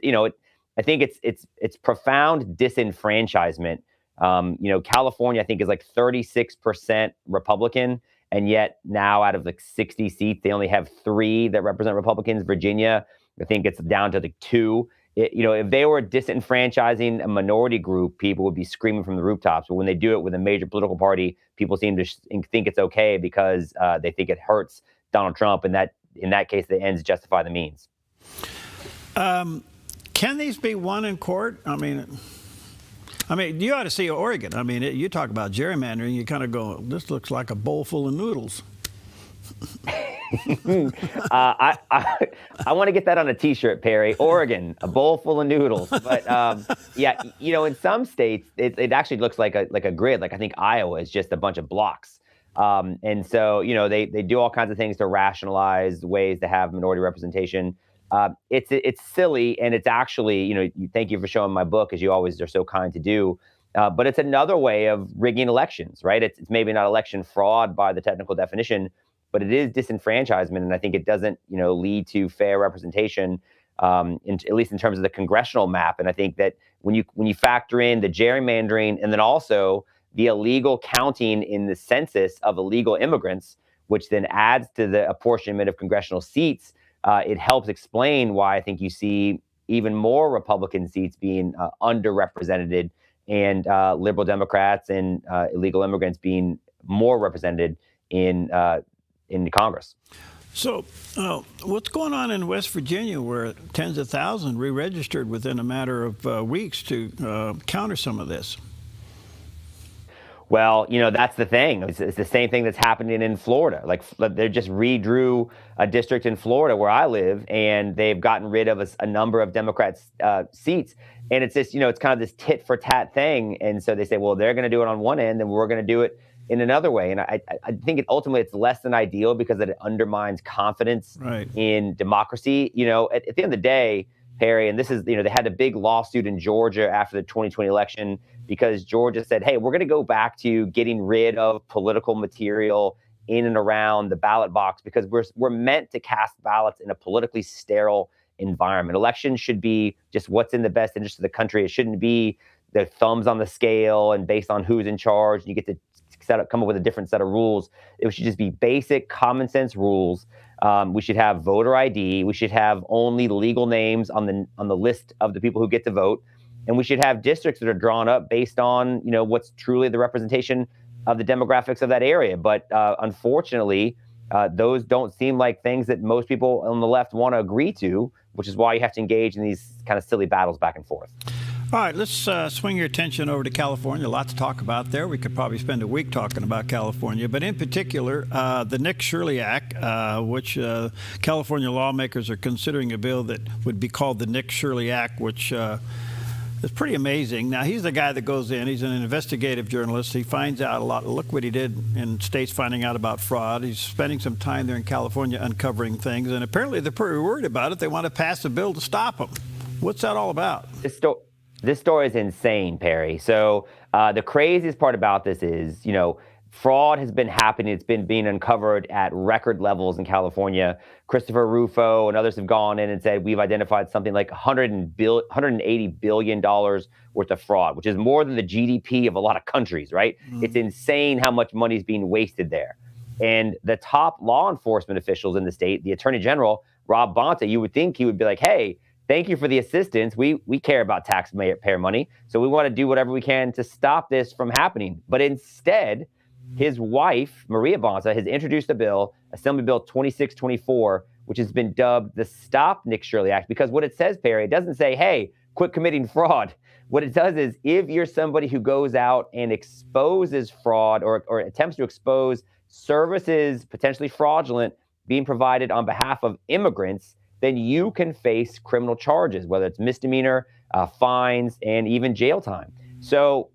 think it's profound disenfranchisement. California, I think, is like 36% Republican, and yet now out of like 60 seats, they only have 3 that represent Republicans. Virginia, I think it's down to 2. If they were disenfranchising a minority group, people would be screaming from the rooftops. But when they do it with a major political party, people seem to think it's okay because they think it hurts Donald Trump, and that in that case, the ends justify the means. Can these be won in court? I mean, you ought to see Oregon. I mean, you talk about gerrymandering, you kind of go, this looks like a bowl full of noodles. I want to get that on a T-shirt, Perry. Oregon, a bowl full of noodles. But yeah, in some states, it actually looks like a grid. Like I think Iowa is just a bunch of blocks. And so, they do all kinds of things to rationalize ways to have minority representation. It's silly, and it's actually, thank you for showing my book, as you always are so kind to do. But it's another way of rigging elections, right? It's maybe not election fraud by the technical definition, but it is disenfranchisement, and I think it doesn't, lead to fair representation, at least in terms of the congressional map. And I think that when you factor in the gerrymandering and then also the illegal counting in the census of illegal immigrants, which then adds to the apportionment of congressional seats, it helps explain why I think you see even more Republican seats being underrepresented, and liberal Democrats and illegal immigrants being more represented in Congress. So, what's going on in West Virginia, where tens of thousands re-registered within a matter of weeks to counter some of this? Well, that's the thing. It's the same thing that's happening in Florida. Like they just redrew a district in Florida where I live, and they've gotten rid of a number of Democrats' seats. And it's just, it's kind of this tit for tat thing. And so they say, well, they're going to do it on one end, and we're going to do it in another way. And I think ultimately it's less than ideal because it undermines confidence in democracy. At the end of the day, Perry, and this is, they had a big lawsuit in Georgia after the 2020 election because Georgia said, hey, we're going to go back to getting rid of political material in and around the ballot box because we're meant to cast ballots in a politically sterile environment. Elections should be just what's in the best interest of the country. It shouldn't be the thumbs on the scale and based on who's in charge. And you get to come up with a different set of rules. It should just be basic common sense rules. We should have voter ID. We should have only legal names on the list of the people who get to vote. And we should have districts that are drawn up based on, what's truly the representation of the demographics of that area. But unfortunately, those don't seem like things that most people on the left want to agree to, which is why you have to engage in these kind of silly battles back and forth. All right, let's swing your attention over to California. A lot to talk about there. We could probably spend a week talking about California, but in particular, the Nick Shirley Act, which California lawmakers are considering a bill that would be called the Nick Shirley Act, which is pretty amazing. Now, he's the guy that goes in. He's an investigative journalist. He finds out a lot. Look what he did in states finding out about fraud. He's spending some time there in California uncovering things, and apparently they're pretty worried about it. They want to pass a bill to stop him. What's that all about? This story is insane, Perry. So the craziest part about this is, fraud has been happening. It's been being uncovered at record levels in California. Christopher Rufo and others have gone in and said we've identified something like $180 billion worth of fraud, which is more than the GDP of a lot of countries, right? Mm-hmm. It's insane how much money is being wasted there. And the top law enforcement officials in the state, the Attorney General, Rob Bonta, you would think he would be like, hey, thank you for the assistance. We care about taxpayer money, so we want to do whatever we can to stop this from happening. But instead, his wife, Maria Bonta, has introduced a bill, Assembly Bill 2624, which has been dubbed the Stop Nick Shirley Act, because what it says, Perry, it doesn't say, hey, quit committing fraud. What it does is if you're somebody who goes out and exposes fraud or attempts to expose services potentially fraudulent being provided on behalf of immigrants, then you can face criminal charges, whether it's misdemeanor, fines, and even jail time. So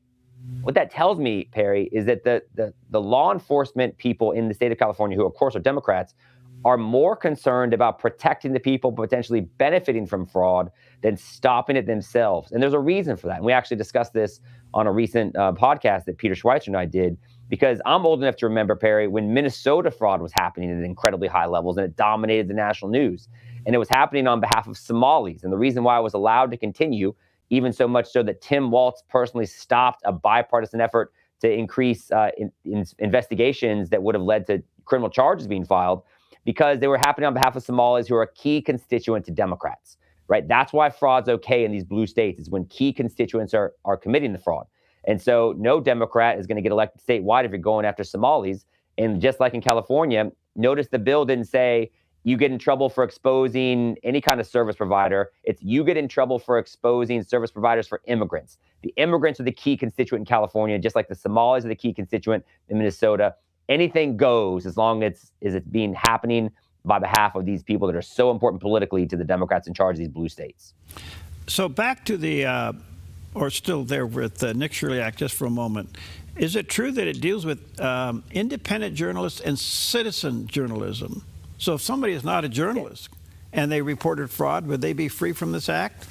what that tells me, Perry, is that the law enforcement people in the state of California, who of course are Democrats, are more concerned about protecting the people potentially benefiting from fraud than stopping it themselves. And there's a reason for that. And we actually discussed this on a recent podcast that Peter Schweitzer and I did, because I'm old enough to remember, Perry, when Minnesota fraud was happening at incredibly high levels and it dominated the national news. And it was happening on behalf of Somalis. And the reason why it was allowed to continue, even so much so that Tim Walz personally stopped a bipartisan effort to increase investigations that would have led to criminal charges being filed, because they were happening on behalf of Somalis who are a key constituent to Democrats, right? That's why fraud's okay in these blue states, is when key constituents are committing the fraud. And so no Democrat is going to get elected statewide if you're going after Somalis. And just like in California, notice the bill didn't say you get in trouble for exposing any kind of service provider. It's you get in trouble for exposing service providers for immigrants. The immigrants are the key constituent in California, just like the Somalis are the key constituent in Minnesota. anything goes as long as it's being happening by behalf of these people that are so important politically to the Democrats in charge of these blue states. So back to the, or still there with the Nick Shirley Act just for a moment. Is it true that it deals with independent journalists and citizen journalism? So if somebody is not a journalist and they reported fraud, would they be free from this act?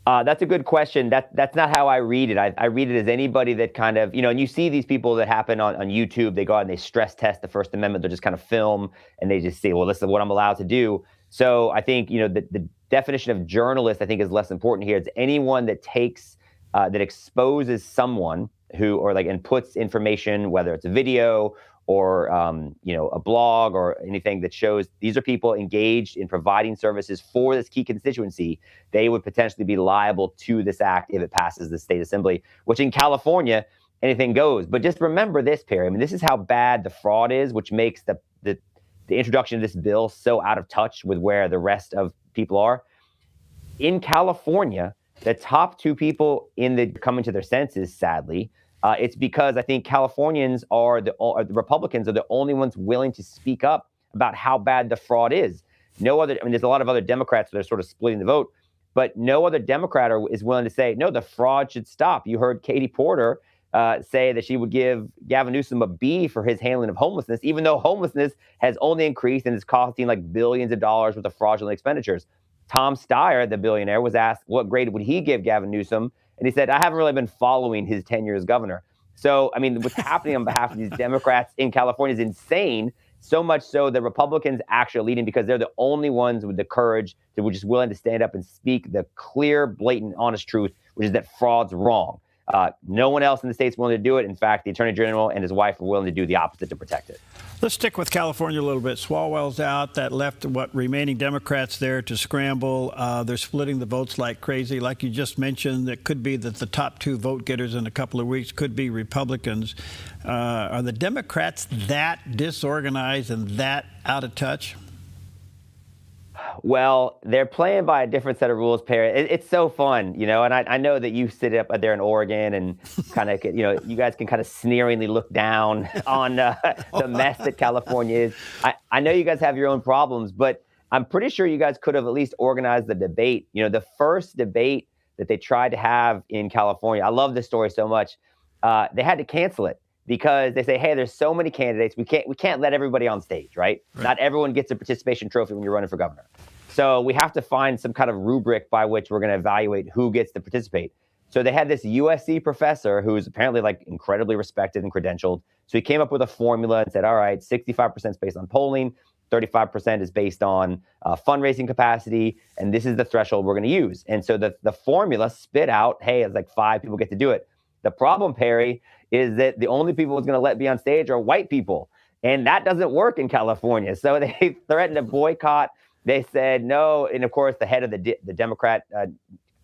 That's a good question. That's not how I read it. I read it as anybody that kind of, and you see these people that happen on YouTube, they go out and they stress test the First Amendment. They'll just kind of film and they just say, well, this is what I'm allowed to do. So I think, the definition of journalist, I think, is less important here. It's anyone that takes, that exposes someone and puts information, whether it's a video or, a blog or anything that shows these are people engaged in providing services for this key constituency, they would potentially be liable to this act if it passes the state assembly, which in California, anything goes. But just remember this, Perry. I mean, this is how bad the fraud is, which makes the introduction of this bill so out of touch with where the rest of people are. In California, the top two people coming to their senses, sadly, it's because I think Californians the Republicans are the only ones willing to speak up about how bad the fraud is. There's a lot of other Democrats that are sort of splitting the vote, but no other Democrat is willing to say, no, the fraud should stop. You heard Katie Porter say that she would give Gavin Newsom a B for his handling of homelessness, even though homelessness has only increased and is costing like billions of dollars worth of fraudulent expenditures. Tom Steyer, the billionaire, was asked what grade would he give Gavin Newsom, and he said, I haven't really been following his tenure as governor. So, what's happening on behalf of these Democrats in California is insane, so much so that Republicans actually are leading because they're the only ones with the courage that were just willing to stand up and speak the clear, blatant, honest truth, which is that fraud's wrong. No one else in the state's willing to do it. In fact, the Attorney General and his wife are willing to do the opposite to protect it. Let's stick with California a little bit. Swalwell's out. That left remaining Democrats there to scramble. They're splitting the votes like crazy. Like you just mentioned, it could be that the top two vote getters in a couple of weeks could be Republicans. Are the Democrats that disorganized and that out of touch? Well, they're playing by a different set of rules, Perry. It's so fun, and I know that you sit up there in Oregon and kind of, you guys can kind of sneeringly look down on the mess that California is. I know you guys have your own problems, but I'm pretty sure you guys could have at least organized the debate. The first debate that they tried to have in California, I love this story so much, they had to cancel it. Because they say, hey, there's so many candidates, we can't let everybody on stage, right? Not everyone gets a participation trophy when you're running for governor. So we have to find some kind of rubric by which we're going to evaluate who gets to participate. So they had this USC professor who's apparently incredibly respected and credentialed. So he came up with a formula and said, all right, 65% is based on polling, 35% is based on fundraising capacity, and this is the threshold we're going to use. And so the formula spit out, hey, it's like 5 people get to do it. The problem, Perry, is that the only people who's going to let be on stage are white people. And that doesn't work in California. So they threatened to boycott. They said no. And of course, the head of the Democrat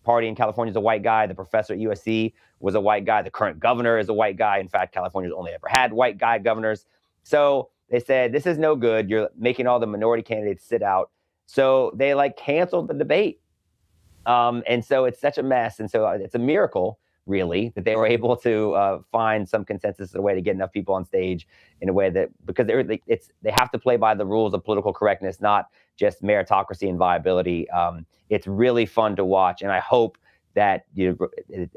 party in California is a white guy. The professor at USC was a white guy. The current governor is a white guy. In fact, California's only ever had white guy governors. So they said, this is no good. You're making all the minority candidates sit out. So they canceled the debate. And so it's such a mess. And so it's a miracle, really, that they were able to find some consensus, a way to get enough people on stage in a way that, because they have to play by the rules of political correctness, not just meritocracy and viability. It's really fun to watch, and I hope that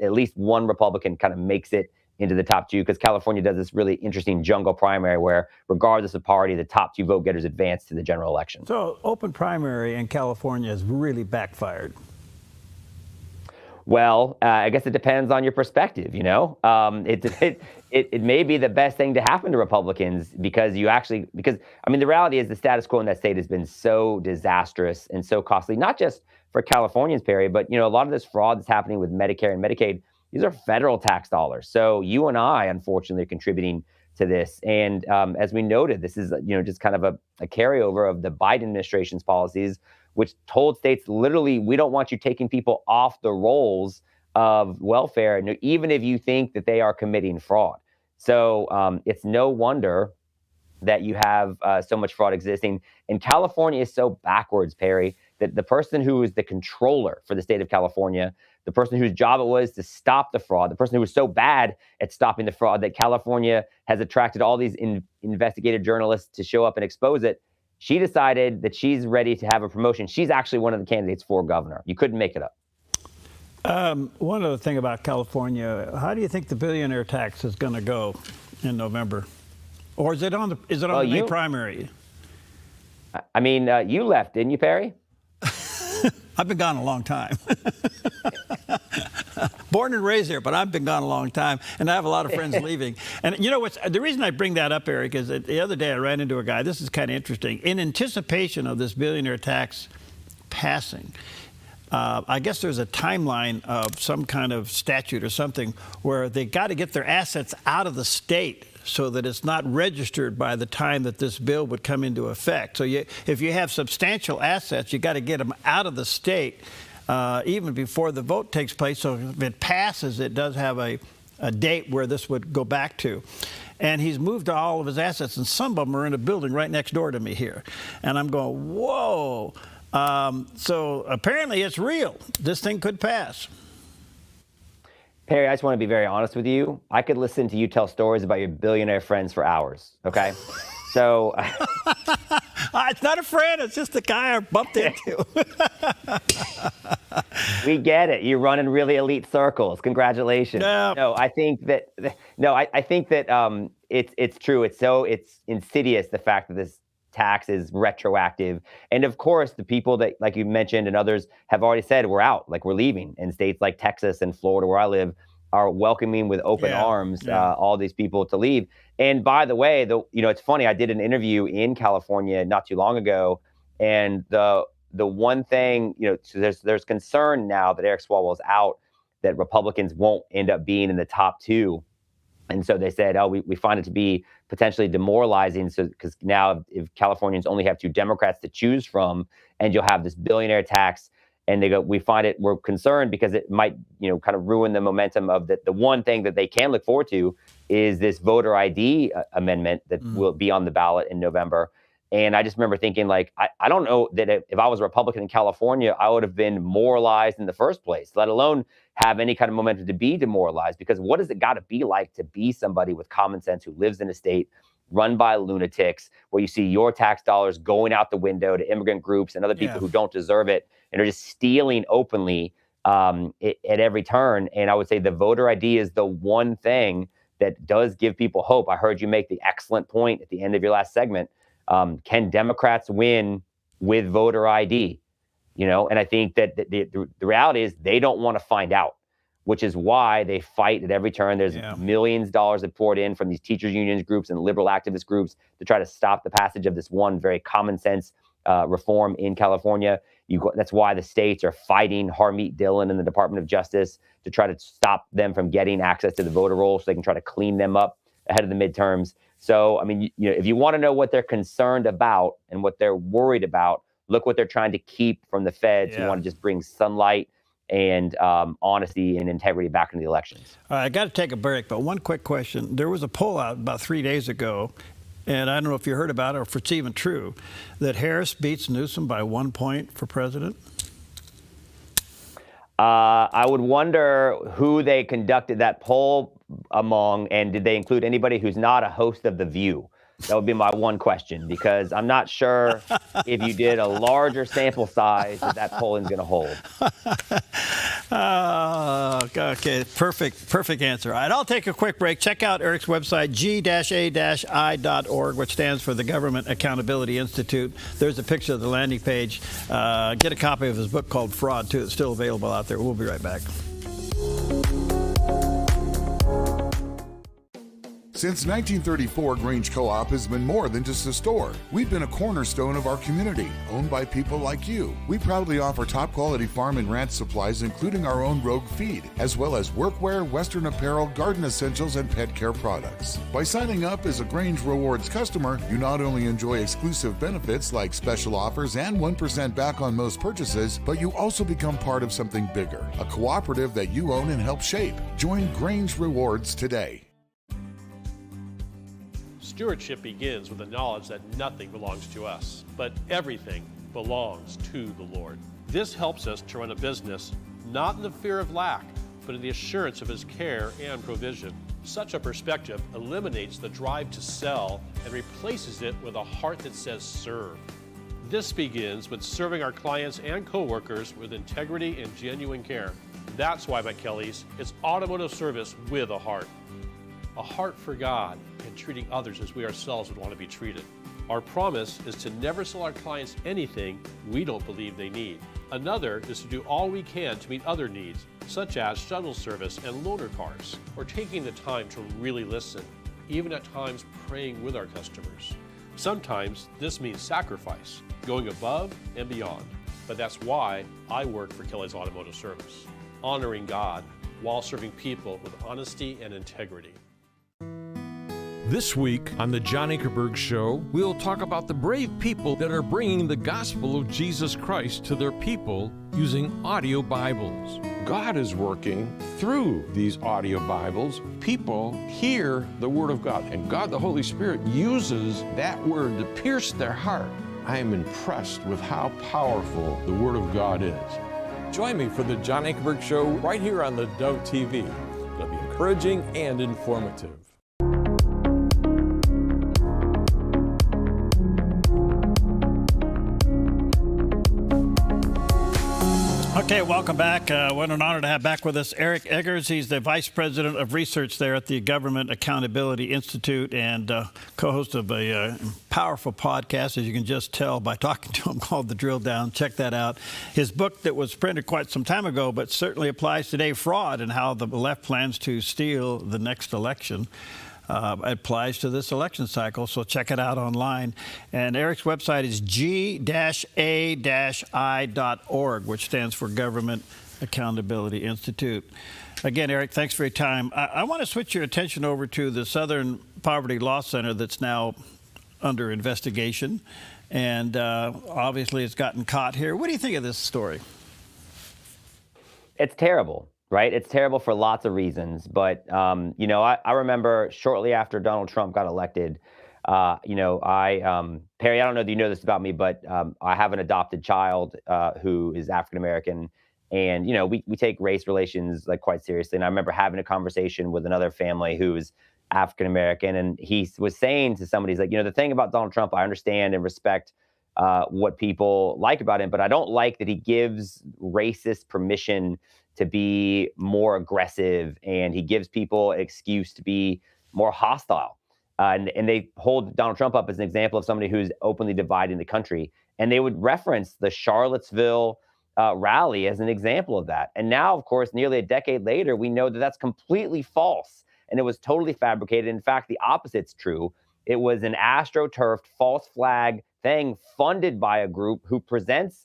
at least one Republican kind of makes it into the top two, because California does this really interesting jungle primary where, regardless of party, the top two vote getters advance to the general election. So open primary in California has really backfired. Well, I guess it depends on your perspective, It may be the best thing to happen to Republicans because the reality is the status quo in that state has been so disastrous and so costly, not just for Californians, Perry, but, a lot of this fraud that's happening with Medicare and Medicaid, these are federal tax dollars. So you and I, unfortunately, are contributing to this. And as we noted, this is, just kind of a carryover of the Biden administration's policies, which told states literally, we don't want you taking people off the rolls of welfare, even if you think that they are committing fraud. So it's no wonder that you have so much fraud existing. And California is so backwards, Perry. that the person who is the controller for the state of California, the person whose job it was to stop the fraud, the person who was so bad at stopping the fraud that California has attracted all these investigative journalists to show up and expose it, she decided that she's ready to have a promotion. She's actually one of the candidates for governor. You couldn't make it up. One other thing about California, how do you think the billionaire tax is going to go in November? Or is it on the May primary? I mean, you left, didn't you, Perry? I've been gone a long time. Born and raised here, but I've been gone a long time, and I have a lot of friends leaving. And you know what's the reason I bring that up, Eric, is that the other day I ran into a guy. This is kind of interesting. In anticipation of this billionaire tax passing, I guess there's a timeline of some kind of statute or something where they got to get their assets out of the state so that it's not registered by the time that this bill would come into effect. So if you have substantial assets, you got to get them out of the state even before the vote takes place. So if it passes, it does have a date where this would go back to. And he's moved all of his assets, and some of them are in a building right next door to me here. And I'm going, whoa. So apparently it's real. This thing could pass. Perry, I just want to be very honest with you. I could listen to you tell stories about your billionaire friends for hours, okay? So... it's not a friend. It's just the guy I bumped into. We get it. You run in really elite circles. Congratulations. No, I think that it's true. It's insidious, the fact that this tax is retroactive. And of course, the people that, like you mentioned, and others have already said, we're out, like we're leaving. And states like Texas and Florida, where I live, are welcoming with open arms all these people to leave. And by the way, it's funny. I did an interview in California not too long ago, and the one thing, so there's concern now that Eric Swalwell's out, that Republicans won't end up being in the top two. And so they said, we find it to be potentially demoralizing. So because now if Californians only have two Democrats to choose from, and you'll have this billionaire tax, and they go, we're concerned because it might, kind of ruin the momentum of the one thing that they can look forward to is this voter ID amendment that will be on the ballot in November. And I just remember thinking, like, I don't know that if I was a Republican in California, I would have been moralized in the first place, let alone have any kind of momentum to be demoralized. Because what does it got to be like to be somebody with common sense who lives in a state run by lunatics, where you see your tax dollars going out the window to immigrant groups and other people who don't deserve it and are just stealing openly at every turn? And I would say the voter ID is the one thing that does give people hope. I heard you make the excellent point at the end of your last segment. Can Democrats win with voter ID? And I think that the reality is they don't want to find out, which is why they fight at every turn. There's millions of dollars that poured in from these teachers unions groups and liberal activist groups to try to stop the passage of this one very common sense reform in California. That's why the states are fighting Harmeet Dillon in the Department of Justice to try to stop them from getting access to the voter roll so they can try to clean them up ahead of the midterms. So, I mean, if you want to know what they're concerned about and what they're worried about, look what they're trying to keep from the feds who want to just bring sunlight and honesty and integrity back into the elections. All right, I got to take a break, but one quick question. There was a poll out about 3 days ago, and I don't know if you heard about it or if it's even true, that Harris beats Newsom by 1 point for president. I would wonder who they conducted that poll among, and did they include anybody who's not a host of The View? That would be my one question, because I'm not sure if you did a larger sample size that polling is going to hold. Okay, perfect answer. All right, I'll take a quick break. Check out Eric's website, g-a-i.org, which stands for the Government Accountability Institute. There's a picture of the landing page. Get a copy of his book called Fraud, too. It's still available out there. We'll be right back. Since 1934, Grange Co-op has been more than just a store. We've been a cornerstone of our community, owned by people like you. We proudly offer top-quality farm and ranch supplies, including our own Rogue feed, as well as workwear, Western apparel, garden essentials, and pet care products. By signing up as a Grange Rewards customer, you not only enjoy exclusive benefits like special offers and 1% back on most purchases, but you also become part of something bigger, a cooperative that you own and help shape. Join Grange Rewards today. Stewardship begins with the knowledge that nothing belongs to us, but everything belongs to the Lord. This helps us to run a business not in the fear of lack, but in the assurance of His care and provision. Such a perspective eliminates the drive to sell and replaces it with a heart that says serve. This begins with serving our clients and coworkers with integrity and genuine care. That's why at Kelly's, it's automotive service with a heart for God, and treating others as we ourselves would want to be treated. Our promise is to never sell our clients anything we don't believe they need. Another is to do all we can to meet other needs, such as shuttle service and loaner cars, or taking the time to really listen, even at times praying with our customers. Sometimes this means sacrifice, going above and beyond. But that's why I work for Kelly's Automotive Service, honoring God while serving people with honesty and integrity. This week on the John Ankerberg Show, we'll talk about the brave people that are bringing the gospel of Jesus Christ to their people using audio Bibles. God is working through these audio Bibles. People hear the Word of God, and God, the Holy Spirit, uses that Word to pierce their heart. I am impressed with how powerful the Word of God is. Join me for the John Ankerberg Show right here on the Dove TV. It'll be encouraging and informative. Okay, welcome back. What an honor to have back with us Eric Eggers. He's the Vice President of Research there at the Government Accountability Institute and co-host of a powerful podcast, as you can just tell by talking to him, called The Drill Down. Check that out. His book that was printed quite some time ago, but certainly applies today, Fraud and How the Left Plans to Steal the Next Election. Applies to this election cycle, so check it out online. And Eric's website is g-a-i.org, which stands for Government Accountability Institute. Again, Eric, thanks for your time. I want to switch your attention over to the Southern Poverty Law Center that's now under investigation, and obviously it's gotten caught here. What do you think of this story? It's terrible. Right? It's terrible for lots of reasons. But, I remember shortly after Donald Trump got elected, Perry, I don't know if you know this about me, but I have an adopted child who is African-American. And, we take race relations like quite seriously. And I remember having a conversation with another family who's African-American. And he was saying to somebody, he's like, the thing about Donald Trump, I understand and respect what people like about him, but I don't like that he gives racists permission to be more aggressive, and he gives people an excuse to be more hostile. And they hold Donald Trump up as an example of somebody who's openly dividing the country. And they would reference the Charlottesville rally as an example of that. And now, of course, nearly a decade later, we know that that's completely false. And it was totally fabricated. In fact, the opposite's true. It was an astroturfed false flag thing funded by a group who presents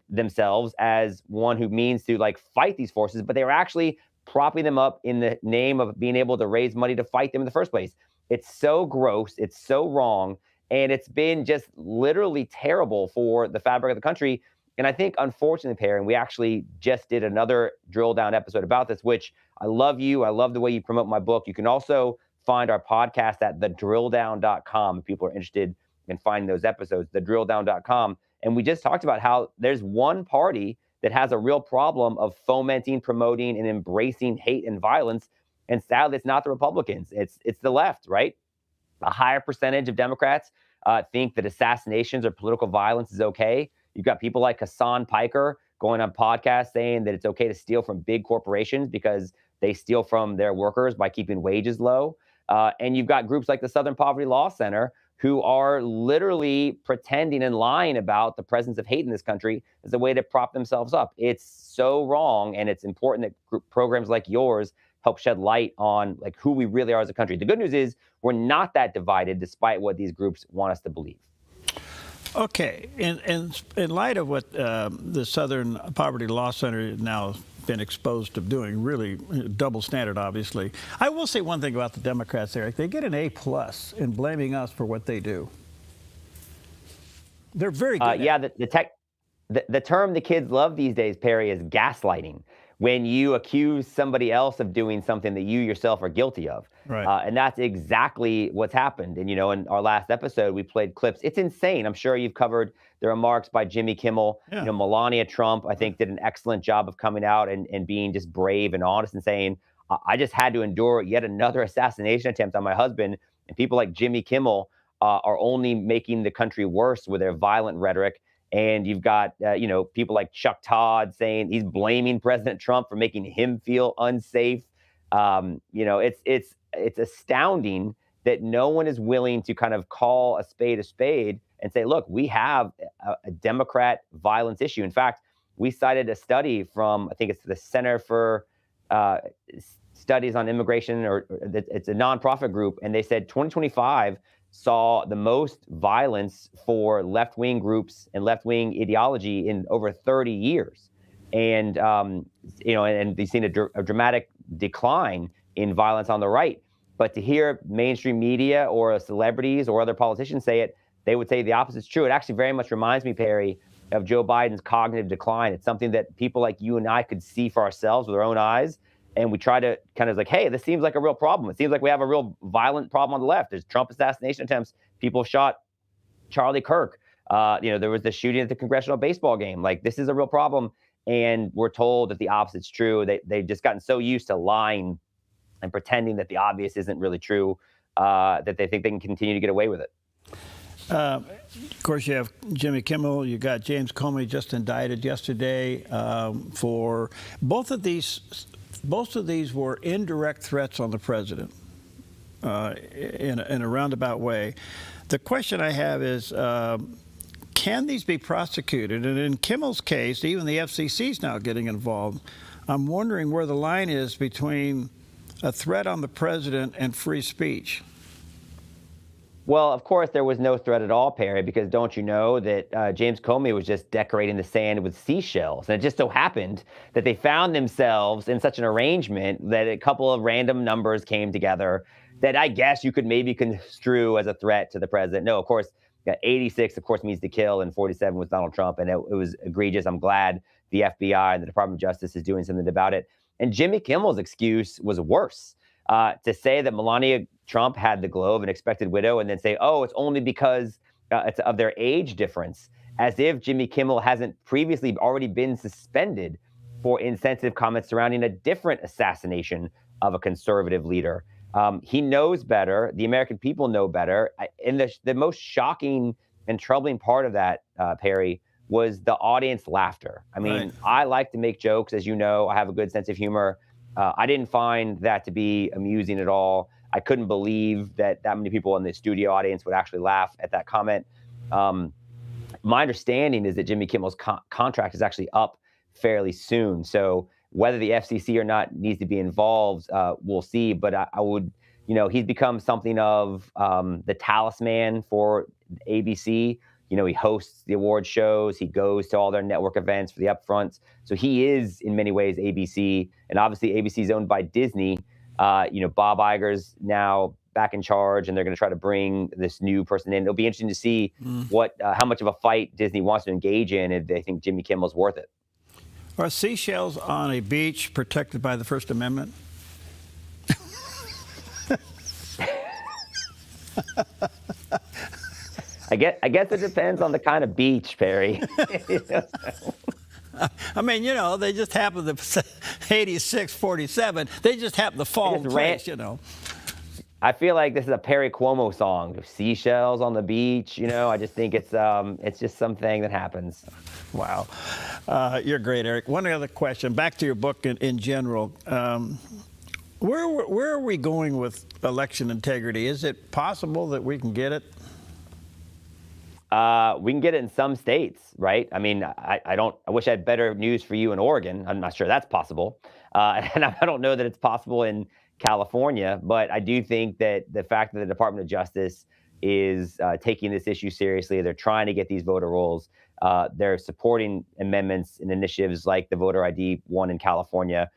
themselves as one who means to fight these forces, but they were actually propping them up in the name of being able to raise money to fight them in the first place. It's so gross, it's so wrong, and it's been just literally terrible for the fabric of the country. And I think, unfortunately, Perry, and we actually just did another drill down episode about this, which I love you. I love the way you promote my book. You can also find our podcast at thedrilldown.com if people are interested in finding those episodes, thedrilldown.com. And we just talked about how there's one party that has a real problem of fomenting, promoting, and embracing hate and violence. And sadly, it's not the Republicans. It's the left, right? A higher percentage of Democrats think that assassinations or political violence is okay. You've got people like Hassan Piker going on podcasts saying that it's okay to steal from big corporations because they steal from their workers by keeping wages low. And you've got groups like the Southern Poverty Law Center who are literally pretending and lying about the presence of hate in this country as a way to prop themselves up. It's so wrong, and it's important that programs like yours help shed light on who we really are as a country. The good news is we're not that divided, despite what these groups want us to believe. Okay, in light of what the Southern Poverty Law Center now been exposed to doing, really double standard, obviously. I will say one thing about the Democrats, Eric. They get an A+ in blaming us for what they do. They're very good. The term the kids love these days, Perry, is gaslighting, when you accuse somebody else of doing something that you yourself are guilty of. Right. And that's exactly what's happened. And, in our last episode, we played clips. It's insane. I'm sure you've covered the remarks by Jimmy Kimmel. Yeah. Melania Trump, I think, did an excellent job of coming out and being just brave and honest and saying, I just had to endure yet another assassination attempt on my husband. And people like Jimmy Kimmel are only making the country worse with their violent rhetoric. And you've got, people like Chuck Todd saying he's blaming President Trump for making him feel unsafe. It's astounding that no one is willing to kind of call a spade and say, look, we have a Democrat violence issue. In fact, we cited a study from, I think it's the Center for Studies on Immigration, or it's a nonprofit group, and they said 2025 saw the most violence for left-wing groups and left-wing ideology in over 30 years. And, and they've seen a dramatic decline in violence on the right. But to hear mainstream media or celebrities or other politicians say it, they would say the opposite is true. It actually very much reminds me, Perry, of Joe Biden's cognitive decline. It's something that people like you and I could see for ourselves with our own eyes. And we try to kind of like, hey, this seems like a real problem. It seems like we have a real violent problem on the left. There's Trump assassination attempts. People shot Charlie Kirk. There was the shooting at the congressional baseball game. Like, this is a real problem. And we're told that the opposite's true. They've just gotten so used to lying and pretending that the obvious isn't really true that they think they can continue to get away with it. Of course, you have Jimmy Kimmel. You got James Comey just indicted yesterday for both of these. Both of these were indirect threats on the president in a roundabout way. The question I have is, can these be prosecuted? And in Kimmel's case, even the FCC is now getting involved. I'm wondering where the line is between a threat on the president and free speech. Well, of course, there was no threat at all, Perry, because don't you know that James Comey was just decorating the sand with seashells. And it just so happened that they found themselves in such an arrangement that a couple of random numbers came together that I guess you could maybe construe as a threat to the president. No, of course, 86, of course, means to kill, and 47 was Donald Trump. And it was egregious. I'm glad the FBI and the Department of Justice is doing something about it. And Jimmy Kimmel's excuse was worse. To say that Melania Trump had the glow of an expected widow and then say, oh, it's only because it's of their age difference, as if Jimmy Kimmel hasn't previously already been suspended for insensitive comments surrounding a different assassination of a conservative leader. He knows better. The American people know better. And the most shocking and troubling part of that, Perry, was the audience laughter. I mean, right. I like to make jokes, as you know. I have a good sense of humor. I didn't find that to be amusing at all. I couldn't believe that many people in the studio audience would actually laugh at that comment. My understanding is that Jimmy Kimmel's contract is actually up fairly soon. So whether the FCC or not needs to be involved, we'll see. But I would, he's become something of the talisman for ABC. He hosts the award shows. He goes to all their network events for the upfronts. So he is, in many ways, ABC. And obviously, ABC is owned by Disney. Bob Iger's now back in charge, and they're going to try to bring this new person in. It'll be interesting to see how much of a fight Disney wants to engage in if they think Jimmy Kimmel's worth it. Are seashells on a beach protected by the First Amendment? I guess it depends on the kind of beach, Perry. I mean, they just happen to 86, 47. They just happen to fall in place, I feel like this is a Perry Cuomo song. Seashells on the beach, I just think it's just something that happens. Wow. You're great, Eric. One other question. Back to your book in general. Where are we going with election integrity? Is it possible that we can get it? We can get it in some states, right? I mean, I wish I had better news for you in Oregon. I'm not sure that's possible. And I don't know that it's possible in California, but I do think that the fact that the Department of Justice is taking this issue seriously, they're trying to get these voter rolls. They're supporting amendments and initiatives like the voter ID one in California.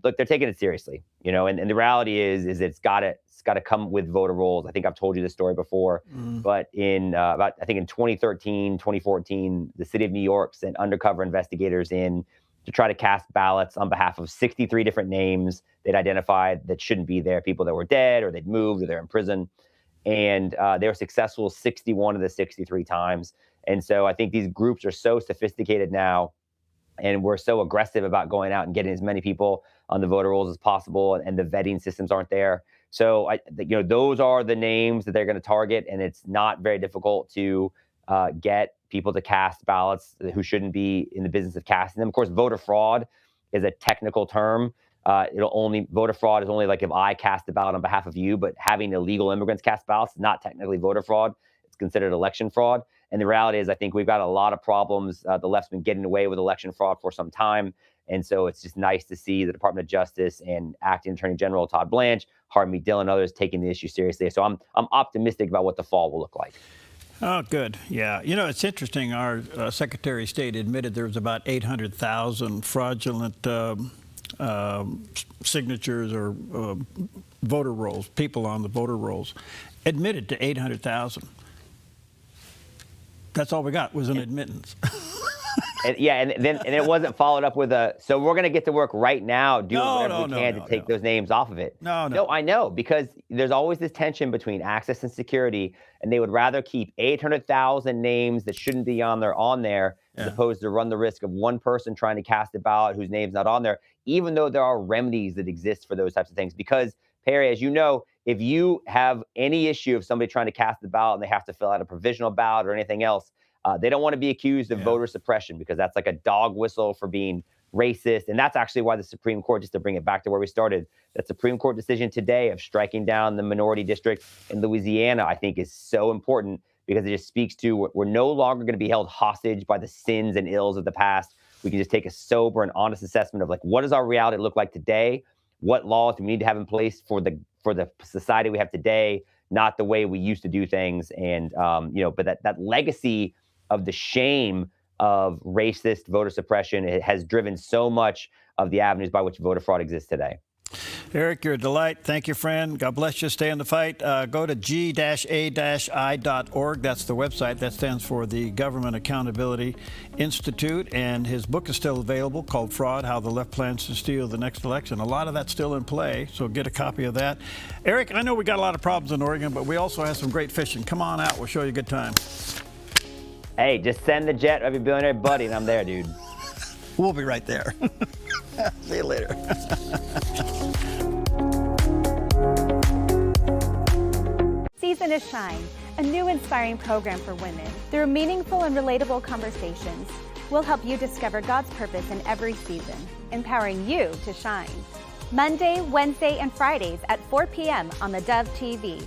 Look, they're taking it seriously, and the reality is it's got to come with voter rolls. I think I've told you this story before, but in 2013, 2014, the city of New York sent undercover investigators in to try to cast ballots on behalf of 63 different names they'd identified that shouldn't be there, people that were dead or they'd moved or they're in prison. And they were successful 61 of the 63 times. And so I think these groups are so sophisticated now, and we're so aggressive about going out and getting as many people on the voter rolls as possible, and the vetting systems aren't there. So those are the names that they're going to target, and it's not very difficult to get people to cast ballots who shouldn't be in the business of casting them. Of course, voter fraud is a technical term. Voter fraud is only like if I cast a ballot on behalf of you, but having illegal immigrants cast ballots is not technically voter fraud. It's considered election fraud. And the reality is, I think we've got a lot of problems. The left's been getting away with election fraud for some time. And so it's just nice to see the Department of Justice and Acting Attorney General Todd Blanche, Harvey Dillon, and others taking the issue seriously. So I'm optimistic about what the fall will look like. Oh, good. Yeah. It's interesting. Our Secretary of State admitted there was about 800,000 fraudulent signatures or voter rolls, people on the voter rolls, admitted to 800,000. That's all we got was an admittance. And it wasn't followed up with so we're going to get to work right now doing whatever we can to take those names off of it. No, I know, because there's always this tension between access and security, and they would rather keep 800,000 names that shouldn't be on there as opposed to run the risk of one person trying to cast a ballot whose name's not on there, even though there are remedies that exist for those types of things. Because, Perry, as you know, if you have any issue of somebody trying to cast the ballot and they have to fill out a provisional ballot or anything else, they don't want to be accused of voter suppression, because that's like a dog whistle for being racist. And that's actually why the Supreme Court, just to bring it back to where we started, that Supreme Court decision today of striking down the minority district in Louisiana, I think is so important, because it just speaks to we're no longer going to be held hostage by the sins and ills of the past. We can just take a sober and honest assessment of, like, what does our reality look like today? What laws do we need to have in place for the society we have today, not the way we used to do things. And, but that legacy of the shame of racist voter suppression, it has driven so much of the avenues by which voter fraud exists today. Eric, you're a delight. Thank you, friend. God bless you. Stay in the fight. Go to g-a-i.org. That's the website. That stands for the Government Accountability Institute. And his book is still available, called Fraud, How the Left Plans to Steal the Next Election. A lot of that's still in play, so get a copy of that. Eric, I know we got a lot of problems in Oregon, but we also have some great fishing. Come on out. We'll show you a good time. Hey, just send the jet of your billionaire buddy, and I'm there, dude. We'll be right there. See you later. Season is Shine, a new inspiring program for women. Through meaningful and relatable conversations, we'll help you discover God's purpose in every season, empowering you to shine. Monday, Wednesday, and Fridays at 4 p.m. on theDove TV.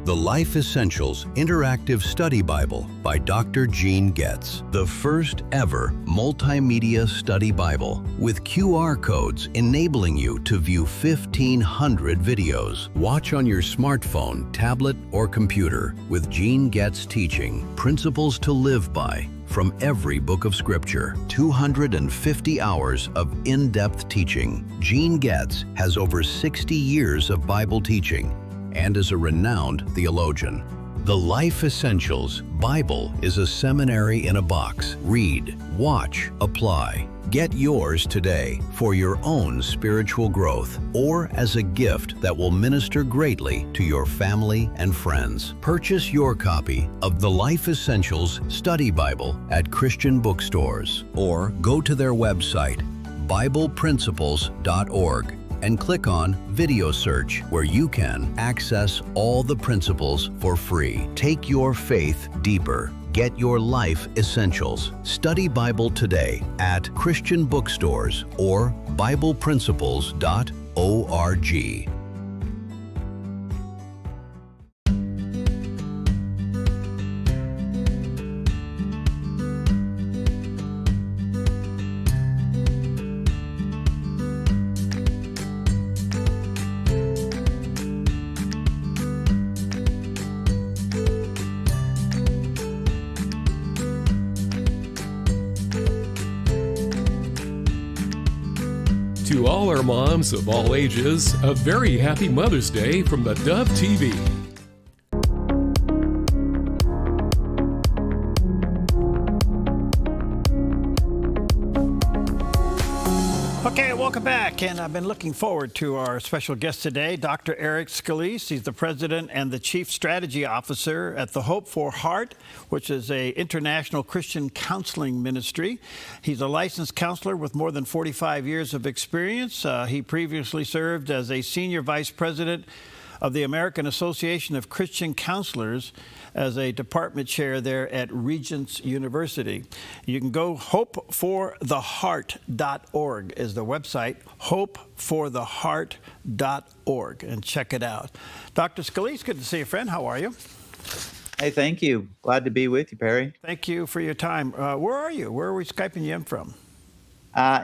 The Life Essentials Interactive Study Bible by Dr. Gene Getz. The first ever multimedia study Bible with QR codes enabling you to view 1,500 videos. Watch on your smartphone, tablet, or computer with Gene Getz teaching Principles to Live By from every book of Scripture. 250 hours of in-depth teaching. Gene Getz has over 60 years of Bible teaching and is a renowned theologian. The Life Essentials Bible is a seminary in a box. Read, watch, apply. Get yours today for your own spiritual growth or as a gift that will minister greatly to your family and friends. Purchase your copy of the Life Essentials Study Bible at Christian bookstores or go to their website, BiblePrinciples.org. and click on Video Search, where you can access all the principles for free. Take your faith deeper. Get your Life Essentials. Study Bible today at Christian bookstores or BiblePrinciples.org. To all our moms of all ages, a very happy Mother's Day from theDove TV. Okay, welcome back. And I've been looking forward to our special guest today, Dr. Eric Scalise. He's the president and the chief strategy officer at the Hope for Heart, which is an international Christian counseling ministry. He's a licensed counselor with more than 45 years of experience. He previously served as a senior vice president of the American Association of Christian Counselors as a department chair there at Regents University. You can go hopefortheheart.org is the website, hopefortheheart.org, and check it out. Dr. Scalise, good to see you, friend. How are you? Hey, thank you. Glad to be with you, Perry. Thank you for your time. Where are you? Where are we Skyping you in from?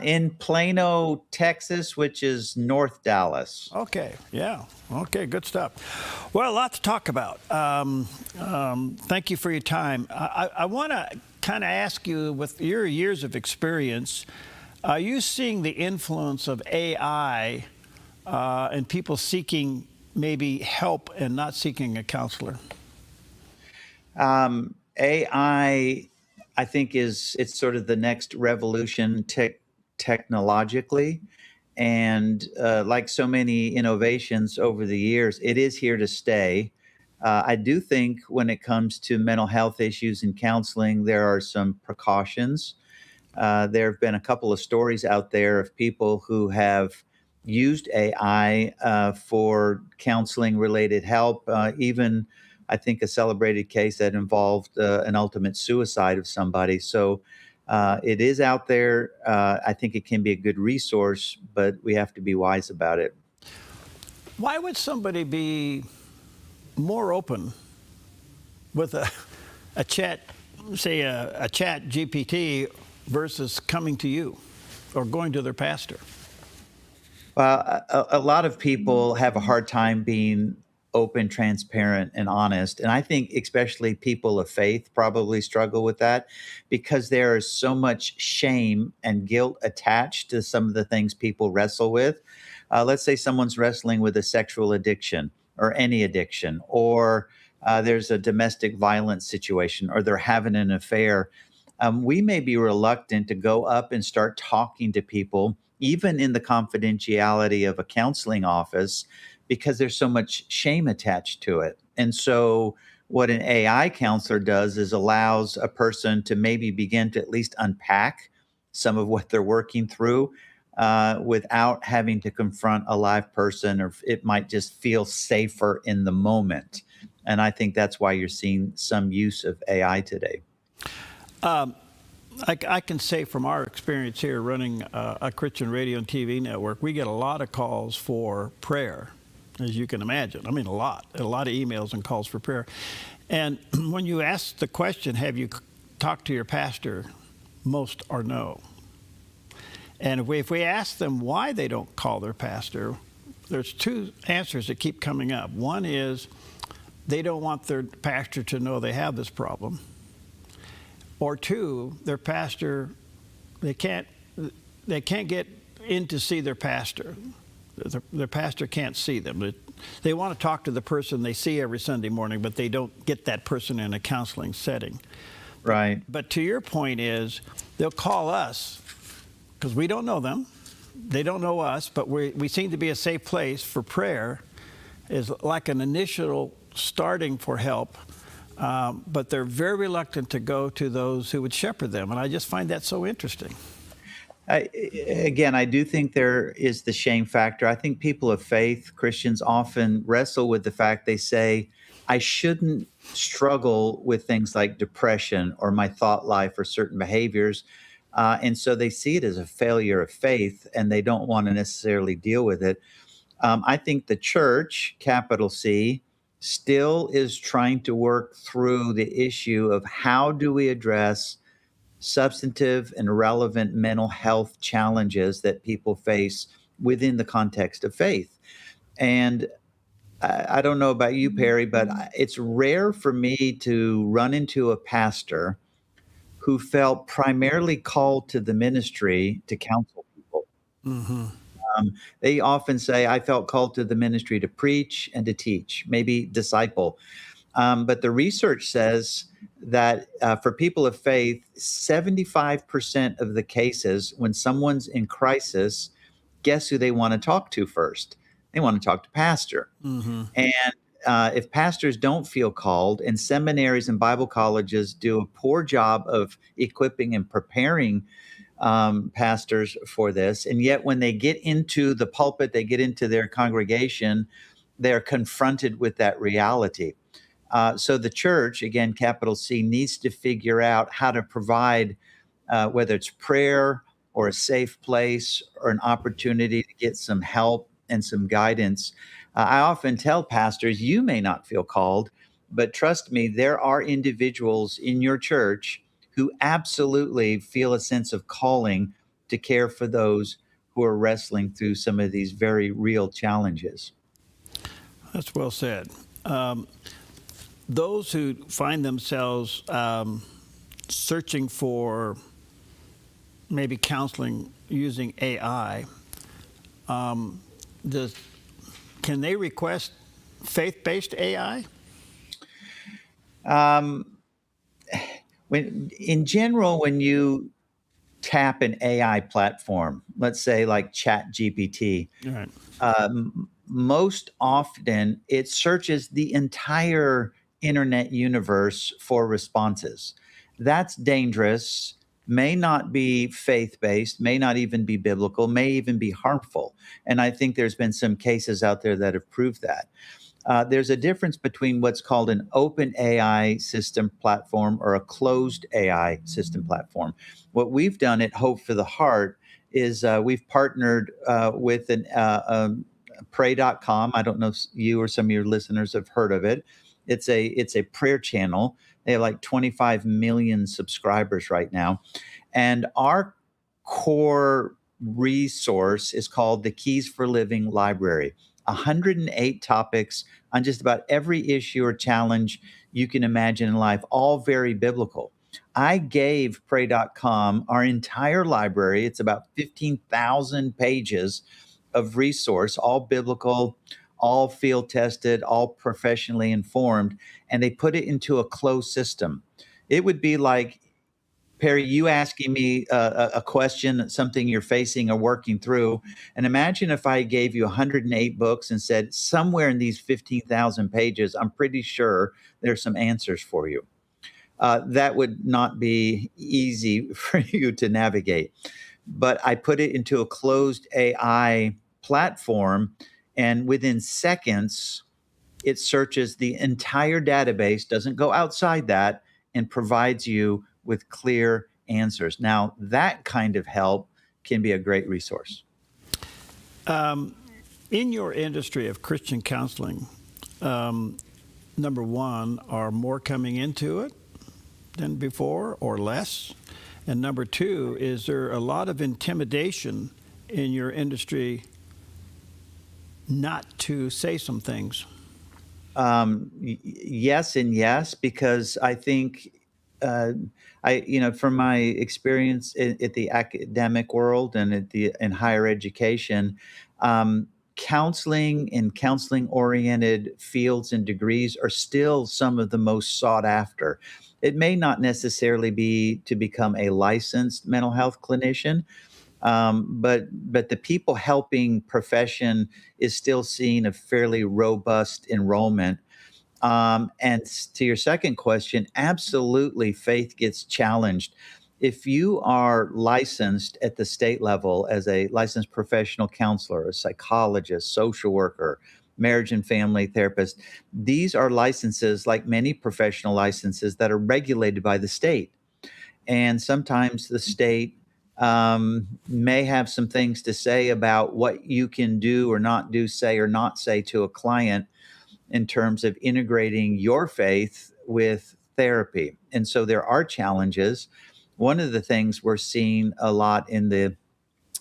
In Plano, Texas, which is North Dallas. Okay, yeah. Okay, good stuff. Well, a lot to talk about. Thank you for your time. I want to kind of ask you, with your years of experience, are you seeing the influence of AI and people seeking maybe help and not seeking a counselor? AI, I think it's sort of the next revolution technologically. And like so many innovations over the years, it is here to stay. I do think when it comes to mental health issues and counseling, there are some precautions. There have been a couple of stories out there of people who have used AI for counseling related help, even I think a celebrated case that involved an ultimate suicide of somebody. So it is out there. I think it can be a good resource, but we have to be wise about it. Why would somebody be more open with a chat, say a chat GPT versus coming to you or going to their pastor? Well, a lot of people have a hard time being open, transparent, and honest. And I think especially people of faith probably struggle with that because there is so much shame and guilt attached to some of the things people wrestle with. Let's say someone's wrestling with a sexual addiction or any addiction, or there's a domestic violence situation, or they're having an affair. We may be reluctant to go up and start talking to people, even in the confidentiality of a counseling office, because there's so much shame attached to it. And so what an AI counselor does is allows a person to maybe begin to at least unpack some of what they're working through without having to confront a live person, or it might just feel safer in the moment. And I think that's why you're seeing some use of AI today. I can say from our experience here running a Christian radio and TV network, we get a lot of calls for prayer, as you can imagine. I mean, a lot of emails and calls for prayer. And when you ask the question, have you talked to your pastor, most are no. And if we ask them why they don't call their pastor, there's two answers that keep coming up. One is they don't want their pastor to know they have this problem. Or two, their pastor, they can't get in to see their pastor. Their pastor can't see them. They want to talk to the person they see every Sunday morning, but they don't get that person in a counseling setting. Right. But to your point is, they'll call us because we don't know them. They don't know us, but we seem to be a safe place for prayer, is like an initial starting for help. But they're very reluctant to go to those who would shepherd them. And I just find that so interesting. Again, I do think there is the shame factor. I think people of faith, Christians, often wrestle with the fact they say, I shouldn't struggle with things like depression or my thought life or certain behaviors. And so they see it as a failure of faith, and they don't want to necessarily deal with it. I think the church, capital C, still is trying to work through the issue of how do we address substantive and relevant mental health challenges that people face within the context of faith. And I don't know about you, Perry, but it's rare for me to run into a pastor who felt primarily called to the ministry to counsel people. Mm-hmm. They often say, I felt called to the ministry to preach and to teach, maybe disciple. But the research says that for people of faith, 75% of the cases when someone's in crisis, guess who they want to talk to first? They want to talk to pastor. And if pastors don't feel called, and seminaries and Bible colleges do a poor job of equipping and preparing pastors for this, and yet when they get into the pulpit, they get into their congregation, they're confronted with that reality. So the church, again, capital C, needs to figure out how to provide, whether it's prayer or a safe place or an opportunity to get some help and some guidance. I often tell pastors, you may not feel called, but trust me, there are individuals in your church who absolutely feel a sense of calling to care for those who are wrestling through some of these very real challenges. That's well said. Those who find themselves searching for maybe counseling using AI, can they request faith-based AI? In general, when you tap an AI platform, let's say like ChatGPT, Right. Most often it searches the entire internet universe for responses. That's dangerous, may not be faith-based, may not even be biblical, may even be harmful. And I think there's been some cases out there that have proved that. There's a difference between what's called an open AI system platform or a closed AI system platform. What we've done at Hope for the Heart is we've partnered with pray.com. I don't know if you or some of your listeners have heard of it. It's a prayer channel. They have like 25 million subscribers right now. And our core resource is called the Keys for Living Library. 108 topics on just about every issue or challenge you can imagine in life, all very biblical. I gave pray.com our entire library. It's about 15,000 pages of resource, all biblical, all field tested, all professionally informed, and they put it into a closed system. It would be like, Perry, you asking me a question, something you're facing or working through, and imagine if I gave you 108 books and said, somewhere in these 15,000 pages, I'm pretty sure there's some answers for you. That would not be easy for you to navigate. But I put it into a closed AI platform, and within seconds, it searches the entire database, doesn't go outside that, and provides you with clear answers. Now, that kind of help can be a great resource. In your industry of Christian counseling, number one, are more coming into it than before or less? And number two, is there a lot of intimidation in your industry not to say some things? Yes and yes, because I think from my experience at the academic world and in higher education, counseling and counseling-oriented fields and degrees are still some of the most sought after. It may not necessarily be to become a licensed mental health clinician, but the people helping profession is still seeing a fairly robust enrollment. And to your second question, absolutely, faith gets challenged. If you are licensed at the state level as a licensed professional counselor, a psychologist, social worker, marriage and family therapist, these are licenses, like many professional licenses, that are regulated by the state. And sometimes the state may have some things to say about what you can do or not do, say or not say to a client in terms of integrating your faith with therapy. And so there are challenges. One of the things we're seeing a lot in the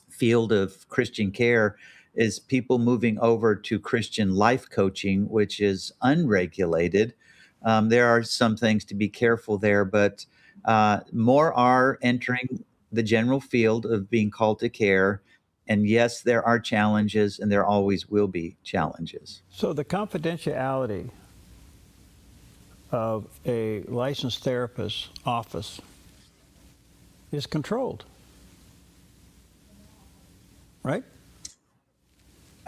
field of Christian care is people moving over to Christian life coaching, which is unregulated. There are some things to be careful there, but more are entering the general field of being called to care. And yes, there are challenges, and there always will be challenges. So the confidentiality of a licensed therapist's office is controlled, right?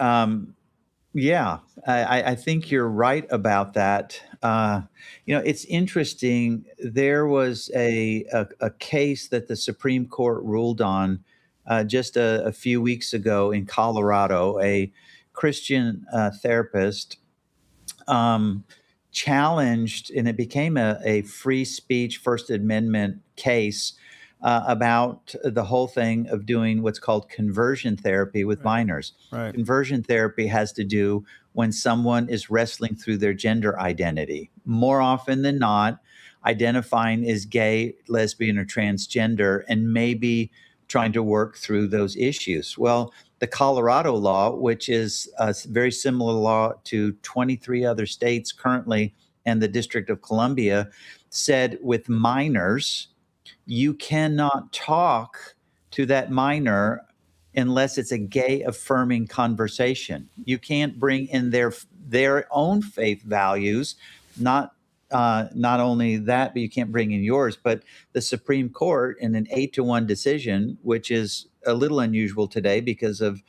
Yeah, I think you're right about that. It's interesting. There was a case that the Supreme Court ruled on just a few weeks ago in Colorado. A Christian therapist um, challenged, and it became a free speech First Amendment case about the whole thing of doing what's called conversion therapy with minors. Right. Conversion therapy has to do when someone is wrestling through their gender identity. More often than not, identifying as gay, lesbian, or transgender, and maybe trying to work through those issues. Well, the Colorado law, which is a very similar law to 23 other states currently and the District of Columbia, said with minors, you cannot talk to that minor unless it's a gay affirming conversation. You can't bring in their own faith values, not only that, but you can't bring in yours. But the Supreme Court, in an 8-1 decision, which is a little unusual today because of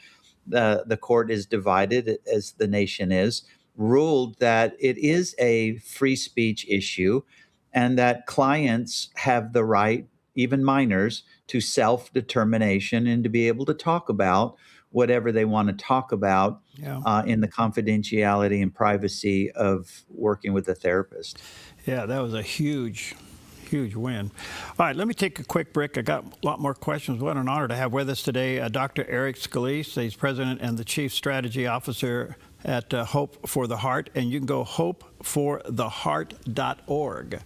the court is divided as the nation is, ruled that it is a free speech issue and that clients have the right, even minors, to self-determination and to be able to talk about whatever they want to talk about in the confidentiality and privacy of working with a therapist. Yeah, that was a huge win. All right, let me take a quick break. I got a lot more questions. What an honor to have with us today Dr. Eric Scalise. He's president and the chief strategy officer at Hope for the Heart, and you can go hopefortheheart.org.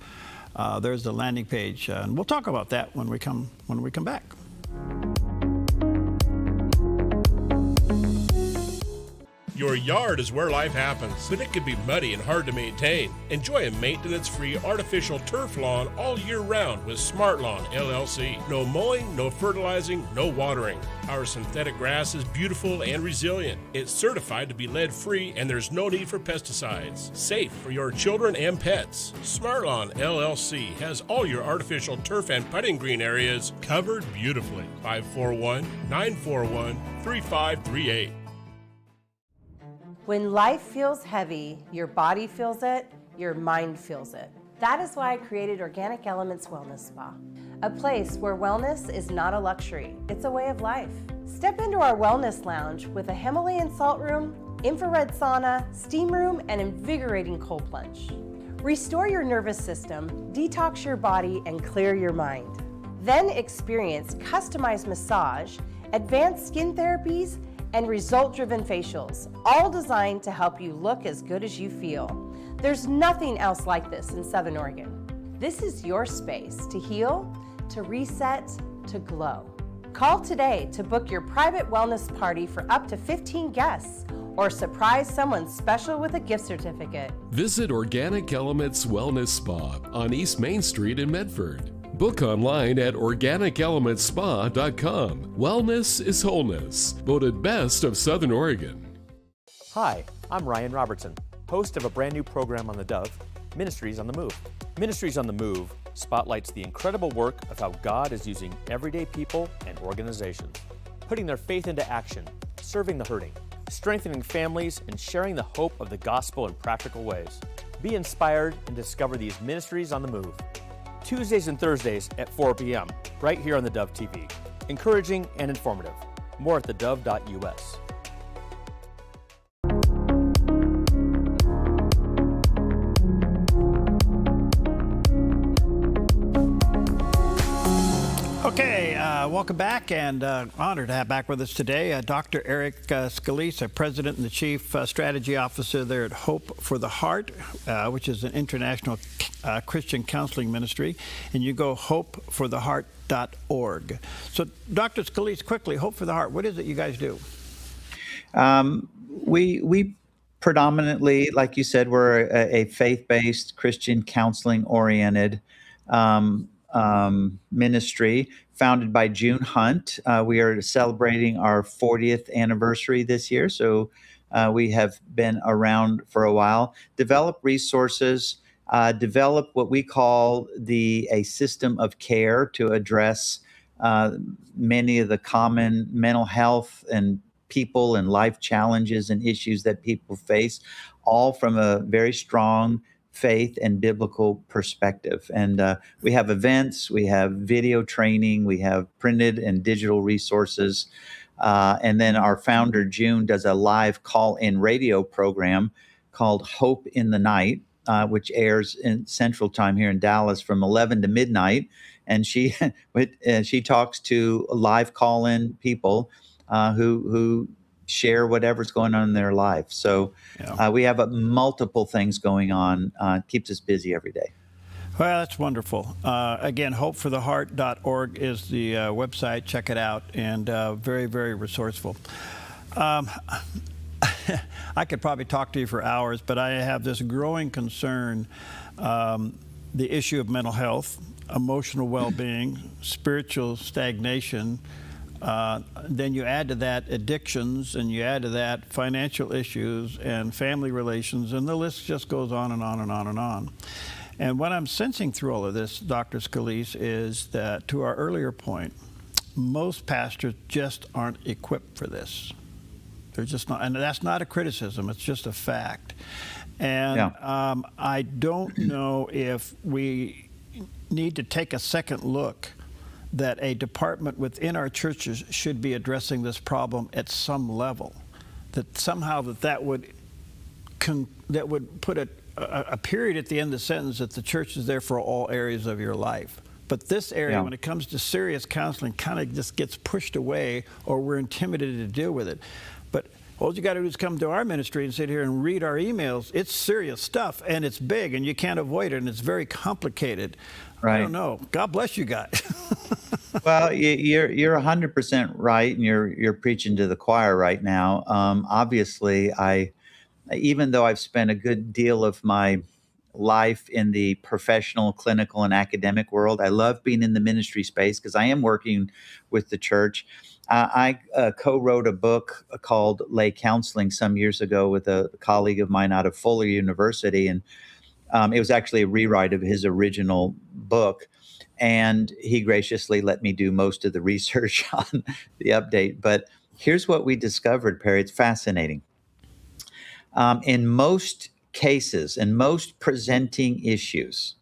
There's the landing page, and we'll talk about that when we come back. Your yard is where life happens, but it can be muddy and hard to maintain. Enjoy a maintenance-free artificial turf lawn all year round with Smart Lawn LLC. No mowing, no fertilizing, no watering. Our synthetic grass is beautiful and resilient. It's certified to be lead-free and there's no need for pesticides. Safe for your children and pets. Smart Lawn LLC has all your artificial turf and putting green areas covered beautifully. 541-941-3538. When life feels heavy, your body feels it, your mind feels it. That is why I created Organic Elements Wellness Spa, a place where wellness is not a luxury, it's a way of life. Step into our wellness lounge with a Himalayan salt room, infrared sauna, steam room, and invigorating cold plunge. Restore your nervous system, detox your body, and clear your mind. Then experience customized massage, advanced skin therapies, and result-driven facials, all designed to help you look as good as you feel. There's nothing else like this in Southern Oregon. This is your space to heal, to reset, to glow. Call today to book your private wellness party for up to 15 guests or surprise someone special with a gift certificate. Visit Organic Elements Wellness Spa on East Main Street in Medford. Book online at organicelementspa.com. Wellness is wholeness. Voted best of Southern Oregon. Hi, I'm Ryan Robertson, host of a brand new program on theDove, Ministries on the Move. Ministries on the Move spotlights the incredible work of how God is using everyday people and organizations, putting their faith into action, serving the hurting, strengthening families, and sharing the hope of the gospel in practical ways. Be inspired and discover these ministries on the move. Tuesdays and Thursdays at 4 p.m., right here on theDove TV. Encouraging and informative. More at thedove.us. Okay, welcome back, and honored to have back with us today Dr. Eric Scalise, President and the Chief Strategy Officer there at Hope for the Heart, which is an international Christian counseling ministry, and you go hopefortheheart.org. So, Dr. Scalise, quickly, Hope for the Heart, what is it you guys do? We predominantly, like you said, we're a faith-based, Christian counseling-oriented ministry founded by June Hunt. We are celebrating our 40th anniversary this year, so we have been around for a while. Develop resources, develop what we call a system of care to address many of the common mental health and people and life challenges and issues that people face, all from a very strong faith and biblical perspective. And we have events, we have video training, we have printed and digital resources. And then our founder, June, does a live call-in radio program called Hope in the Night, which airs in Central Time here in Dallas from 11 to midnight. And she talks to live call-in people who share whatever's going on in their life. So we have multiple things going on. Keeps us busy every day. Well, that's wonderful. Again, hopefortheheart.org is the website. Check it out. And very, very resourceful. I could probably talk to you for hours, but I have this growing concern, the issue of mental health, emotional well-being, spiritual stagnation. Then you add to that addictions, and you add to that financial issues and family relations, and the list just goes on and on and on and on. And what I'm sensing through all of this, Dr. Scalise, is that, to our earlier point, most pastors just aren't equipped for this. They're just not, and that's not a criticism, it's just a fact. And I don't know if we need to take a second look that a department within our churches should be addressing this problem at some level, that somehow that would put a period at the end of the sentence that the church is there for all areas of your life. But this area, when it comes to serious counseling, kind of just gets pushed away, or we're intimidated to deal with it. But all you got to do is come to our ministry and sit here and read our emails. It's serious stuff, and it's big, and you can't avoid it, and it's very complicated. Right. I don't know. God bless you guys. Well, you're 100% right, and you're preaching to the choir right now. Obviously, even though I've spent a good deal of my life in the professional, clinical, and academic world, I love being in the ministry space because I am working with the church. I co-wrote a book called Lay Counseling some years ago with a colleague of mine out of Fuller University, and it was actually a rewrite of his original book. And he graciously let me do most of the research on the update. But here's what we discovered, Perry. It's fascinating. In most cases, in most presenting issues,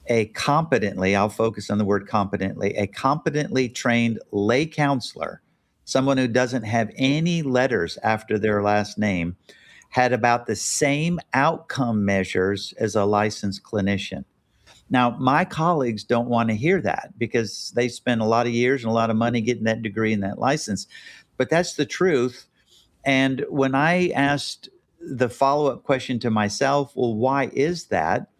I'll focus on the word competently, a competently trained lay counselor, someone who doesn't have any letters after their last name, had about the same outcome measures as a licensed clinician. Now, my colleagues don't want to hear that because they spend a lot of years and a lot of money getting that degree and that license. But that's the truth. And when I asked the follow-up question to myself, well, why is that?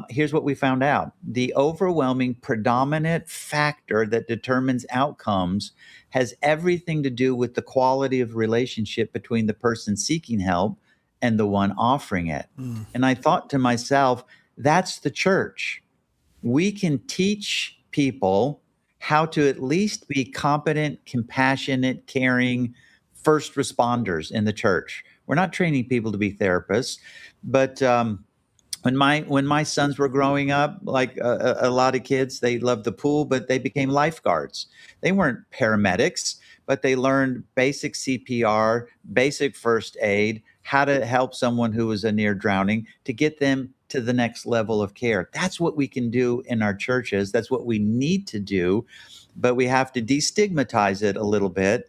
Here's what we found out. The overwhelming predominant factor that determines outcomes has everything to do with the quality of relationship between the person seeking help and the one offering it. And I thought to myself, that's the church. We can teach people how to at least be competent, compassionate, caring first responders in the church. We're not training people to be therapists, but when my sons were growing up, like a lot of kids, they loved the pool, but they became lifeguards. They weren't paramedics, but they learned basic CPR, basic first aid, how to help someone who was near drowning to get them to the next level of care. That's what we can do in our churches. That's what we need to do, but we have to destigmatize it a little bit.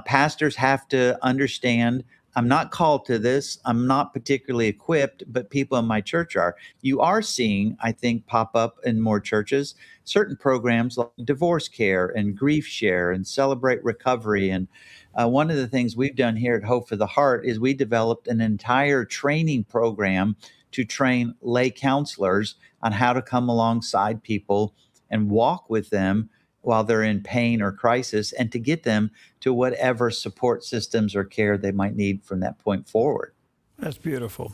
Pastors have to understand, I'm not called to this. I'm not particularly equipped, but people in my church are. You are seeing, I think, pop up in more churches, certain programs like divorce care and grief share and celebrate recovery. And one of the things we've done here at Hope for the Heart is we developed an entire training program to train lay counselors on how to come alongside people and walk with them while they're in pain or crisis, and to get them to whatever support systems or care they might need from that point forward. That's beautiful.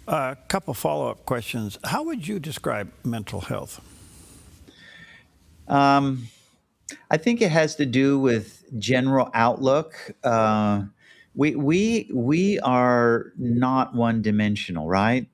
A couple follow-up questions. How would you describe mental health? I think it has to do with general outlook. We are not one-dimensional, right?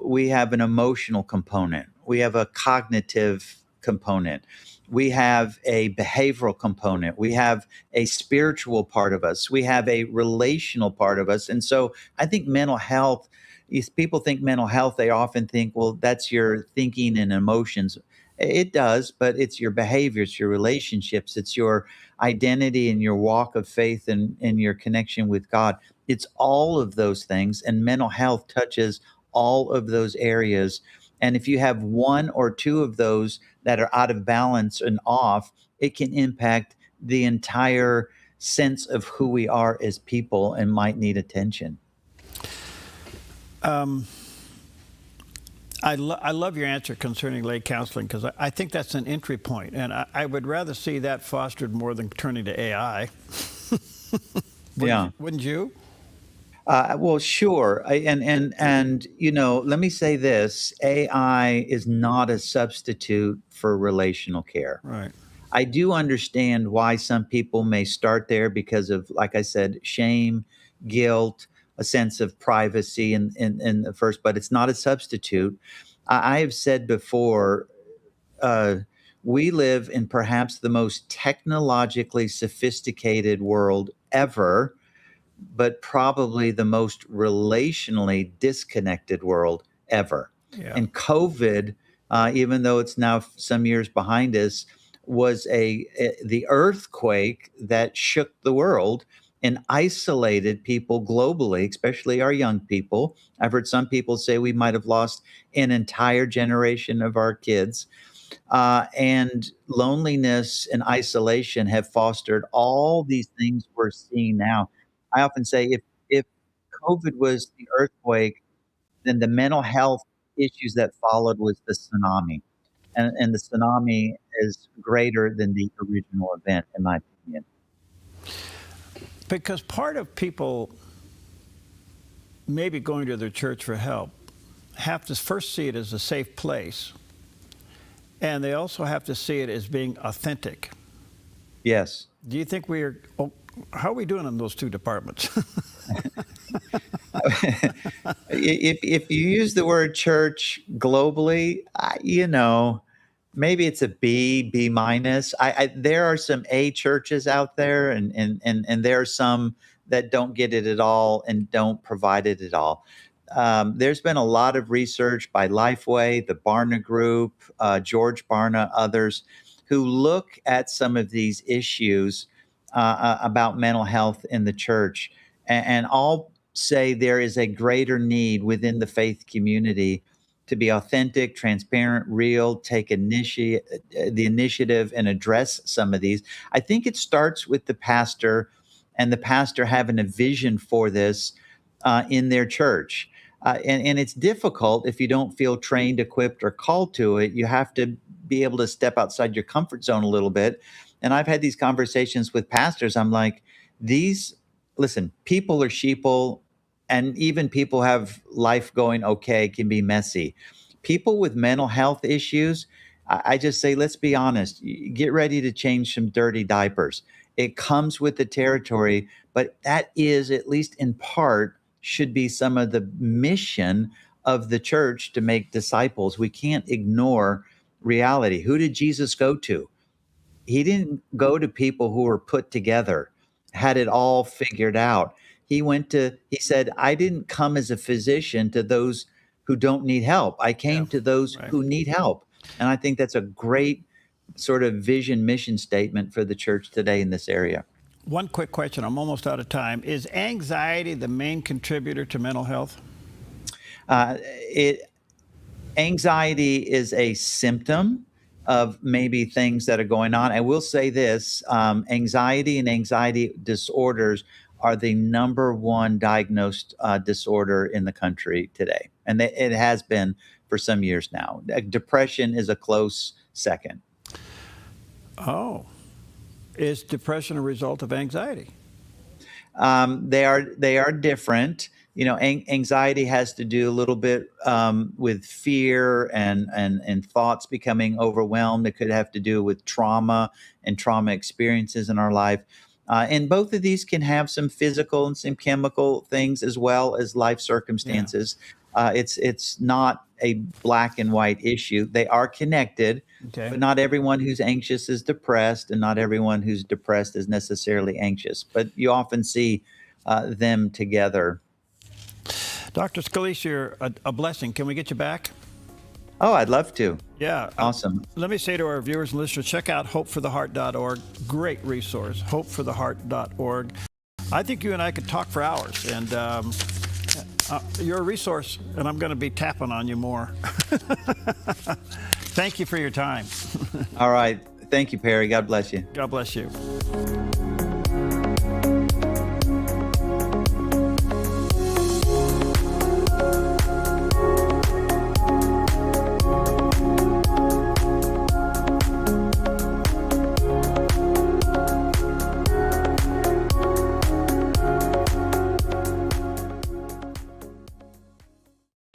We have an emotional component. We have a cognitive component. We have a behavioral component. We have a spiritual part of us. We have a relational part of us. And so I think mental health, if people think mental health, they often think, well, that's your thinking and emotions. It does, but it's your behavior, it's your relationships, it's your identity and your walk of faith and your connection with God. It's all of those things. And mental health touches all of those areas. And if you have one or two of those that are out of balance and off, it can impact the entire sense of who we are as people and might need attention. I love your answer concerning lay counseling, because I think that's an entry point, and I would rather see that fostered more than turning to AI. Wouldn't you? Well, sure. And you know, let me say this: AI is not a substitute for relational care. Right. I do understand why some people may start there because of, like I said, shame, guilt, a sense of privacy in the first, but it's not a substitute. I have said before, we live in perhaps the most technologically sophisticated world ever, but probably the most relationally disconnected world ever. Yeah. And COVID, even though it's now some years behind us, was the earthquake that shook the world and isolated people globally, especially our young people. I've heard some people say we might have lost an entire generation of our kids. And loneliness and isolation have fostered all these things we're seeing now. I often say if COVID was the earthquake, then the mental health issues that followed was the tsunami. And the tsunami is greater than the original event, in my opinion. Because part of people maybe going to their church for help have to first see it as a safe place, and they also have to see it as being authentic. Yes. Do you think how are we doing in those two departments? If you use the word church globally, you know, maybe it's a B minus. There are some A churches out there, and there are some that don't get it at all and don't provide it at all. There's been a lot of research by Lifeway, the Barna Group, George Barna, others, who look at some of these issues about mental health in the church, and all say there is a greater need within the faith community to be authentic, transparent, real, take the initiative and address some of these. I think it starts with the pastor, and the pastor having a vision for this in their church. And it's difficult if you don't feel trained, equipped, or called to it. You have to be able to step outside your comfort zone a little bit. And I've had these conversations with pastors. I'm like, listen, people are sheeple, and even people have life going okay, can be messy. People with mental health issues, I just say, let's be honest, get ready to change some dirty diapers. It comes with the territory, but that is, at least in part, should be some of the mission of the church, to make disciples. We can't ignore reality. Who did Jesus go to? He didn't go to people who were put together, had it all figured out. He said, I didn't come as a physician to those who don't need help. I came to those who need help. And I think that's a great sort of vision mission statement for the church today in this area. One quick question. I'm almost out of time. Is anxiety the main contributor to mental health? Anxiety is a symptom of maybe things that are going on. I will say this, anxiety and anxiety disorders are the #1 diagnosed disorder in the country today. And it has been for some years now. Depression is a close second. Oh. Is depression a result of anxiety? They are different. You know, anxiety has to do a little bit with fear and thoughts becoming overwhelmed. It could have to do with trauma and trauma experiences in our life. And both of these can have some physical and some chemical things as well as life circumstances. It's not a black and white issue. They are connected, but not everyone who's anxious is depressed, and not everyone who's depressed is necessarily anxious. But you often see them together. Dr. Scalise, you're a blessing. Can we get you back? Oh, I'd love to. Yeah. Awesome. Let me say to our viewers and listeners, check out hopefortheheart.org. Great resource, hopefortheheart.org. I think you and I could talk for hours, and you're a resource, and I'm going to be tapping on you more. Thank you for your time. All right. Thank you, Perry. God bless you. God bless you.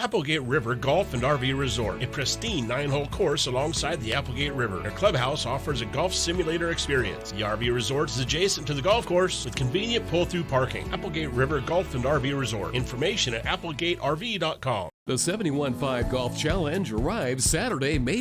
Applegate River Golf and RV Resort, a pristine 9-hole course alongside the Applegate River. Their clubhouse offers a golf simulator experience. The RV Resort is adjacent to the golf course with convenient pull-through parking. Applegate River Golf and RV Resort. Information at applegaterv.com. The 71.5 Golf Challenge arrives Saturday, May